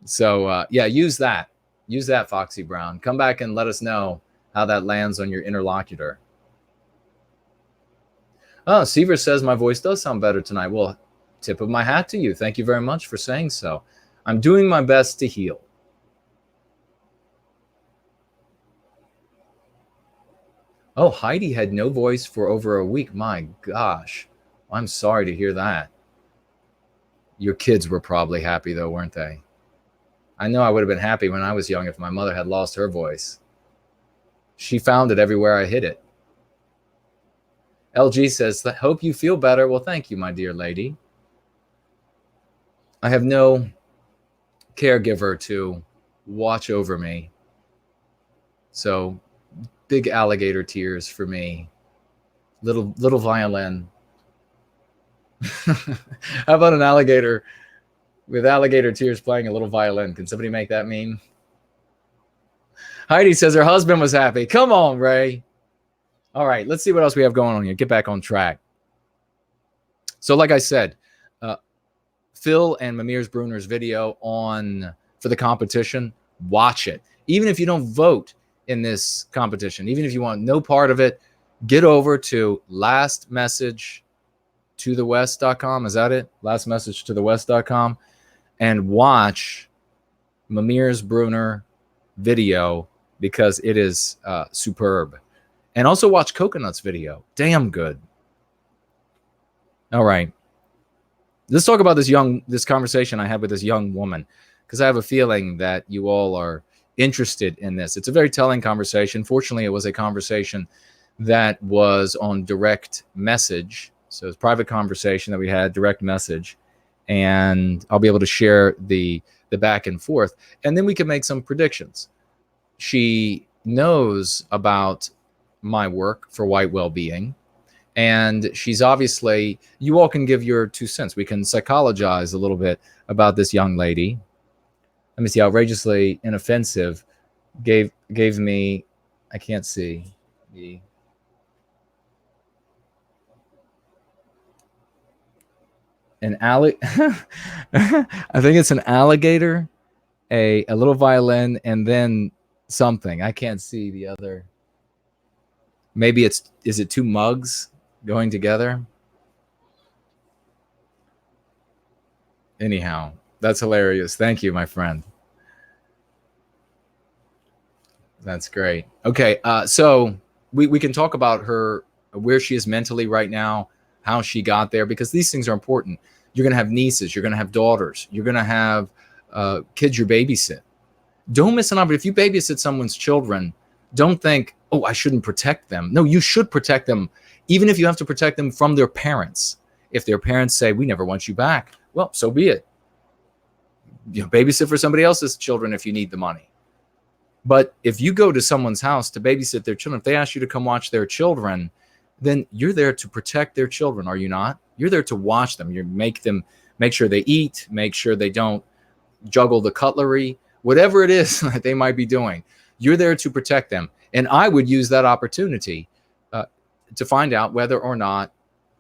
So yeah, use that, Foxy Brown. Come back and let us know how that lands on your interlocutor. Oh, Seaver says my voice does sound better tonight. Well, tip of my hat to you. Thank you very much for saying so. I'm doing my best to heal. Oh, Heidi had no voice for over a week. My gosh. I'm sorry to hear that. Your kids were probably happy though, weren't they? I know I would have been happy when I was young if my mother had lost her voice. She found it everywhere I hid it. LG says, hope you feel better. Well, thank you, my dear lady. I have no caregiver to watch over me. So big alligator tears for me. Little violin. How about an alligator with alligator tears playing a little violin? Can somebody make that meme? Heidi says her husband was happy. Come on, Ray. All right, let's see what else we have going on here. Get back on track. So like I said, Phil and Mamirs Bruner's video for the competition, watch it. Even if you don't vote in this competition, even if you want no part of it, get over to lastmessagetothewest.com. Is that it? Lastmessagetothewest.com, and watch Mamirs Bruner video because it is superb. And also watch Coconut's video. Damn good. All right. Let's talk about this conversation I had with this young woman, because I have a feeling that you all are interested in this. It's a very telling conversation. Fortunately, it was a conversation that was on direct message. So it's private conversation that we had, direct message. And I'll be able to share the back and forth. And then we can make some predictions. She knows about my work for White Wellbeing. And she's obviously, you all can give your 2 cents. We can psychologize a little bit about this young lady. Let me see, outrageously inoffensive gave me, I can't see the, I think it's an alligator, a little violin, and then something. I can't see the other. Maybe is it 2 mugs going together? Anyhow, that's hilarious. Thank you, my friend. That's great. Okay, so we can talk about her, where she is mentally right now, how she got there, because these things are important. You're going to have nieces. You're going to have daughters. You're going to have kids you babysit. Don't miss an opportunity. If you babysit someone's children, don't think, oh, I shouldn't protect them. No, you should protect them, even if you have to protect them from their parents. If their parents say, we never want you back, well, so be it. You know, babysit for somebody else's children if you need the money. But if you go to someone's house to babysit their children, if they ask you to come watch their children, then you're there to protect their children, are you not? You're there to watch them. You make sure they eat, make sure they don't juggle the cutlery, whatever it is that they might be doing. You're there to protect them. And I would use that opportunity to find out whether or not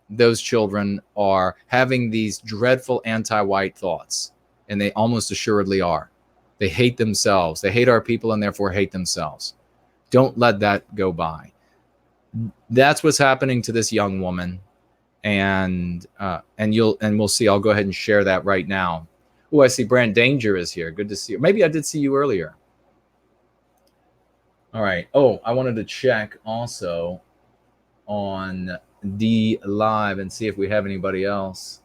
those children are having these dreadful anti-white thoughts. And they almost assuredly are. They hate themselves. They hate our people and therefore hate themselves. Don't let that go by. That's what's happening to this young woman. And we'll see. I'll go ahead and share that right now. Oh, I see Brand Danger is here. Good to see you. Maybe I did see you earlier. All right. Oh, I wanted to check also on the live and see if we have anybody else.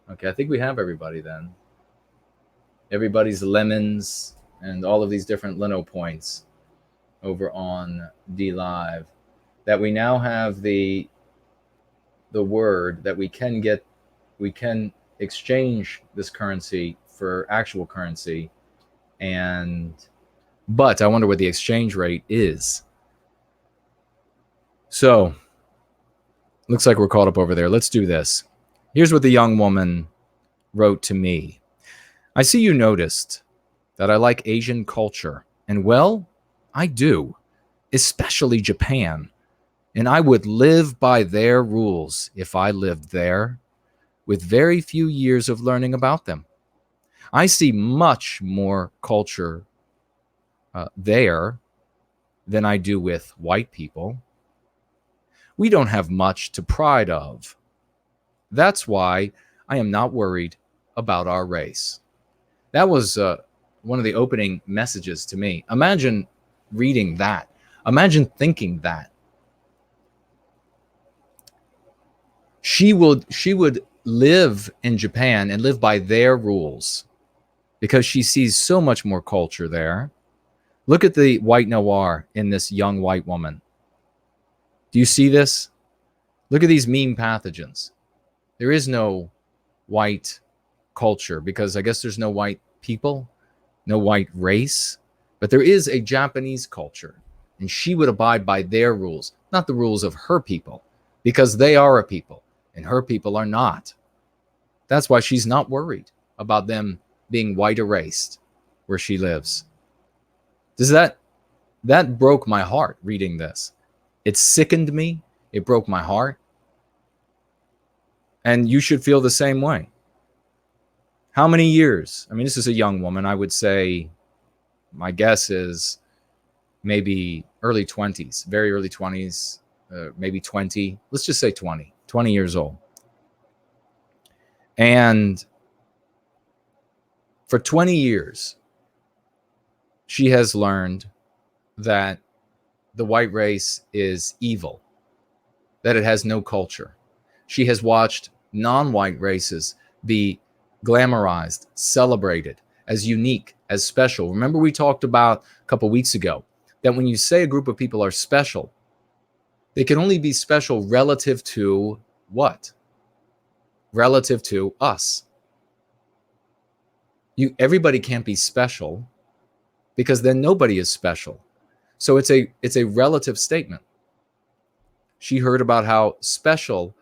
Okay, I think we have everybody then. Everybody's lemons and all of these different Leno points. over on D Live that we now have the word that we can exchange this currency for actual currency. But I wonder what the exchange rate is. So looks like we're caught up over there. Let's do this. Here's what the young woman wrote to me. I see you noticed that I like Asian culture. And well, I do, especially Japan. And I would live by their rules if I lived there, with very few years of learning about them. I see much more culture there than I do with white people. We don't have much to pride of. That's why I am not worried about our race. That was one of the opening messages to me. Imagine reading that. Imagine thinking that. She would live in Japan and live by their rules because she sees so much more culture there. Look at the white noir in this young white woman. Do you see this? Look at these meme pathogens. There is no white culture because I guess there's no white people, no white race, but there is a Japanese culture, and she would abide by their rules, not the rules of her people, because they are a people and her people are not. That's why she's not worried about them being white erased where she lives. That broke my heart reading this. It sickened me. It broke my heart. And you should feel the same way. How many years? I mean, this is a young woman. I would say, my guess is maybe early 20s, very early 20s, maybe 20. Let's just say 20 years old. And for 20 years, she has learned that the white race is evil, that it has no culture. She has watched non-white races be glamorized, celebrated as unique, as special. Remember we talked about a couple weeks ago that when you say a group of people are special, they can only be special relative to what? Relative to us. Everybody can't be special because then nobody is special. So it's a relative statement. She heard about how special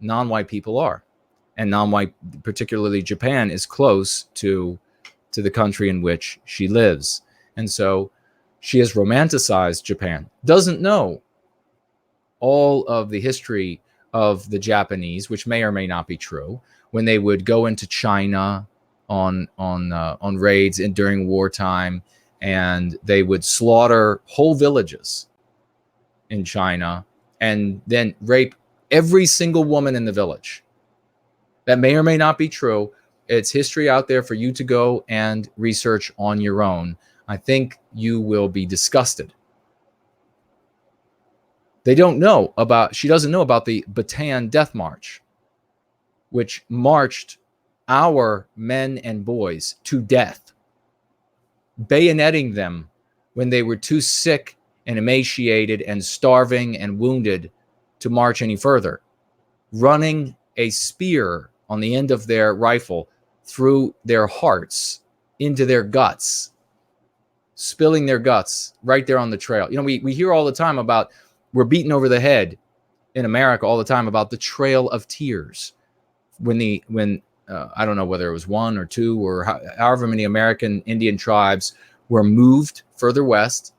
non-white people are. And non-white, particularly Japan, is close to the country in which she lives. And so she has romanticized Japan, doesn't know all of the history of the Japanese, which may or may not be true, when they would go into China on raids and during wartime, and they would slaughter whole villages in China and then rape every single woman in the village. That may or may not be true. It's history out there for you to go and research on your own. I think you will be disgusted. She doesn't know about the Bataan Death March, which marched our men and boys to death, bayoneting them when they were too sick and emaciated and starving and wounded to march any further, running a spear on the end of their rifle through their hearts into their guts, spilling their guts right there on the trail. You know, we hear all the time about, we're beaten over the head in America all the time about the Trail of Tears. When I don't know whether it was one or two or however many American Indian tribes were moved further west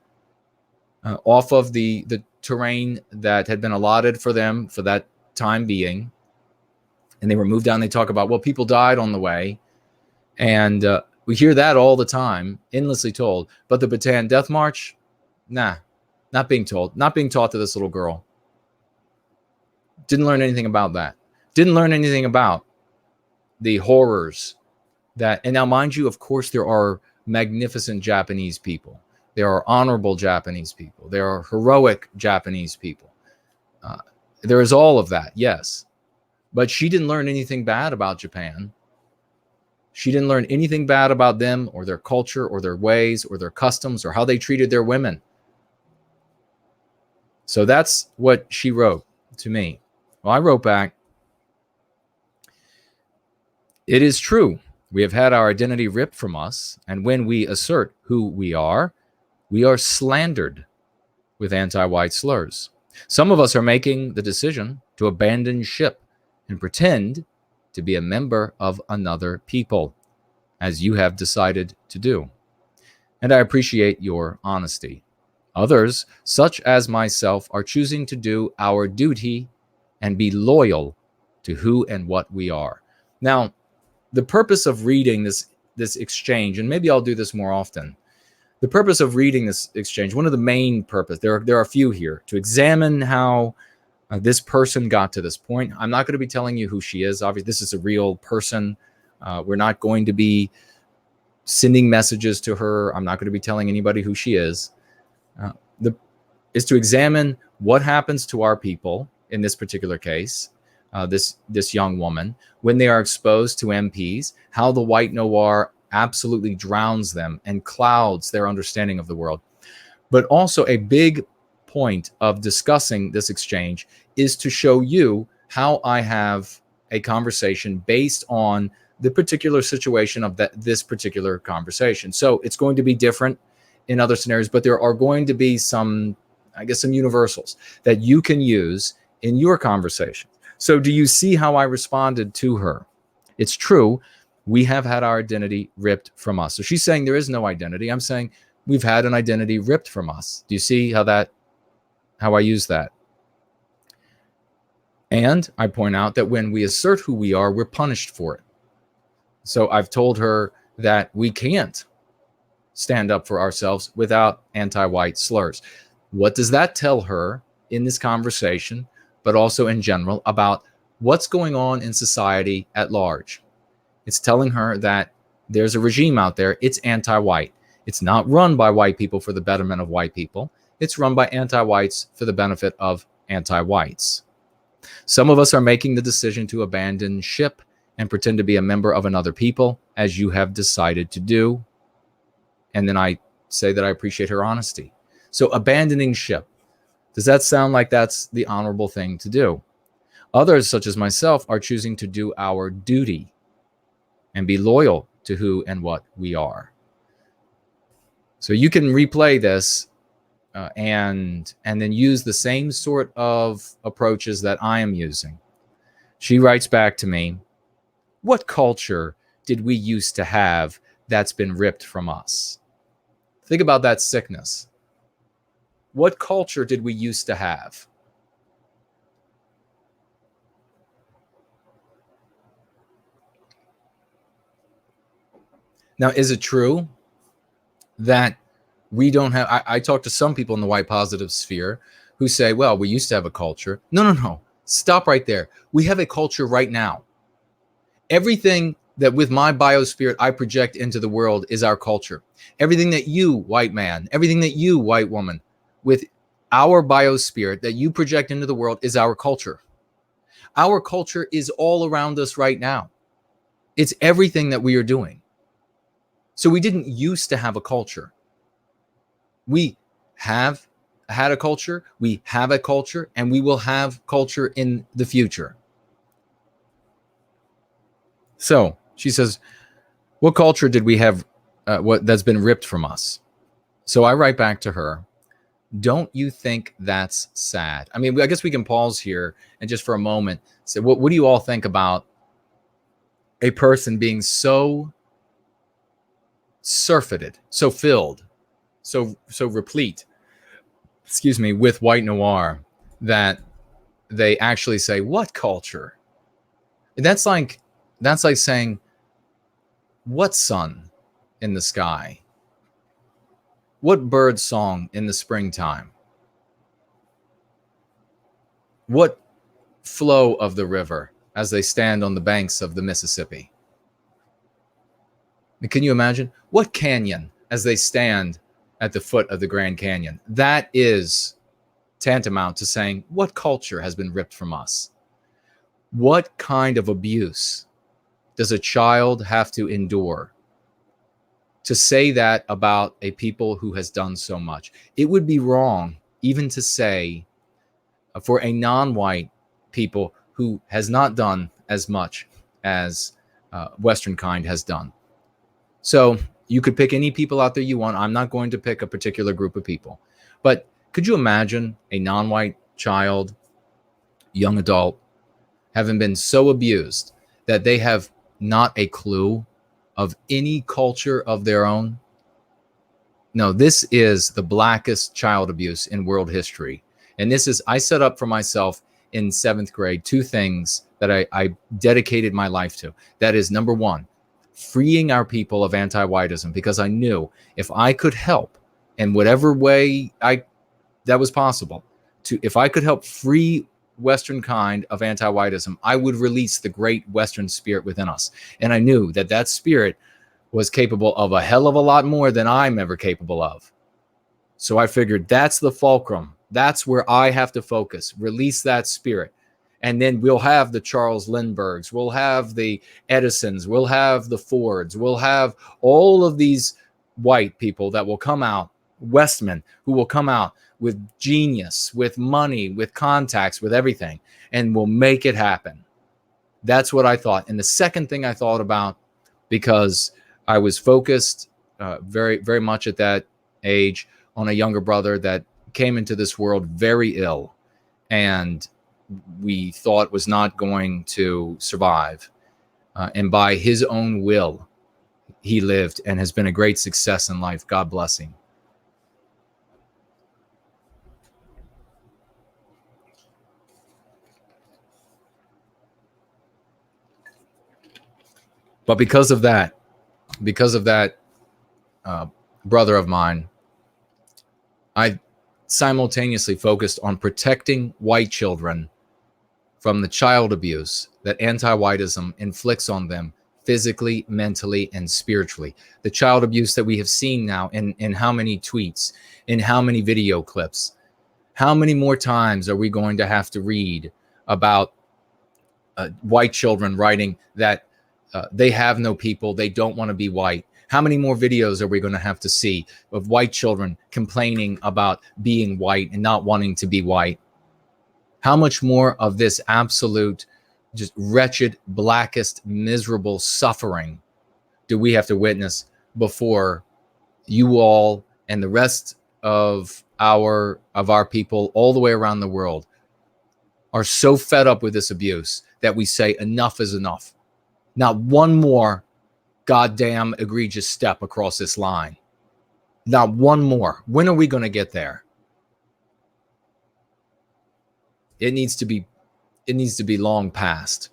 off of the terrain that had been allotted for them for that time being. And they were moved down. They talk about, well, people died on the way. And we hear that all the time, endlessly told. But the Bataan Death March, nah, not being told. Not being taught to this little girl. Didn't learn anything about that. Didn't learn anything about the horrors that, and now mind you, of course, there are magnificent Japanese people. There are honorable Japanese people. There are heroic Japanese people. There is all of that, yes. But she didn't learn anything bad about Japan. She didn't learn anything bad about them or their culture or their ways or their customs or how they treated their women. So that's what she wrote to me. Well, I wrote back, it is true. We have had our identity ripped from us, and when we assert who we are slandered with anti-white slurs. Some of us are making the decision to abandon ship and pretend to be a member of another people, as you have decided to do. And I appreciate your honesty. Others, such as myself, are choosing to do our duty and be loyal to who and what we are. Now, the purpose of reading this exchange, and maybe I'll do this more often, the purpose of reading this exchange, one of the main purpose, there are a few here, to examine how this person got to this point. I'm not going to be telling you who she is. Obviously, this is a real person. We're not going to be sending messages to her. I'm not going to be telling anybody who she is. Is to examine what happens to our people in this particular case, this young woman, when they are exposed to MPs, how the white noir absolutely drowns them and clouds their understanding of the world. But also a big point of discussing this exchange is to show you how I have a conversation based on the particular situation of this particular conversation. So it's going to be different in other scenarios, but there are going to be some universals that you can use in your conversation. So do you see how I responded to her? It's true. We have had our identity ripped from us. So she's saying there is no identity. I'm saying we've had an identity ripped from us. Do you see how I use that? And I point out that when we assert who we are, we're punished for it. So I've told her that we can't stand up for ourselves without anti-white slurs. What does that tell her in this conversation, but also in general, about what's going on in society at large? It's telling her that there's a regime out there. It's anti-white. It's not run by white people for the betterment of white people. It's run by anti-whites for the benefit of anti-whites. Some of us are making the decision to abandon ship and pretend to be a member of another people, as you have decided to do. And then I say that I appreciate her honesty. So abandoning ship, does that sound like that's the honorable thing to do? Others, such as myself, are choosing to do our duty and be loyal to who and what we are. So you can replay this and then use the same sort of approaches that I am using. She writes back to me, what culture did we used to have that's been ripped from us? Think about that sickness. What culture did we used to have? Now, is it true that we don't have, I talk to some people in the white positive sphere who say, well, we used to have a culture. No. Stop right there. We have a culture right now. Everything that with my biospirit I project into the world is our culture. Everything that you, white man, everything that you, white woman, with our biospirit that you project into the world is our culture. Our culture is all around us right now. It's everything that we are doing. So we didn't used to have a culture. We have had a culture, we have a culture, and we will have culture in the future. So she says, what culture did we have that's been ripped from us? So I write back to her, don't you think that's sad? I mean, I guess we can pause here and just for a moment say, what do you all think about a person being so surfeited, so filled, so replete, with white noir that they actually say, what culture? That's like saying, what sun in the sky? What bird song in the springtime? What flow of the river as they stand on the banks of the Mississippi? Can you imagine? What canyon as they stand at the foot of the Grand Canyon? That is tantamount to saying, what culture has been ripped from us? What kind of abuse does a child have to endure to say that about a people who has done so much? It would be wrong even to say for a non-white people who has not done as much as Western kind has done. So you could pick any people out there you want. I'm not going to pick a particular group of people. But could you imagine a non-white child, young adult, having been so abused that they have not a clue of any culture of their own? No, this is the blackest child abuse in world history. And this is, I set up for myself in 7th grade 2 things that I dedicated my life to. That is, number 1, freeing our people of anti-whiteism, because I knew if I could help in whatever way that was possible, if I could help free Western kind of anti-whiteism, I would release the great Western spirit within us. And I knew that that spirit was capable of a hell of a lot more than I'm ever capable of. So I figured that's the fulcrum. That's where I have to focus, release that spirit. And then we'll have the Charles Lindberghs, we'll have the Edisons, we'll have the Fords, we'll have all of these white people that will come out, Westmen, who will come out with genius, with money, with contacts, with everything, and we'll make it happen. That's what I thought. And the second thing I thought about, because I was focused very, very much at that age on a younger brother that came into this world very ill, and we thought was not going to survive. And by his own will, he lived and has been a great success in life. God bless him. But because of that brother of mine, I simultaneously focused on protecting white children from the child abuse that anti-whiteism inflicts on them physically, mentally, and spiritually. The child abuse that we have seen now in how many tweets, in how many video clips. How many more times are we going to have to read about white children writing that they have no people, they don't want to be white? How many more videos are we going to have to see of white children complaining about being white and not wanting to be white? How much more of this absolute, just wretched, blackest, miserable suffering do we have to witness before you all and the rest of our people all the way around the world are so fed up with this abuse that we say enough is enough? Not one more goddamn egregious step across this line. Not one more. When are we going to get there? It needs to be long past.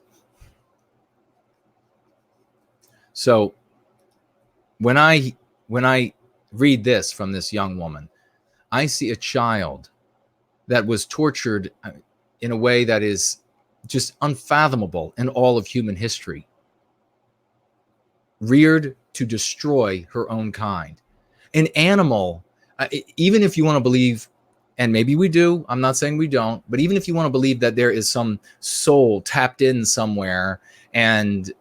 So when I read this from this young woman, I see a child that was tortured in a way that is just unfathomable in all of human history, reared to destroy her own kind. An animal, even if you want to believe, and maybe we do, I'm not saying we don't, but even if you want to believe that there is some soul tapped in somewhere and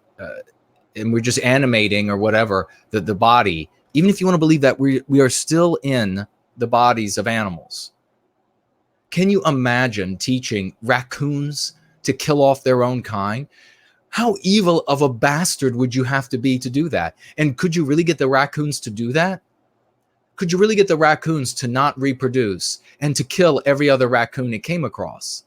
we're just animating or whatever, the body, even if you want to believe that we are still in the bodies of animals, can you imagine teaching raccoons to kill off their own kind? How evil of a bastard would you have to be to do that? And could you really get the raccoons to do that? Could you really get the raccoons to not reproduce and to kill every other raccoon it came across?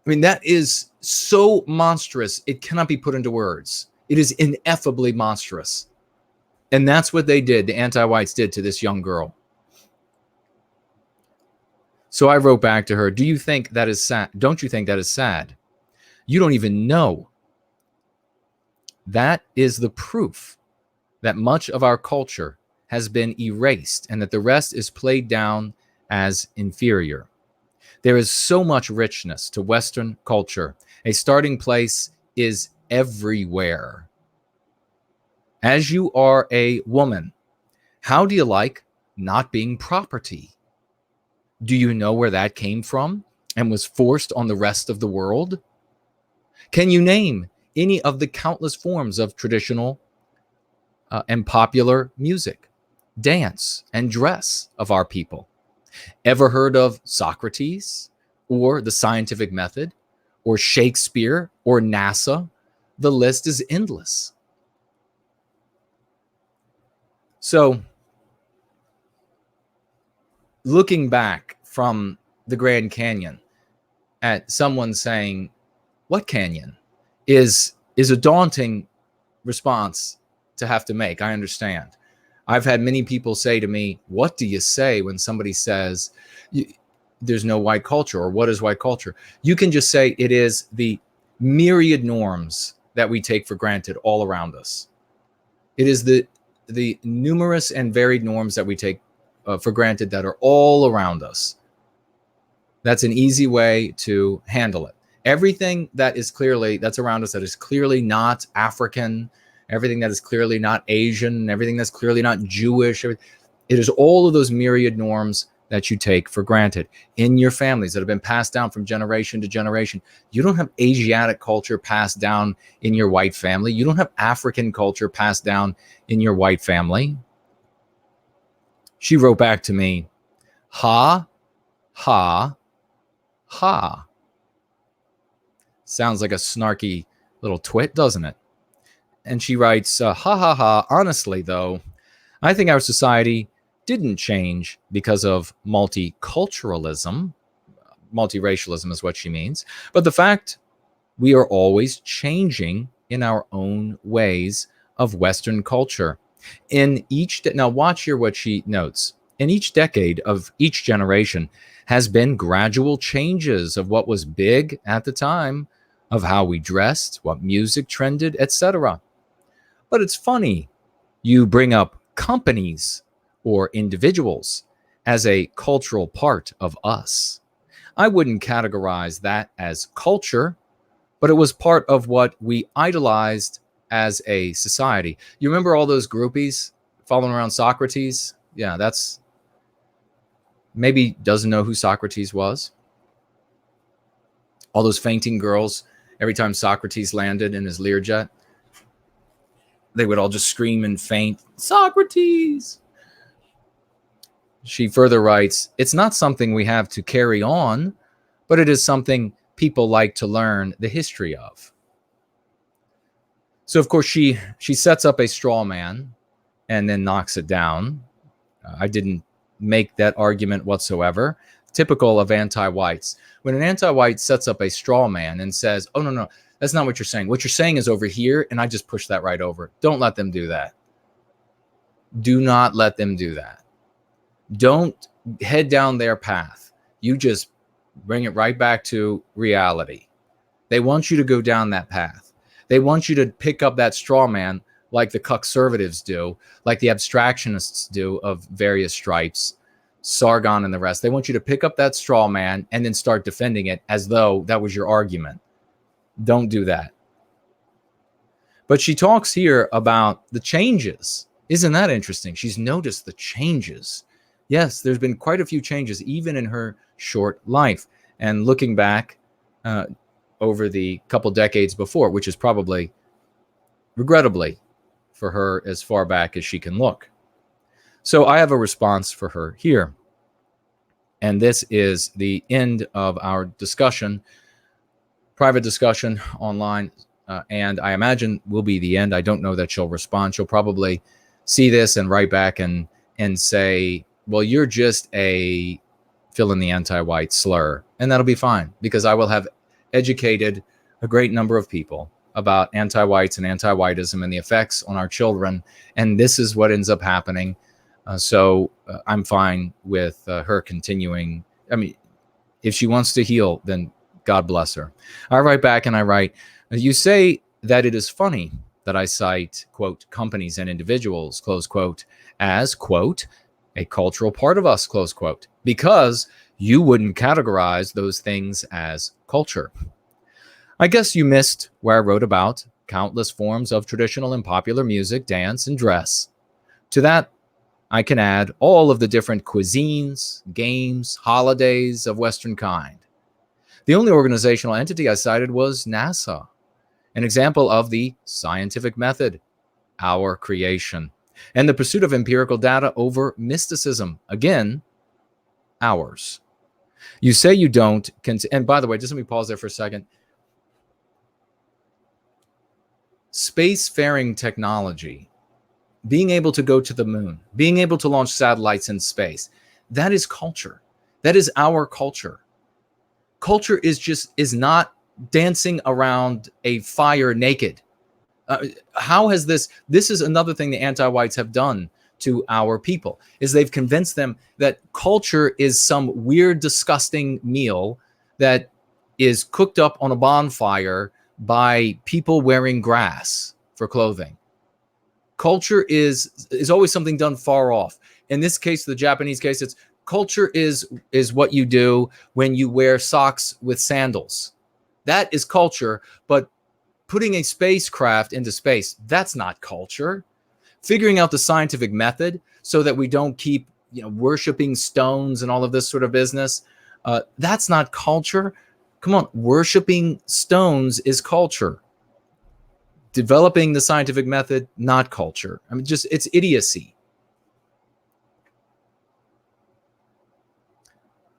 I mean, that is so monstrous, it cannot be put into words. It is ineffably monstrous. And that's what they did, the anti-whites did to this young girl. So I wrote back to her, do you think that is sad? Don't you think that is sad? You don't even know. That is the proof that much of our culture has been erased and that the rest is played down as inferior. There is so much richness to Western culture. A starting place is everywhere. As you are a woman, how do you like not being property? Do you know where that came from and was forced on the rest of the world? Can you name any of the countless forms of traditional and popular music, dance, and dress of our people? Ever heard of Socrates or the scientific method or Shakespeare or NASA. The list is endless. So, looking back from the Grand Canyon at someone saying, "What canyon?" is a daunting response to have to make. I understand. I've had many people say to me, "What do you say when somebody says there's no white culture, or what is white culture?" You can just say it is the myriad norms that we take for granted all around us. It is the numerous and varied norms that we take for granted that are all around us. That's an easy way to handle it. Everything that's around us that is clearly not African, everything that is clearly not Asian, everything that's clearly not Jewish, it is all of those myriad norms that you take for granted in your families that have been passed down from generation to generation. You don't have Asiatic culture passed down in your white family. You don't have African culture passed down in your white family. She wrote back to me, "Ha, ha, ha." Sounds like a snarky little twit, doesn't it? And she writes, "Ha, ha, ha. Honestly, though, I think our society didn't change because of multiculturalism. Multiracialism is what she means. But the fact we are always changing in our own ways of Western culture. Now watch here what she notes. In each decade of each generation has been gradual changes of what was big at the time, of how we dressed, what music trended, etc. But it's funny you bring up companies or individuals as a cultural part of us. I wouldn't categorize that as culture, but it was part of what we idolized as a society. You remember all those groupies following around Socrates? Yeah, that's maybe doesn't know who Socrates was. All those fainting girls, every time Socrates landed in his Learjet, they would all just scream and faint, "Socrates!" She further writes, "It's not something we have to carry on, but it is something people like to learn the history of." So, of course, she sets up a straw man and then knocks it down. I didn't make that argument whatsoever. Typical of anti-whites. When an anti-white sets up a straw man and says, "Oh, no, that's not what you're saying. What you're saying is over here," and I just push that right over. Don't let them do that. Do not let them do that. Don't head down their path. You just bring it right back to reality. They want you to go down that path. They want you to pick up that straw man like the conservatives do, like the abstractionists do of various stripes, Sargon and the rest. They want you to pick up that straw man and then start defending it as though that was your argument. Don't do that. But she talks here about the changes. Isn't that interesting? She's noticed the changes. Yes, there's been quite a few changes, even in her short life. And looking back over the couple decades before, which is probably, regrettably, for her as far back as she can look. So I have a response for her here. And this is the end of our discussion, private discussion online. And I imagine will be the end. I don't know that she'll respond. She'll probably see this and write back and say, "Well, you're just a fill in the anti-white slur." And that'll be fine, because I will have educated a great number of people about anti-whites and anti-whiteism and the effects on our children. And this is what ends up happening. So I'm fine with her continuing. I mean, if she wants to heal, then God bless her. I write back and I write, "You say that it is funny that I cite, quote, companies and individuals, close quote, as, quote, a cultural part of us, close quote, because you wouldn't categorize those things as culture. I guess you missed where I wrote about countless forms of traditional and popular music, dance, and dress. To that, I can add all of the different cuisines, games, holidays of Western kind. The only organizational entity I cited was NASA, an example of the scientific method, our creation, and the pursuit of empirical data over mysticism, again, ours. You say you don't. And by the way, just let me pause there for a second. Spacefaring technology, being able to go to the moon, being able to launch satellites in space, that is culture. That is our culture. Culture is not dancing around a fire naked. How has this is another thing the anti-whites have done to our people, is they've convinced them that culture is some weird, disgusting meal that is cooked up on a bonfire by people wearing grass for clothing. Culture is always something done far off. In this case, the Japanese case, it's culture is what you do when you wear socks with sandals. That is culture, but putting a spacecraft into space, that's not culture. Figuring out the scientific method so that we don't keep, worshiping stones and all of this sort of business, that's not culture. Come on, worshiping stones is culture. Developing the scientific method, not culture. I mean, it's idiocy.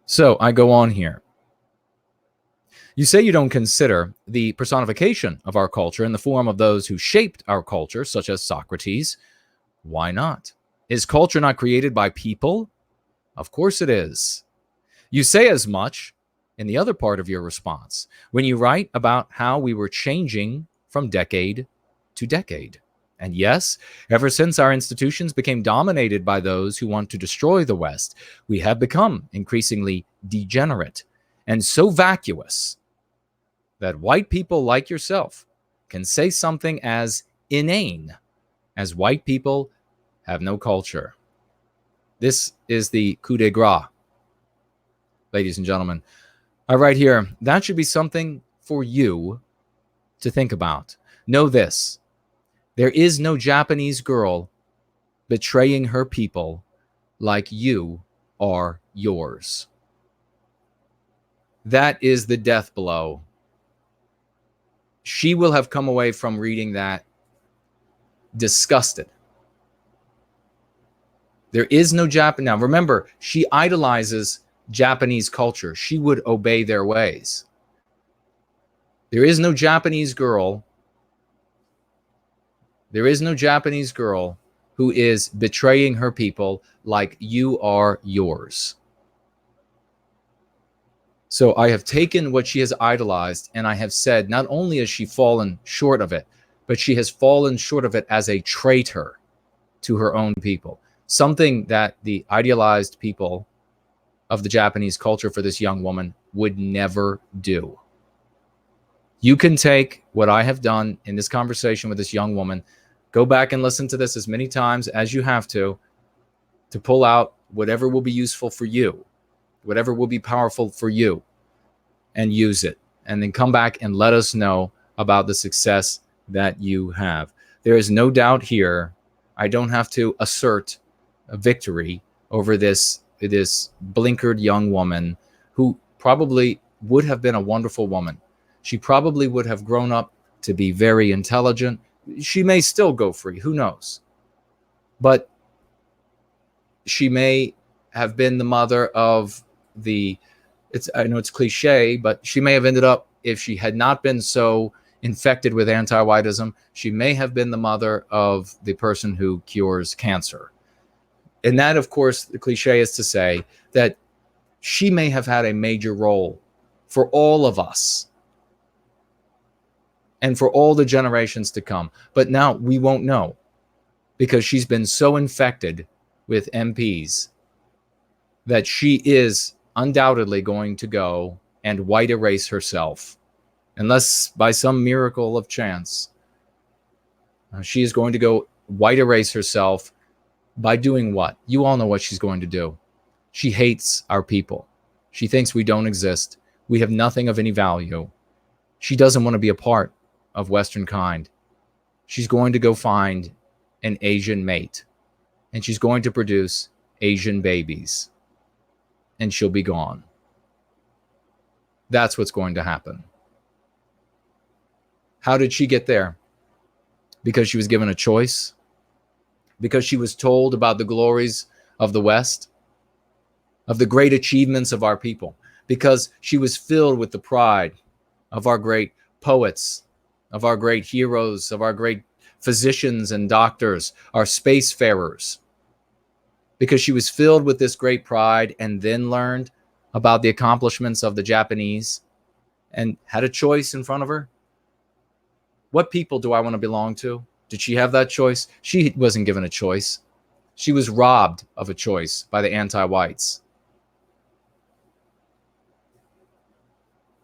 So I go on here. You say you don't consider the personification of our culture in the form of those who shaped our culture, such as Socrates. Why not? Is culture not created by people? Of course it is. You say as much in the other part of your response when you write about how we were changing from decade to decade. And yes, ever since our institutions became dominated by those who want to destroy the West, we have become increasingly degenerate and so vacuous that white people like yourself can say something as inane as white people have no culture. This is the coup de grace, ladies and gentlemen. I write here, that should be something for you to think about. Know this. There is no Japanese girl betraying her people like you are yours. That is the death blow. She will have come away from reading that disgusted. There is no Japan. Now, remember, she idolizes Japanese culture. She would obey their ways. There is no Japanese girl. There is no Japanese girl who is betraying her people like you are yours. So I have taken what she has idolized and I have said, not only has she fallen short of it, but she has fallen short of it as a traitor to her own people. Something that the idealized people of the Japanese culture for this young woman would never do. You can take what I have done in this conversation with this young woman, go back and listen to this as many times as you have to pull out whatever will be useful for you, whatever will be powerful for you, and use it. And then come back and let us know about the success that you have. There is no doubt here. I don't have to assert a victory over this blinkered young woman who probably would have been a wonderful woman. She probably would have grown up to be very intelligent. She may still go free. Who knows? But she may have been the mother of I know it's cliche, but she may have ended up, if she had not been so infected with anti-whiteism, she may have been the mother of the person who cures cancer. And that, of course, the cliche is to say that she may have had a major role for all of us and for all the generations to come. But now we won't know because she's been so infected with MPs that she is undoubtedly going to go and white erase herself. Unless by some miracle of chance, she is going to go white erase herself by doing what? You all know what she's going to do. She hates our people. She thinks we don't exist. We have nothing of any value. She doesn't want to be a part of Western kind. She's going to go find an Asian mate, and she's going to produce Asian babies, and she'll be gone. That's what's going to happen. How did she get there? Because she was given a choice? Because she was told about the glories of the West, of the great achievements of our people. because she was filled with the pride of our great poets, of our great heroes, of our great physicians and doctors, our spacefarers, because she was filled with this great pride and then learned about the accomplishments of the Japanese and had a choice in front of her. What people do I want to belong to? Did she have that choice? She wasn't given a choice. She was robbed of a choice by the anti-whites.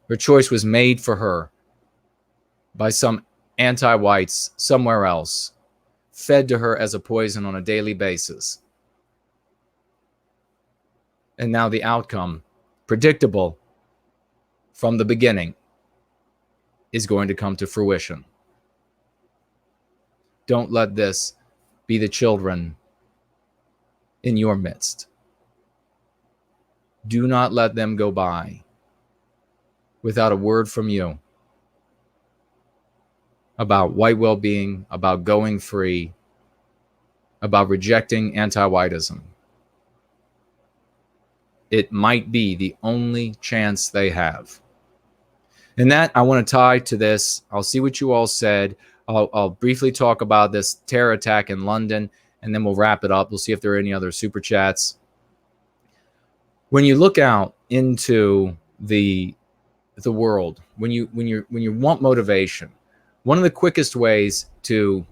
Her choice was made for her by some anti-whites somewhere else, fed to her as a poison on a daily basis. And now the outcome, predictable from the beginning, is going to come to fruition. Don't let this be the children in your midst. Do not let them go by without a word from you about white well-being, about going free, about rejecting anti-whiteism. It might be the only chance they have. And that I want to tie to this. I'll see what you all said. I'll briefly talk about this terror attack in London, and then we'll wrap it up. We'll see if there are any other super chats. When you look out into the world, when you want motivation, one of the quickest ways to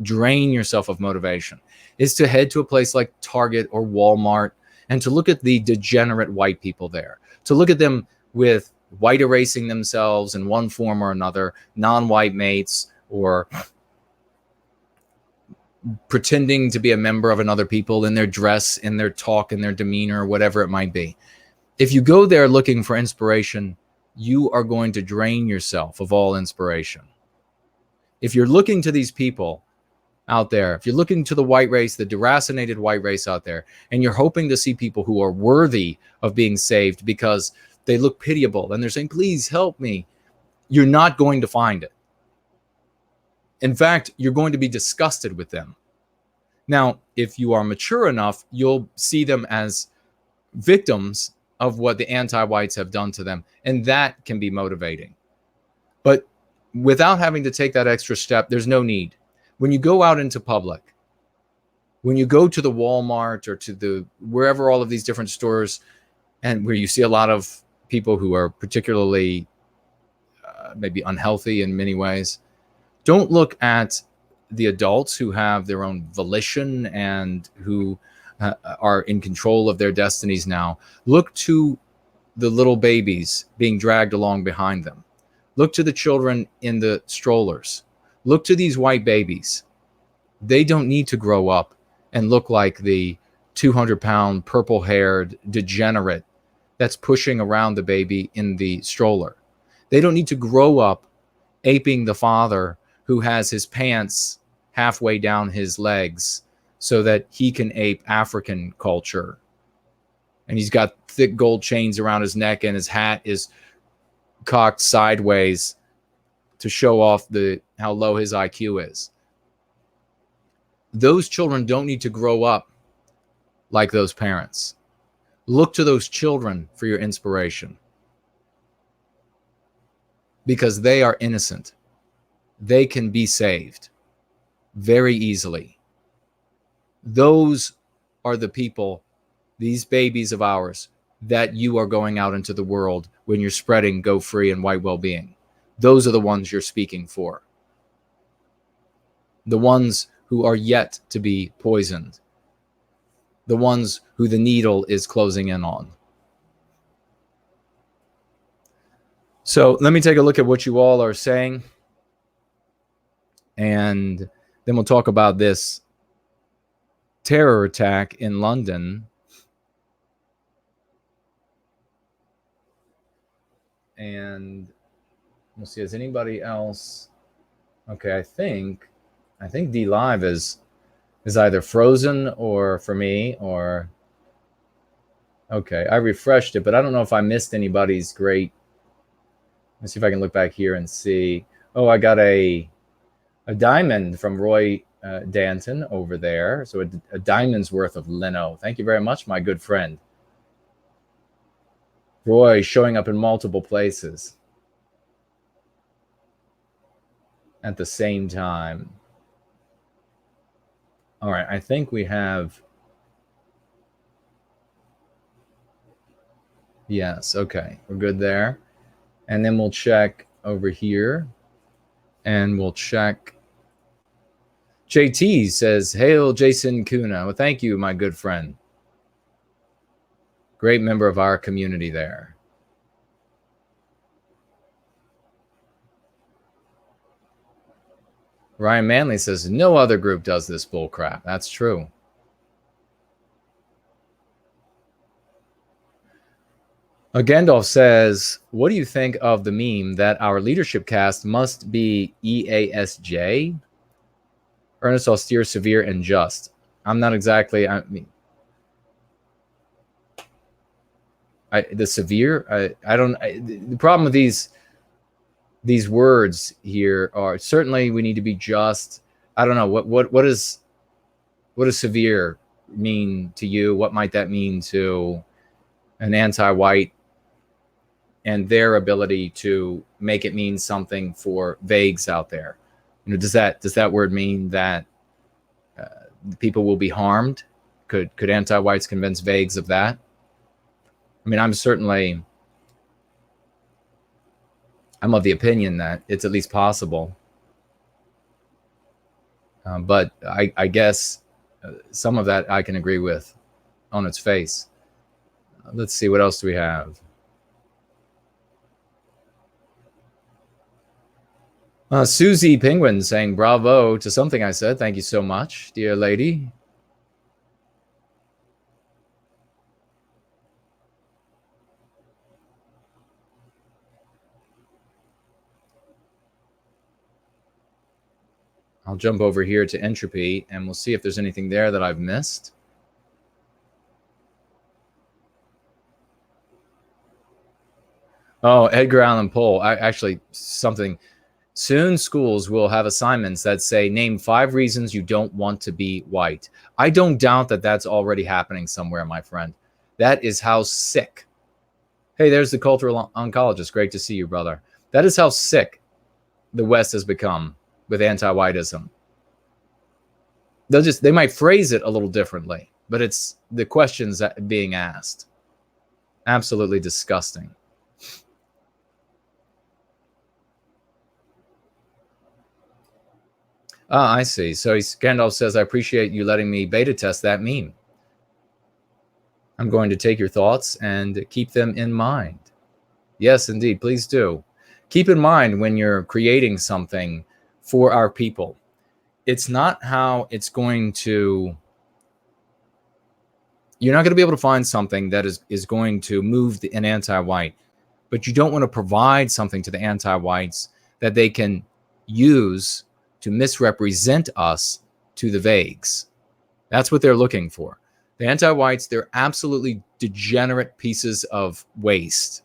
drain yourself of motivation is to head to a place like Target or Walmart and to look at the degenerate white people there, to look at them with white erasing themselves in one form or another, non-white mates, or pretending to be a member of another people in their dress, in their talk, in their demeanor, whatever it might be. If you go there looking for inspiration, you are going to drain yourself of all inspiration. If you're looking to these people out there, if you're looking to the white race, the deracinated white race out there, and you're hoping to see people who are worthy of being saved because they look pitiable and they're saying, please help me, you're not going to find it. In fact, you're going to be disgusted with them. Now, if you are mature enough, you'll see them as victims of what the anti-whites have done to them, and that can be motivating. But without having to take that extra step, there's no need. When you go out into public, when you go to the Walmart or to the wherever all of these different stores, and where you see a lot of people who are particularly maybe unhealthy in many ways, don't look at the adults who have their own volition and who are in control of their destinies now. Look to the little babies being dragged along behind them. Look to the children in the strollers. Look to these white babies. They don't need to grow up and look like the 200-pound, purple-haired degenerate that's pushing around the baby in the stroller. They don't need to grow up aping the father who has his pants halfway down his legs so that he can ape African culture. And he's got thick gold chains around his neck and his hat is cocked sideways to show off how low his IQ is. Those children don't need to grow up like those parents. Look to those children for your inspiration, because they are innocent. They can be saved very easily. Those are the people, these babies of ours, that you are going out into the world when you're spreading Go Free and White Wellbeing. Those are the ones you're speaking for. The ones who are yet to be poisoned. The ones who the needle is closing in on. So let me take a look at what you all are saying. And then we'll talk about this terror attack in London. And we'll see, has anybody else? Okay, I think D Live is either frozen or for me or okay, I refreshed it, but I don't know if I missed anybody's great. Let's see if I can look back here and see. Oh, I got a diamond from Roy Danton over there. So a diamond's worth of lino. Thank you very much, my good friend. Roy showing up in multiple places at the same time. All right, I think we have... Yes, okay, we're good there. And then we'll check over here, and we'll check... JT says, "Hail, Jason Kuna." Well, thank you, my good friend. Great member of our community there. Ryan Manley says, "No other group does this bull crap." That's true. Gandalf says, "What do you think of the meme that our leadership cast must be EASJ? Earnest, austere, severe, and just." I'm not exactly... I mean, the severe... I don't... the problem with these words here are, certainly we need to be just. I don't know, what does severe mean to you? What might that mean to an anti-white and their ability to make it mean something for vagues out there? You know, does that word mean that people will be harmed? Could anti-whites convince vagues of that? I mean, I'm of the opinion that it's at least possible. But I guess some of that I can agree with on its face. Let's see, what else do we have? Susie Penguin saying bravo to something I said. Thank you so much, dear lady. I'll jump over here to entropy, and we'll see if there's anything there that I've missed. Oh, Edgar Allan Poe. Actually, something... Soon schools will have assignments that say, name 5 reasons you don't want to be white. I don't doubt that that's already happening somewhere, my friend. That is how sick... Hey, there's the cultural oncologist. Great to see you, brother. That is how sick the West has become with anti-whiteism. They might phrase it a little differently, but it's the questions that being asked. Absolutely disgusting. Ah, I see. So Gandalf says, "I appreciate you letting me beta test that meme. I'm going to take your thoughts and keep them in mind." Yes, indeed. Please do. Keep in mind when you're creating something for our people, it's not how it's going to... You're not going to be able to find something that is going to move an anti-white, but you don't want to provide something to the anti-whites that they can use to misrepresent us to the vagues. That's what they're looking for. The anti-whites, they're absolutely degenerate pieces of waste.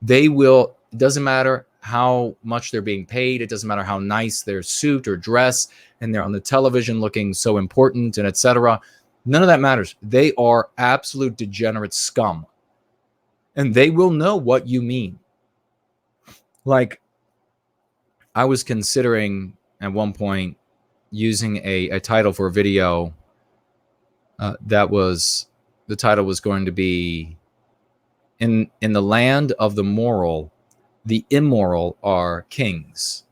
They will... It doesn't matter how much they're being paid. It doesn't matter how nice their suit or dress, and they're on the television looking so important and etc. None of that matters. They are absolute degenerate scum. And they will know what you mean. Like, I was considering at one point using a title for a video that was... The title was going to be, in the land of the moral, the immoral are kings.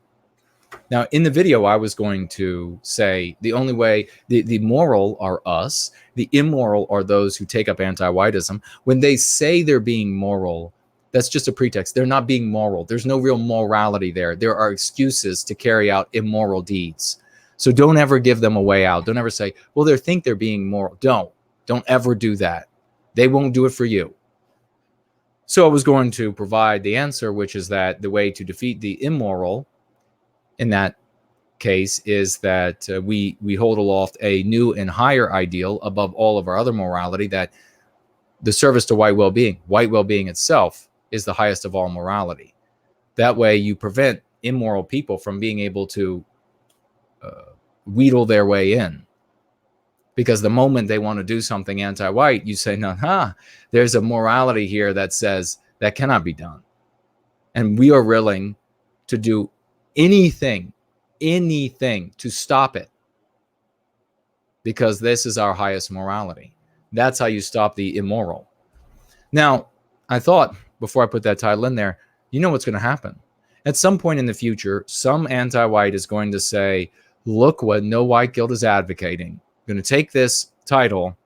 Now, in the video, I was going to say the only way... The moral are us. The immoral are those who take up anti-whiteism. When they say they're being moral, that's just a pretext. They're not being moral. There's no real morality there. There are excuses to carry out immoral deeds. So don't ever give them a way out. Don't ever say, well, they think they're being moral. Don't ever do that. They won't do it for you. So I was going to provide the answer, which is that the way to defeat the immoral in that case is that we hold aloft a new and higher ideal above all of our other morality, that the service to white well-being itself is the highest of all morality. That way you prevent immoral people from being able to wheedle their way in. Because the moment they want to do something anti-white, you say, no, there's a morality here that says that cannot be done. And we are willing to do anything to stop it, because this is our highest morality. That's how you stop the immoral. Now, I thought, before I put that title in there, you know what's going to happen. At some point in the future, some anti-white is going to say, look what No White Guilt is advocating. I'm going to take this title,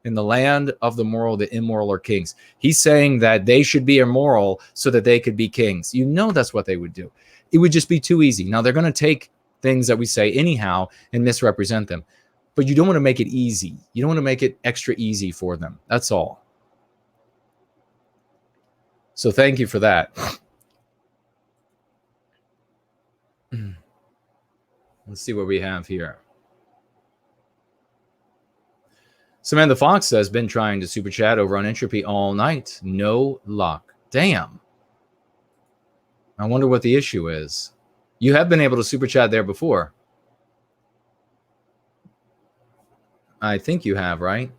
in the land of the moral, the immoral are kings. He's saying that they should be immoral so that they could be kings. You know that's what they would do. It would just be too easy. Now, they're going to take things that we say anyhow and misrepresent them. But you don't want to make it easy. You don't want to make it extra easy for them. That's all. So thank you for that. Let's see what we have here. Samantha Fox says, been trying to super chat over on Entropy all night. No luck. Damn. I wonder what the issue is. You have been able to super chat there before. I think you have, right?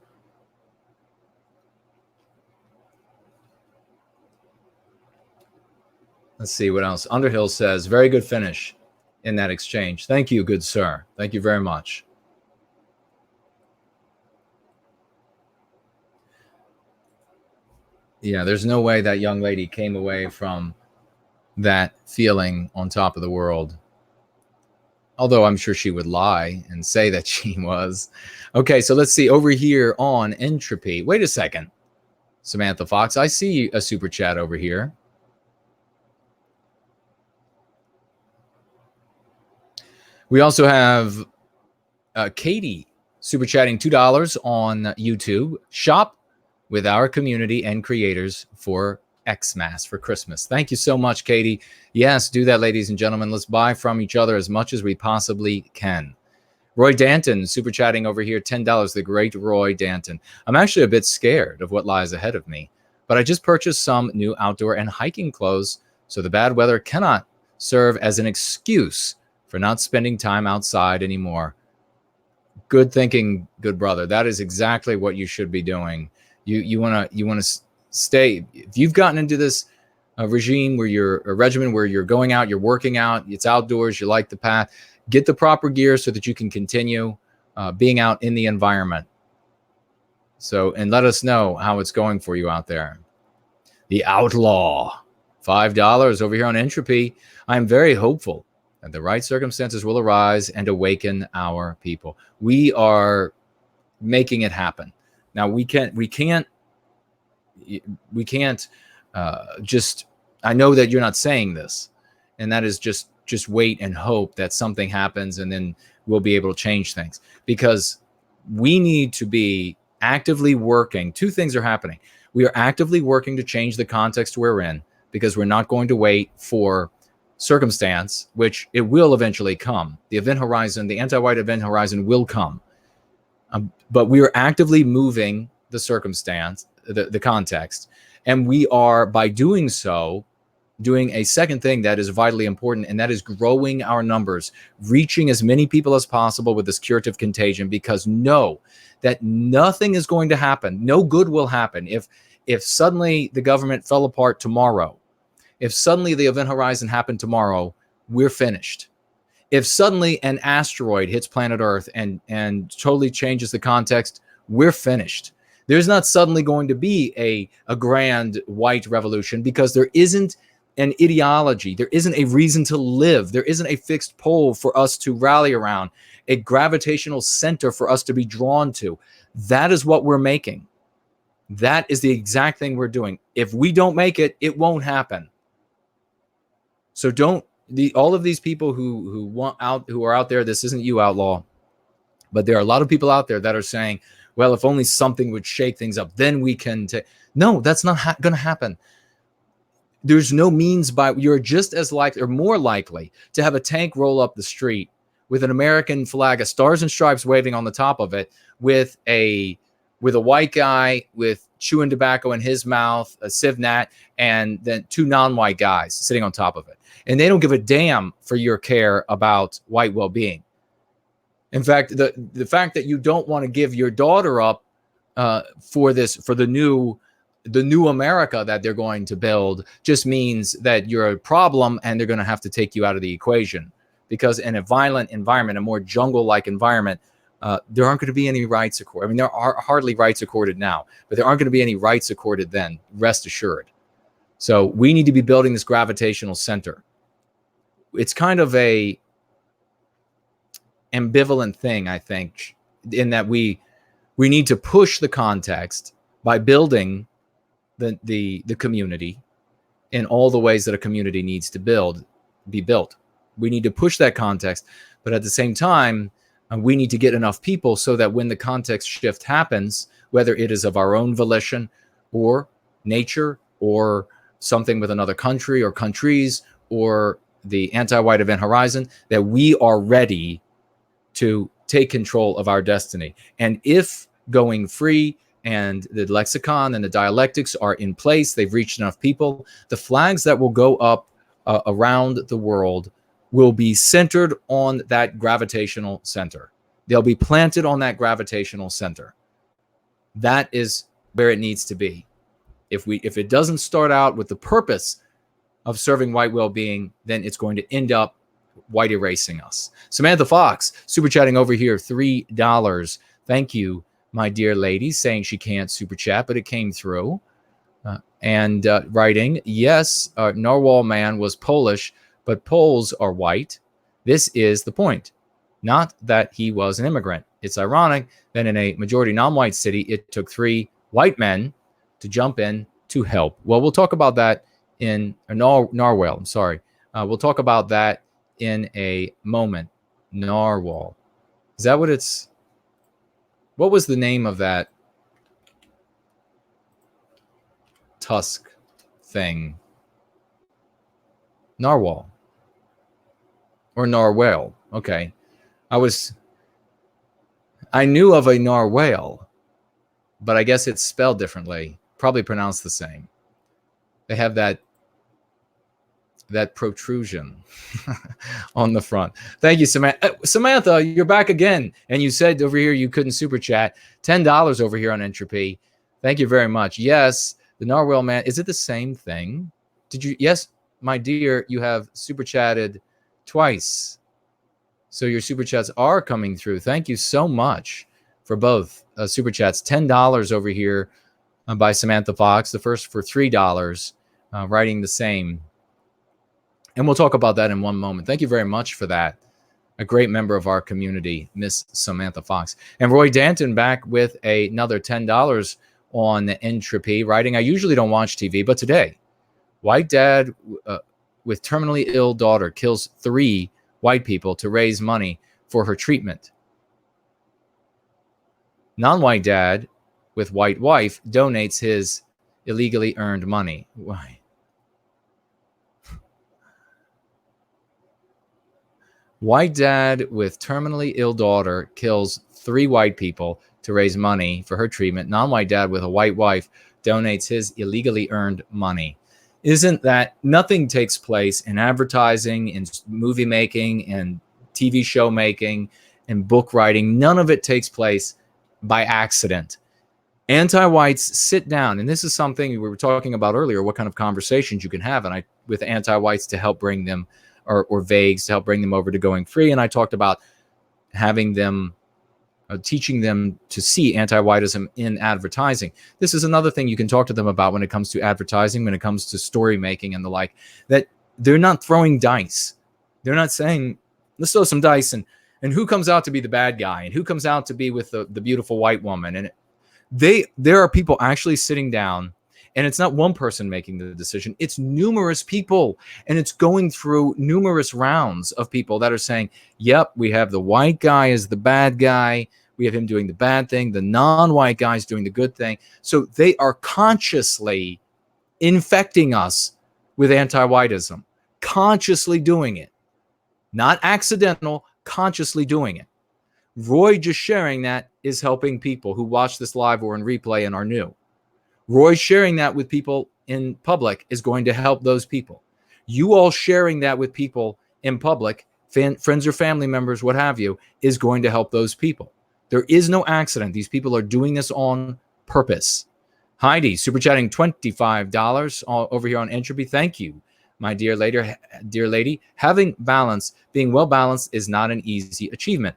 Let's see what else. Underhill says, very good finish in that exchange. Thank you, good sir. Thank you very much. Yeah, there's no way that young lady came away from that feeling on top of the world. Although I'm sure she would lie and say that she was. Okay, so let's see over here on Entropy. Wait a second, Samantha Fox. I see a super chat over here. We also have Katie super chatting $2 on YouTube. Shop with our community and creators for Xmas, for Christmas. Thank you so much, Katie. Yes, do that, ladies and gentlemen. Let's buy from each other as much as we possibly can. Roy Danton super chatting over here, $10. The great Roy Danton. I'm actually a bit scared of what lies ahead of me, but I just purchased some new outdoor and hiking clothes, so the bad weather cannot serve as an excuse for not spending time outside anymore. Good thinking, good brother. That is exactly what you should be doing. You want to stay. If you've gotten into this regime where you're a regimen where you're going out, you're working out, it's outdoors, you like the path, get the proper gear so that you can continue being out in the environment. So, and let us know how it's going for you out there. The Outlaw, $5 over here on Entropy. I'm very hopeful that the right circumstances will arise and awaken our people. We are making it happen. Now we can't just, I know that you're not saying this, and that is just wait and hope that something happens and then we'll be able to change things, because we need to be actively working. Two things are happening. We are actively working to change the context we're in, because we're not going to wait for circumstance, which it will eventually come. The event horizon, the anti-white event horizon will come. But we are actively moving the circumstance, the context. And we are, by doing so, doing a second thing that is vitally important, and that is growing our numbers, reaching as many people as possible with this curative contagion, because know that nothing is going to happen. No good will happen. If suddenly the government fell apart tomorrow, if suddenly the event horizon happened tomorrow, we're finished. If suddenly an asteroid hits planet Earth and totally changes the context, we're finished. There's not suddenly going to be a grand white revolution, because there isn't an ideology. There isn't a reason to live. There isn't a fixed pole for us to rally around, a gravitational center for us to be drawn to. That is what we're making. That is the exact thing we're doing. If we don't make it, it won't happen. So all of these people who are out there, this isn't you, Outlaw, but there are a lot of people out there that are saying, well, if only something would shake things up, then we can take. No, that's not going to happen. There's no means by, you're just as likely or more likely to have a tank roll up the street with an American flag, a stars and stripes waving on the top of it, with a white guy with chewing tobacco in his mouth, a civ nat, and then two non-white guys sitting on top of it. And they don't give a damn for your care about white well-being. In fact, the fact that you don't want to give your daughter up for the new America that they're going to build just means that you're a problem and they're going to have to take you out of the equation. Because in a violent environment, a more jungle-like environment, there aren't going to be any rights accorded. I mean, there are hardly rights accorded now, but there aren't going to be any rights accorded then, rest assured. So we need to be building this gravitational center. It's kind of a ambivalent thing, I think, in that we need to push the context by building the community in all the ways that a community needs to be built. We need to push that context, but at the same time, we need to get enough people so that when the context shift happens, whether it is of our own volition or nature or something with another country or countries or the anti-white event horizon, that we are ready to take control of our destiny. And if going free and the lexicon and the dialectics are in place, they've reached enough people, the flags that will go up around the world will be centered on that gravitational center. They'll be planted on that gravitational center. That is where it needs to be. If it doesn't start out with the purpose of serving white well-being, then it's going to end up white erasing us. Samantha Fox, super chatting over here, $3. Thank you, my dear lady, saying she can't super chat, but it came through. And writing, yes, Narwhal man was Polish, but Poles are white. This is the point. Not that he was an immigrant. It's ironic that in a majority non-white city, it took 3 white men to jump in to help. Well, we'll talk about that in Narwhal. I'm sorry. We'll talk about that in a moment. Narwhal. Is that what it's? What was the name of that tusk thing? Narwhal. Or Narwhal. Okay. I knew of a narwhal, but I guess it's spelled differently. Probably pronounced the same. They have that protrusion on the front. Thank you, Samantha. Samantha, you're back again. And you said over here you couldn't super chat. $10 over here on Entropy. Thank you very much. Yes, the narwhal man. Is it the same thing? Did you? Yes, my dear, you have super chatted twice. So your super chats are coming through. Thank you so much for both super chats. $10 over here by Samantha Fox. The first for $3, writing the same. And we'll talk about that in one moment. Thank you very much for that. A great member of our community, Miss Samantha Fox. And Roy Danton back with another $10 on Entropy, writing, I usually don't watch TV, but today, white dad with terminally ill daughter kills 3 white people to raise money for her treatment. Non-white dad with white wife donates his illegally earned money. Why? White dad with terminally ill daughter kills 3 white people to raise money for her treatment. Non-white dad with a white wife donates his illegally earned money. Isn't that nothing takes place in advertising, in movie making, and TV show making, and book writing? None of it takes place by accident. Anti-whites sit down, and this is something we were talking about earlier, what kind of conversations you can have, and with anti-whites to help bring them, or vagues to help bring them over to going free. And I talked about having them, teaching them to see anti-whiteism in advertising. This is another thing you can talk to them about when it comes to advertising, when it comes to story making and the like, that they're not throwing dice. They're not saying, let's throw some dice and who comes out to be the bad guy and who comes out to be with the beautiful white woman. And there are people actually sitting down, and it's not one person making the decision. It's numerous people, and it's going through numerous rounds of people that are saying, yep, we have the white guy as the bad guy. We have him doing the bad thing. The non-white guy's doing the good thing. So they are consciously infecting us with anti-whiteism, consciously doing it. Not accidental, consciously doing it. Roy just sharing that is helping people who watch this live or in replay and are new. Roy sharing that with people in public is going to help those people. You all sharing that with people in public friends or family members, what have you, is going to help those people. There is no accident. These people are doing this on purpose. Heidi, super chatting $25 over here on Entropy. Thank you, my dear lady. Having balance, being well balanced is not an easy achievement.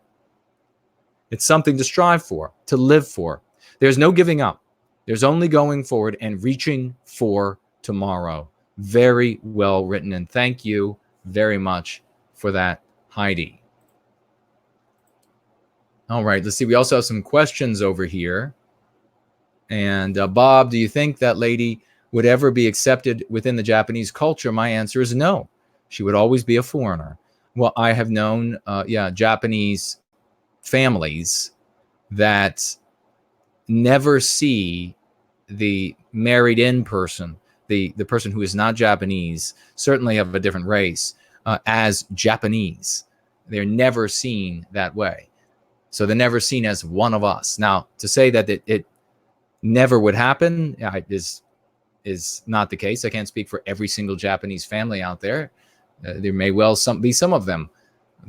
It's something to strive for, to live for. There's no giving up. There's only going forward and reaching for tomorrow. Very well written. And thank you very much for that, Heidi. All right, let's see. We also have some questions over here. And Bob, do you think that lady would ever be accepted within the Japanese culture? My answer is no. She would always be a foreigner. Well, I have known, Japanese families that never see the married in person, the person who is not Japanese, certainly of a different race, as Japanese. They're never seen that way. So they're never seen as one of us. Now, to say that it never would happen is not the case. I can't speak for every single Japanese family out there. There may well be some of them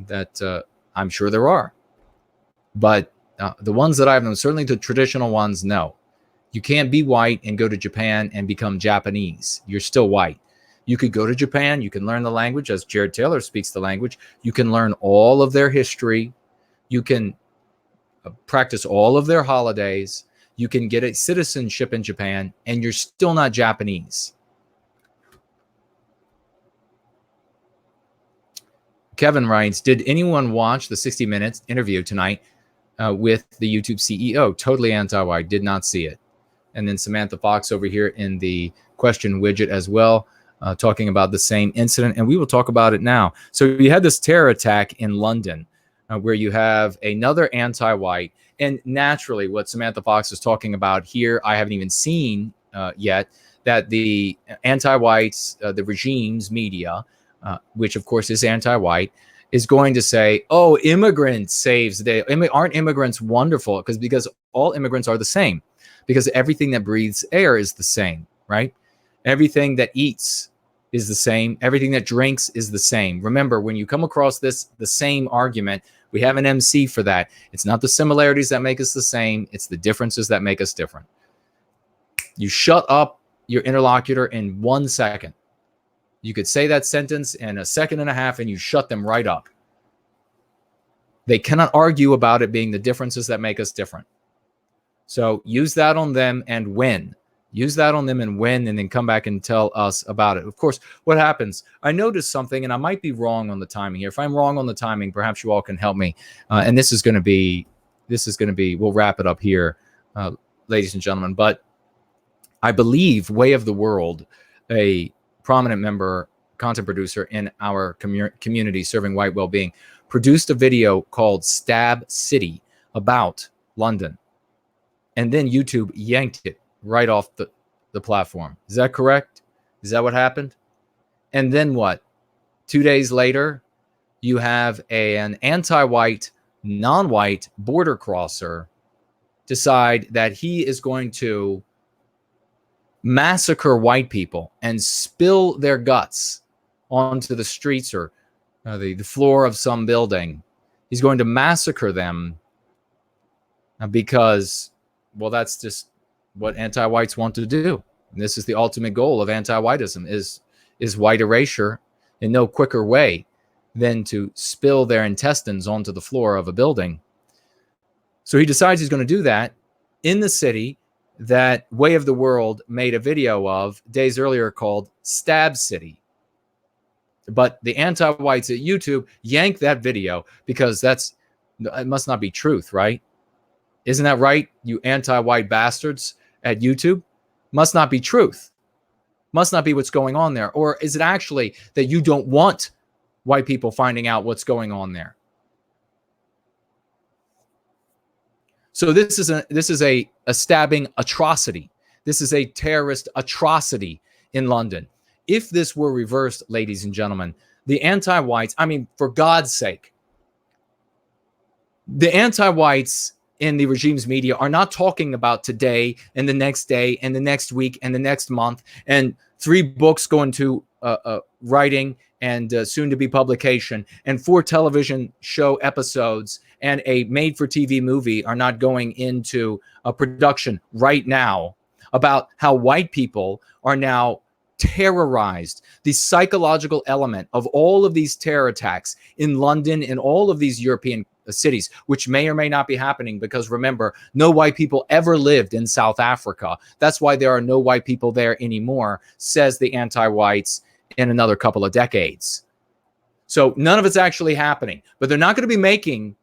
that I'm sure there are. But the ones that I've known, certainly the traditional ones, no. You can't be white and go to Japan and become Japanese. You're still white. You could go to Japan. You can learn the language, as Jared Taylor speaks the language. You can learn all of their history. You can practice all of their holidays. You can get a citizenship in Japan, and you're still not Japanese. Kevin writes, did anyone watch the 60 Minutes interview tonight with the YouTube CEO? Totally anti-white. Did not see it. And then Samantha Fox over here in the question widget as well, talking about the same incident. And we will talk about it now. So you had this terror attack in London where you have another anti-white. And naturally, what Samantha Fox is talking about here, I haven't even seen yet, that the anti-whites, the regime's media, which of course is anti-white, is going to say, oh, immigrants saves the day. Aren't immigrants wonderful? Because all immigrants are the same. Because everything that breathes air is the same, right? Everything that eats is the same. Everything that drinks is the same. Remember, when you come across the same argument, we have an MC for that. It's not the similarities that make us the same. It's the differences that make us different. You shut up your interlocutor in 1 second. You could say that sentence in a second and a half and you shut them right up. They cannot argue about it being the differences that make us different. So use that on them and win. Use that on them and win, and then come back and tell us about it. Of course, what happens, I noticed something, and I might be wrong on the timing here. If I'm wrong on the timing, perhaps you all can help me. And this is going to be, we'll wrap it up here, ladies and gentlemen. But I believe Way of the World, a prominent member, content producer in our community serving white well-being, produced a video called Stab City about London. And then YouTube yanked it right off the platform. Is that correct? Is that what happened? And then what? 2 days later, you have an anti-white, non-white border crosser decide that he is going to massacre white people and spill their guts onto the streets or the floor of some building. He's going to massacre them because, well, that's just what anti-whites want to do. And this is the ultimate goal of anti-whiteism, is white erasure in no quicker way than to spill their intestines onto the floor of a building. So he decides he's going to do that in the city that Way of the World made a video of days earlier called Stab City. But the anti-whites at YouTube yanked that video because it must not be truth, right? Isn't that right, you anti-white bastards at YouTube? Must not be truth. Must not be what's going on there. Or is it actually that you don't want white people finding out what's going on there? So this is a stabbing atrocity. This is a terrorist atrocity in London. If this were reversed, ladies and gentlemen, the anti-whites, I mean, for God's sake, the anti-whites in the regime's media are not talking about today and the next day and the next week and the next month and 3 books going to writing and soon to be publication, and 4 television show episodes and a made for TV movie are not going into a production right now about how white people are now terrorized. The psychological element of all of these terror attacks in London, in all of these European cities, which may or may not be happening, because remember, no white people ever lived in South Africa. That's why there are no white people there anymore, says the anti-whites, in another couple of decades. So none of it's actually happening, but they're not going to be making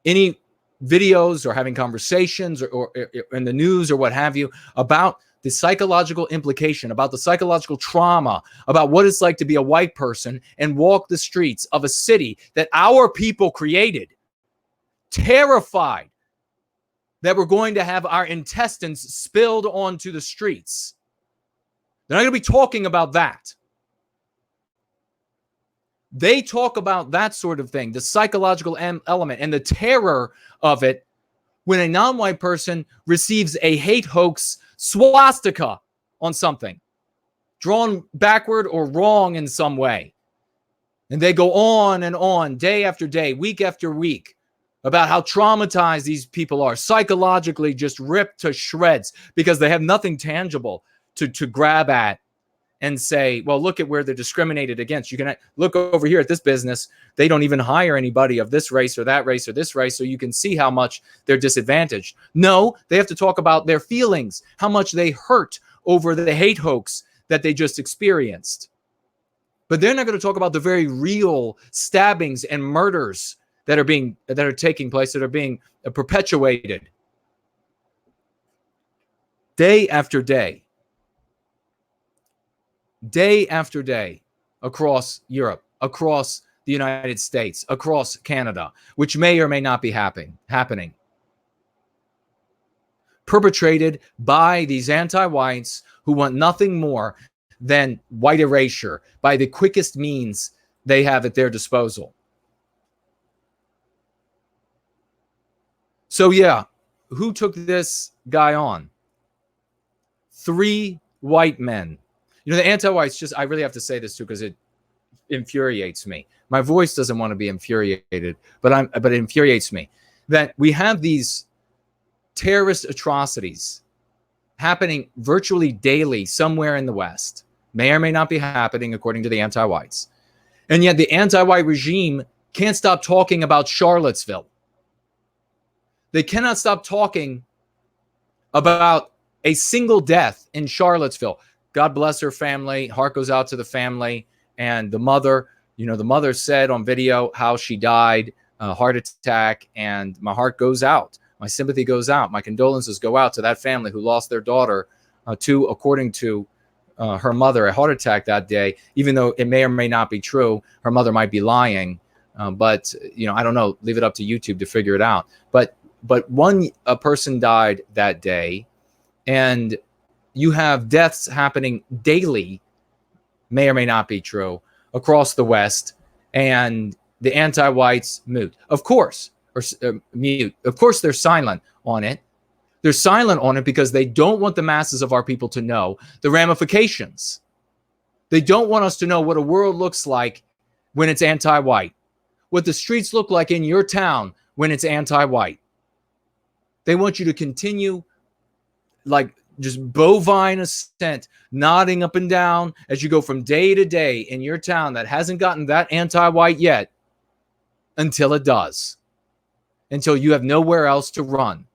any videos or having conversations or in the news or what have you about the psychological implication, about the psychological trauma, about what it's like to be a white person and walk the streets of a city that our people created, terrified that we're going to have our intestines spilled onto the streets. They're not going to be talking about that. They talk about that sort of thing, the psychological element and the terror of it when a non-white person receives a hate hoax swastika on something, drawn backward or wrong in some way. And they go on and on, day after day, week after week, about how traumatized these people are, psychologically just ripped to shreds because they have nothing tangible to grab at and say, well, look at where they're discriminated against. You can look over here at this business. They don't even hire anybody of this race or that race or this race, so you can see how much they're disadvantaged. No, they have to talk about their feelings, how much they hurt over the hate hoax that they just experienced. But they're not going to talk about the very real stabbings and murders that are taking place, that are being perpetuated day after day. Day after day across Europe, across the United States, across Canada, which may or may not be happening. Perpetrated by these anti-whites who want nothing more than white erasure by the quickest means they have at their disposal. So yeah, who took this guy on? 3 white men. You know, the anti-whites, just, I really have to say this too, because it infuriates me. My voice doesn't want to be infuriated, but it infuriates me that we have these terrorist atrocities happening virtually daily somewhere in the West. May or may not be happening according to the anti-whites. And yet the anti-white regime can't stop talking about Charlottesville. They cannot stop talking about a single death in Charlottesville. God bless her family. Heart goes out to the family. And the mother, you know, the mother said on video how she died, a heart attack, and my heart goes out. My sympathy goes out. My condolences go out to that family who lost their daughter to, according to her mother, a heart attack that day, even though it may or may not be true. Her mother might be lying. But, you know, I don't know. Leave it up to YouTube to figure it out. But a person died that day, and you have deaths happening daily, may or may not be true, across the West, and the anti-whites mute. Of course, mute. Of course, they're silent on it. They're silent on it because they don't want the masses of our people to know the ramifications. They don't want us to know what a world looks like when it's anti-white, what the streets look like in your town when it's anti-white. They want you to continue like just bovine assent, nodding up and down as you go from day to day in your town that hasn't gotten that anti-white yet, until it does, until you have nowhere else to run.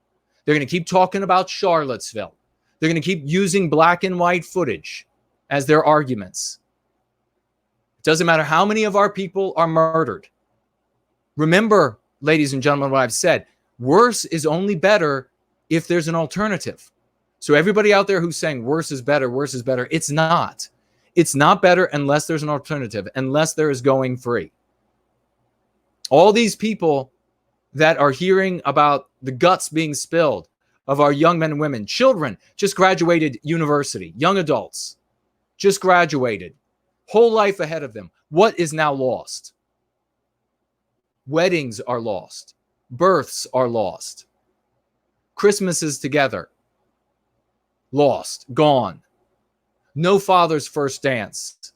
They're going to keep talking about Charlottesville. They're going to keep using black and white footage as their arguments. It doesn't matter how many of our people are murdered. Remember, ladies and gentlemen, what I've said, worse is only better if there's an alternative. So everybody out there who's saying worse is better, it's not. It's not better unless there's an alternative, unless there is going free. All these people that are hearing about the guts being spilled of our young men and women, children just graduated university, young adults just graduated, whole life ahead of them. What is now lost? Weddings are lost. Births are lost. Christmases together. Lost, gone. No father's first dance.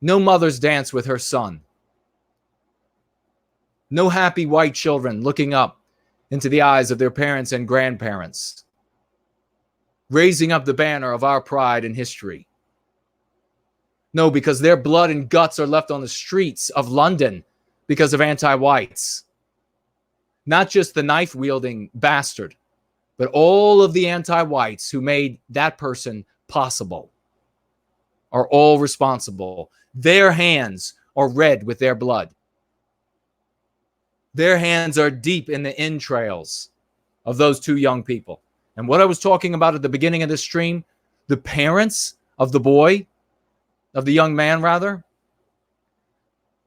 No mother's dance with her son. No happy white children looking up into the eyes of their parents and grandparents, raising up the banner of our pride and history. No, because their blood and guts are left on the streets of London because of anti-whites. Not just the knife-wielding bastard, but all of the anti-whites who made that person possible are all responsible. Their hands are red with their blood. Their hands are deep in the entrails of those two young people. And what I was talking about at the beginning of this stream, the parents of the boy, of the young man rather,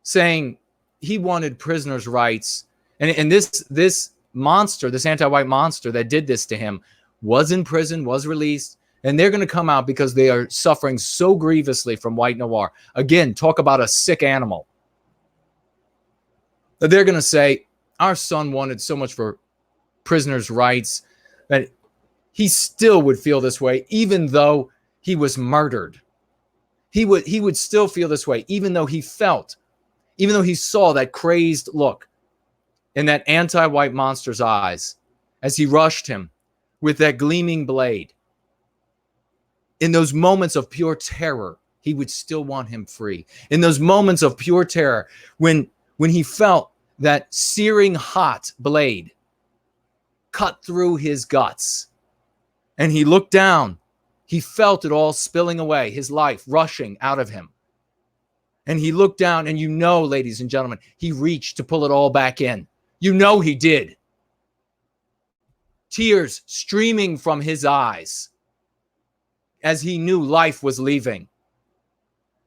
saying he wanted prisoners' rights. And this monster, this anti-white monster that did this to him was in prison, was released, and they're going to come out because they are suffering so grievously from white noir. Again, talk about a sick animal. That they're going to say, our son wanted so much for prisoners' rights that he still would feel this way, even though he was murdered. He would still feel this way, even though he saw that crazed look in that anti-white monster's eyes as he rushed him with that gleaming blade. In those moments of pure terror, he would still want him free. In those moments of pure terror, when he felt that searing hot blade cut through his guts, and he looked down, he felt it all spilling away, his life rushing out of him. And he looked down, and ladies and gentlemen, he reached to pull it all back in. He did. Tears streaming from his eyes as he knew life was leaving,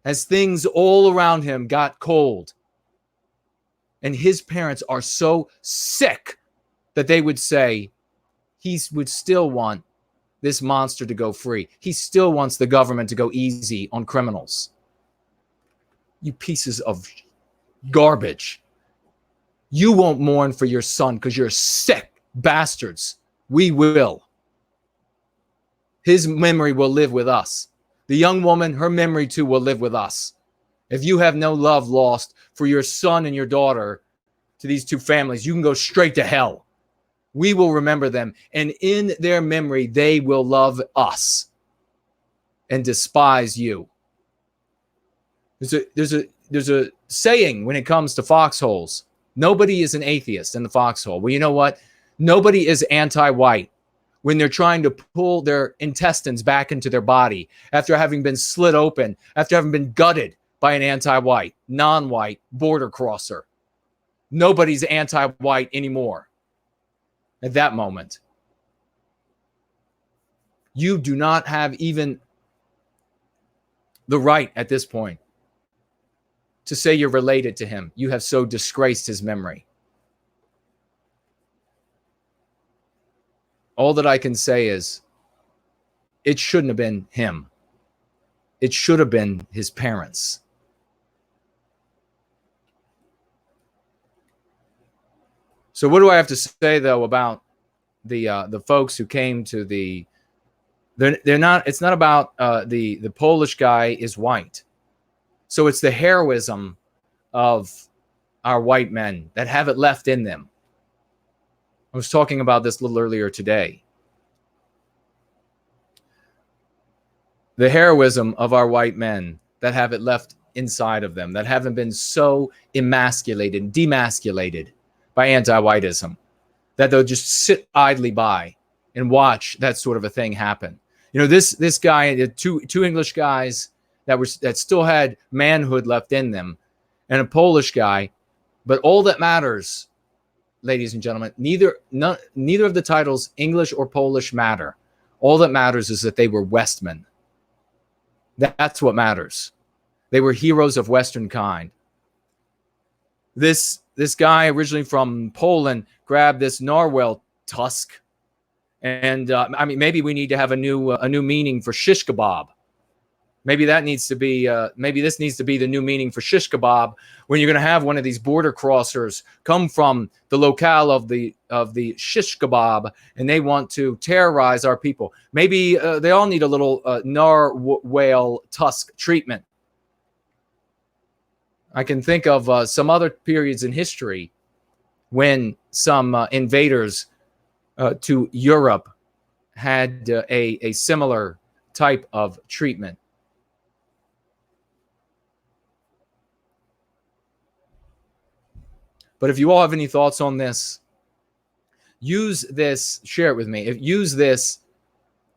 as things all around him got cold. And his parents are so sick that they would say he would still want this monster to go free. He still wants the government to go easy on criminals. You pieces of garbage. You won't mourn for your son because you're sick bastards. We will. His memory will live with us. The young woman, her memory too will live with us. If you have no love lost for your son and your daughter to these two families, you can go straight to hell. We will remember them, and in their memory, they will love us and despise you. There's a saying when it comes to foxholes. Nobody is an atheist in the foxhole. Well, you know what? Nobody is anti-white when they're trying to pull their intestines back into their body after having been slit open, after having been gutted by an anti-white, non-white border crosser. Nobody's anti-white anymore at that moment. You do not have even the right at this point to say you're related to him. You have so disgraced his memory. All that I can say is it shouldn't have been him. It should have been his parents. So what do I have to say, though, about the folks who came to the... They're not... It's not about the Polish guy is white. So it's the heroism of our white men that have it left in them. I was talking about this a little earlier today. The heroism of our white men that have it left inside of them, that haven't been so emasculated, demasculated by anti-whiteism, that they'll just sit idly by and watch that sort of a thing happen. This guy, the two English guys that still had manhood left in them, and a Polish guy. But all that matters, ladies and gentlemen, neither of the titles, English or Polish, matter. All that matters is that they were Westmen. That's what matters. They were heroes of Western kind. This guy, originally from Poland, grabbed this narwhal tusk, and maybe we need to have a new meaning for shish kebab. Maybe that needs to be. Maybe this needs to be the new meaning for shish kebab when you're going to have one of these border crossers come from the locale of the shish kebab and they want to terrorize our people. Maybe they all need a little narwhal tusk treatment. I can think of some other periods in history when some invaders to Europe had a similar type of treatment. But if you all have any thoughts on this, use this, share it with me. Use this,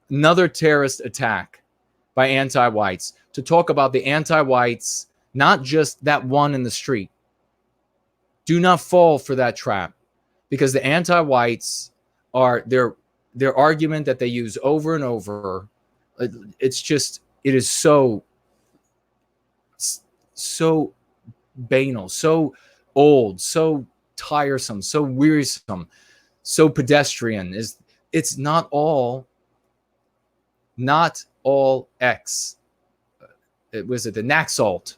another terrorist attack by anti-whites, to talk about the anti-whites, not just that one in the street. Do not fall for that trap, because the anti-whites are their argument that they use over and over. It's just, it is so banal, so old, so tiresome, so wearisome, so pedestrian. It's not all X. It was the Naxalt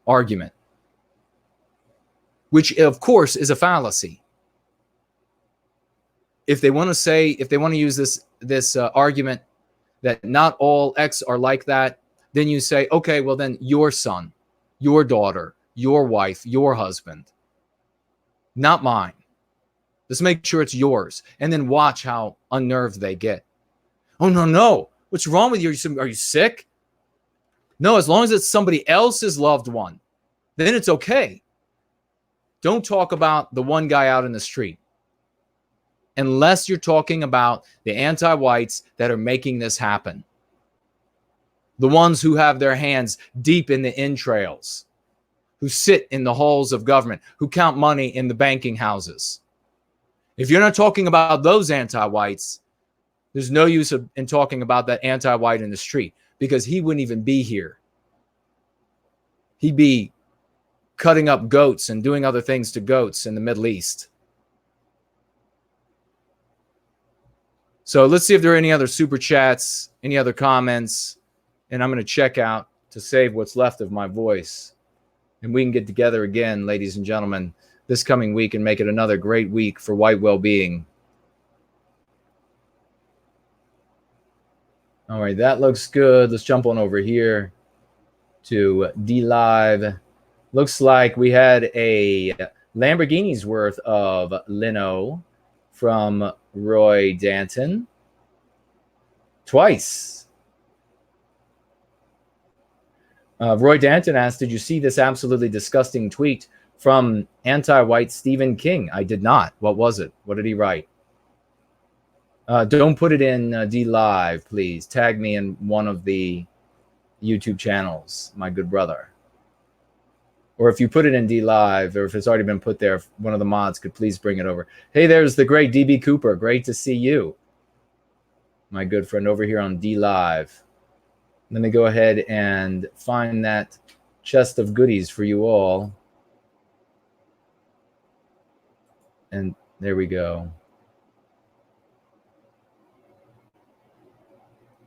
argument, which of course is a fallacy. If they want to use this argument that not all X are like that, then you say, okay, well then your son, your daughter, your wife, your husband, not mine. Just make sure it's yours, and then watch how unnerved they get. Oh, no. What's wrong with you? Are you sick? No, as long as it's somebody else's loved one, then it's okay. Don't talk about the one guy out in the street, unless you're talking about the anti-whites that are making this happen. The ones who have their hands deep in the entrails, who sit in the halls of government, who count money in the banking houses. If you're not talking about those anti-whites, there's no use in talking about that anti-white in the street, because he wouldn't even be here. He'd be cutting up goats and doing other things to goats in the Middle East. So let's see if there are any other super chats, any other comments, and I'm going to check out to save what's left of my voice. And we can get together again, ladies and gentlemen, this coming week and make it another great week for White Wellbeing. All right, that looks good. Let's jump on over here to D Live. Looks like we had a Lamborghini's worth of lino from Roy Danton. Twice. Roy Danton asked, did you see this absolutely disgusting tweet from anti-white Stephen King? I did not. What was it? What did he write? Don't put it in D Live, please. Tag me in one of the YouTube channels, my good brother. Or if you put it in D Live, or if it's already been put there, if one of the mods could please bring it over. Hey, there's the great DB Cooper. Great to see you, my good friend, over here on D Live. Let me go ahead and find that chest of goodies for you all. And there we go.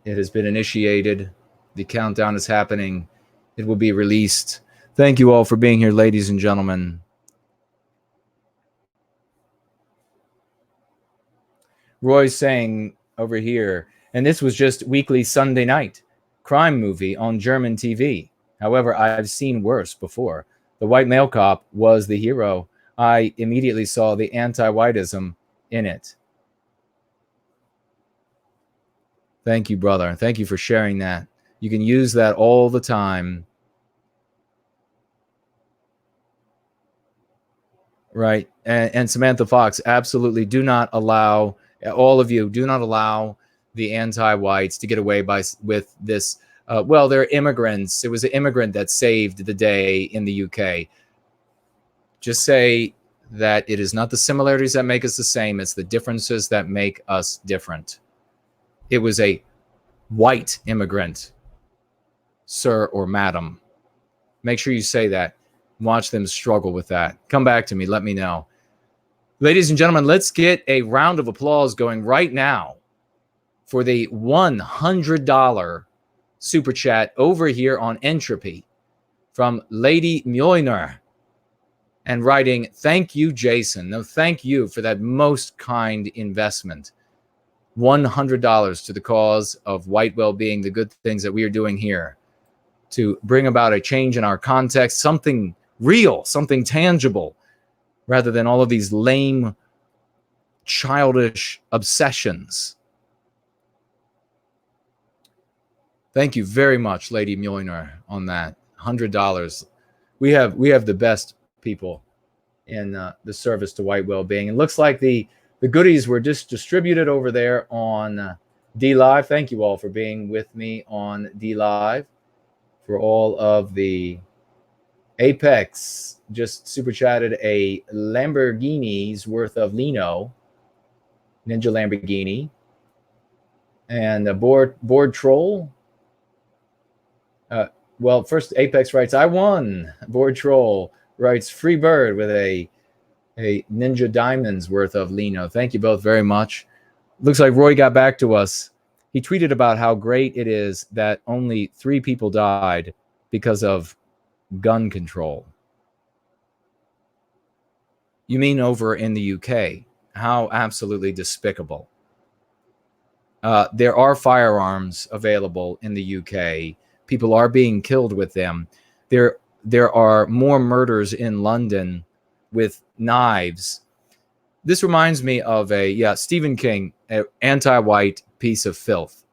It has been initiated. The countdown is happening. It will be released. Thank you all for being here, ladies and gentlemen. Roy's saying over here, and this was just weekly Sunday night crime movie on German TV. However, I've seen worse before. The white male cop was the hero. I immediately saw the anti-whiteism in it. Thank you, brother. Thank you for sharing that. You can use that all the time. Right. And Samantha Fox, absolutely do not allow, all of you, do not allow the anti-whites to get away with this. Well, they're immigrants. It was an immigrant that saved the day in the UK. Just say that it is not the similarities that make us the same. It's the differences that make us different. It was a white immigrant, sir or madam. Make sure you say that. Watch them struggle with that. Come back to me. Let me know. Ladies and gentlemen, let's get a round of applause going right now for the $100 super chat over here on Entropy from Lady Mjolnir, and writing, thank you, Jason. No, thank you for that most kind investment. $100 to the cause of white well-being, the good things that we are doing here. to bring about a change in our context, something real, something tangible, rather than all of these lame, childish obsessions. Thank you very much, Lady Mjolnir, on that $100. We have the best people in the service to White Wellbeing. It looks like the goodies were just distributed over there on D Live. Thank you all for being with me on D Live. For all of the Apex, just super chatted a Lamborghini's worth of Lino, Ninja Lamborghini, and a board troll. Well, first Apex writes, I won. Board troll writes, free bird with a Ninja Diamonds worth of Lino. Thank you both very much. Looks like Roy got back to us. He tweeted about how great it is that only 3 people died because of gun control. You mean over in the UK? How absolutely despicable. There are firearms available in the UK. People are being killed with them. There are more murders in London with knives. This reminds me of Stephen King, an anti-white piece of filth,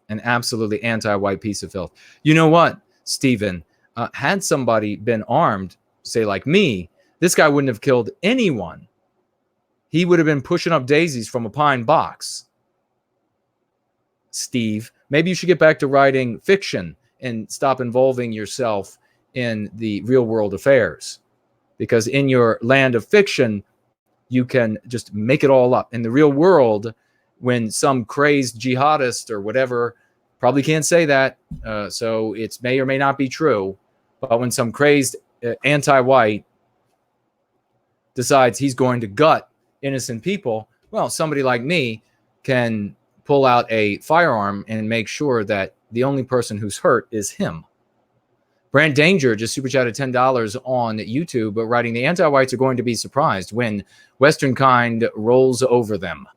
an absolutely anti-white piece of filth. You know what, Stephen? Had somebody been armed, say like me, this guy wouldn't have killed anyone. He would have been pushing up daisies from a pine box. Steve, maybe you should get back to writing fiction and stop involving yourself in the real world affairs. Because in your land of fiction, you can just make it all up. In the real world, when some crazed jihadist or whatever, probably can't say that, so it may or may not be true, but when some crazed anti-white decides he's going to gut innocent people, well, somebody like me can pull out a firearm and make sure that the only person who's hurt is him. Brand Danger just super chatted $10 on YouTube, but writing, the anti-whites are going to be surprised when Western kind rolls over them.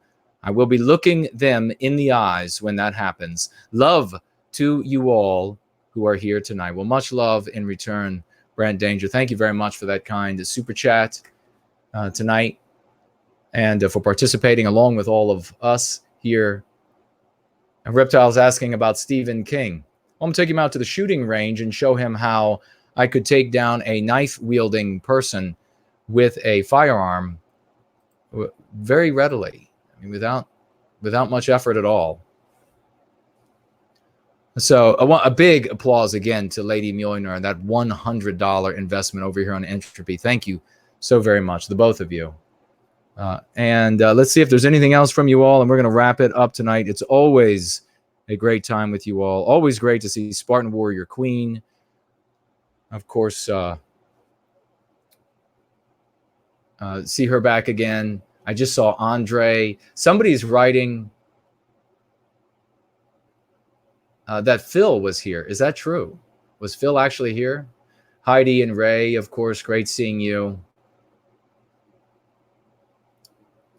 I will be looking them in the eyes when that happens. Love to you all who are here tonight. Well, much love in return, Brand Danger. Thank you very much for that kind super chat tonight, and for participating along with all of us here. And Reptile's asking about Stephen King. I'm going to take him out to the shooting range and show him how I could take down a knife-wielding person with a firearm very readily, I mean, without much effort at all. So I want a big applause again to Lady Mjolnir and that $100 investment over here on Entropy. Thank you so very much, the both of you. And let's see if there's anything else from you all, and we're going to wrap it up tonight. It's always a great time with you all. Always great to see Spartan Warrior Queen. Of course, see her back again. I just saw Andre. Somebody's writing that Phil was here. Is that true? Was Phil actually here? Heidi and Ray, of course, great seeing you.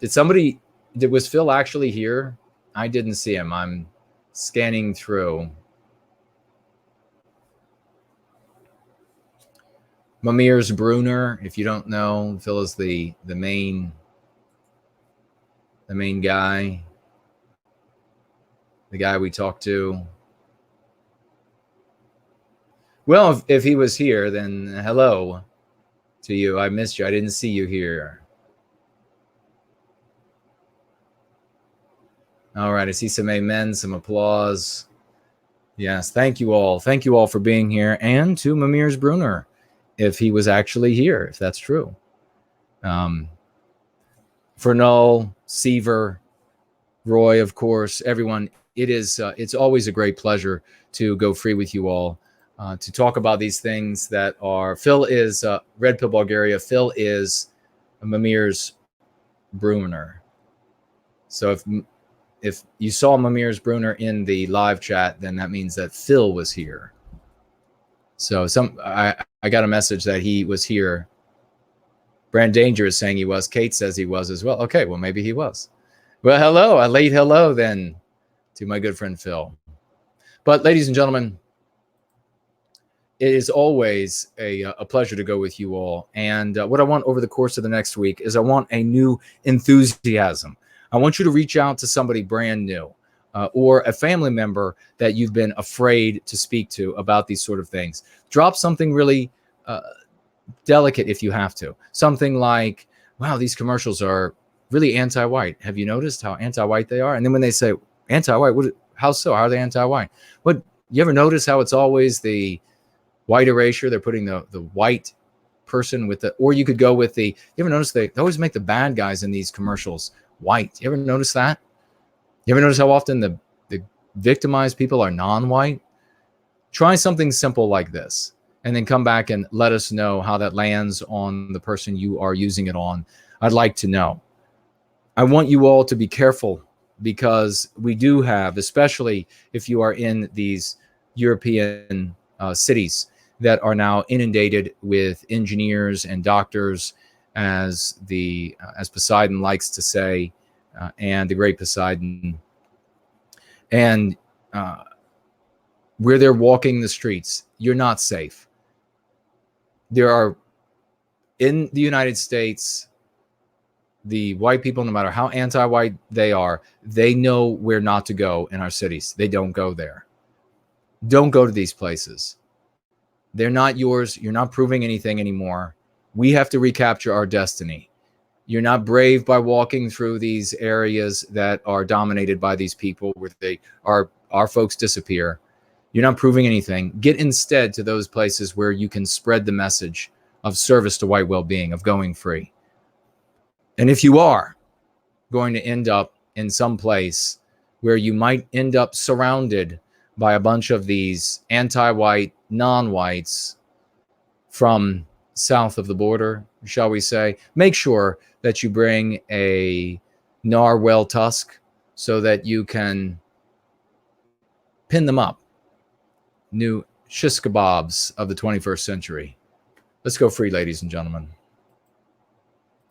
Was Phil actually here? I didn't see him. I'm scanning through. Mamirs Bruner, if you don't know, Phil is the main guy, the guy we talked to. Well, if he was here, then hello to you. I missed you. I didn't see you here. All right, I see some amen, some applause. Yes, thank you all. Thank you all for being here. And to Mamirs Bruner, if he was actually here, if that's true. Fernal, Seaver, Roy, of course, everyone. It's always a great pleasure to go free with you all, to talk about these things that are. Phil is Red Pill Bulgaria. Phil is Mamirs Bruner. So if you saw Mamirs Bruner in the live chat, then that means that Phil was here. So I got a message that he was here. Brand Danger is saying he was. Kate says he was as well. Okay, well, maybe he was. Well, hello, a late hello then to my good friend Phil. But ladies and gentlemen, it is always a pleasure to go with you all. And what I want over the course of the next week is I want a new enthusiasm. I want you to reach out to somebody brand new or a family member that you've been afraid to speak to about these sort of things. Drop something really delicate if you have to. Something like, wow, these commercials are really anti-white. Have you noticed how anti-white they are? And then when they say anti-white, how so? How are they anti-white? What, you ever notice how it's always the white erasure? They're putting the white person with the, or you could go with the, you ever notice they always make the bad guys in these commercials white? You ever notice that? You ever notice how often the victimized people are non-white? Try something simple like this and then come back and let us know how that lands on the person you are using it on. I'd like to know. I want you all to be careful because we do have, especially if you are in these European cities that are now inundated with engineers and doctors, as Poseidon likes to say, and the great Poseidon, and where they're walking the streets, you're not safe. There are, in the United States, the white people, no matter how anti-white they are, they know where not to go in our cities. They don't go there. Don't go to these places. They're not yours. You're not proving anything anymore. We have to recapture our destiny. You're not brave by walking through these areas that are dominated by these people where our folks disappear. You're not proving anything. Get instead to those places where you can spread the message of service to white well-being, of going free. And if you are going to end up in some place where you might end up surrounded by a bunch of these anti-white, non-whites from south of the border, shall we say, make sure that you bring a narwhal tusk so that you can pin them up. New shish kebabs of the 21st century. Let's go free, ladies and gentlemen.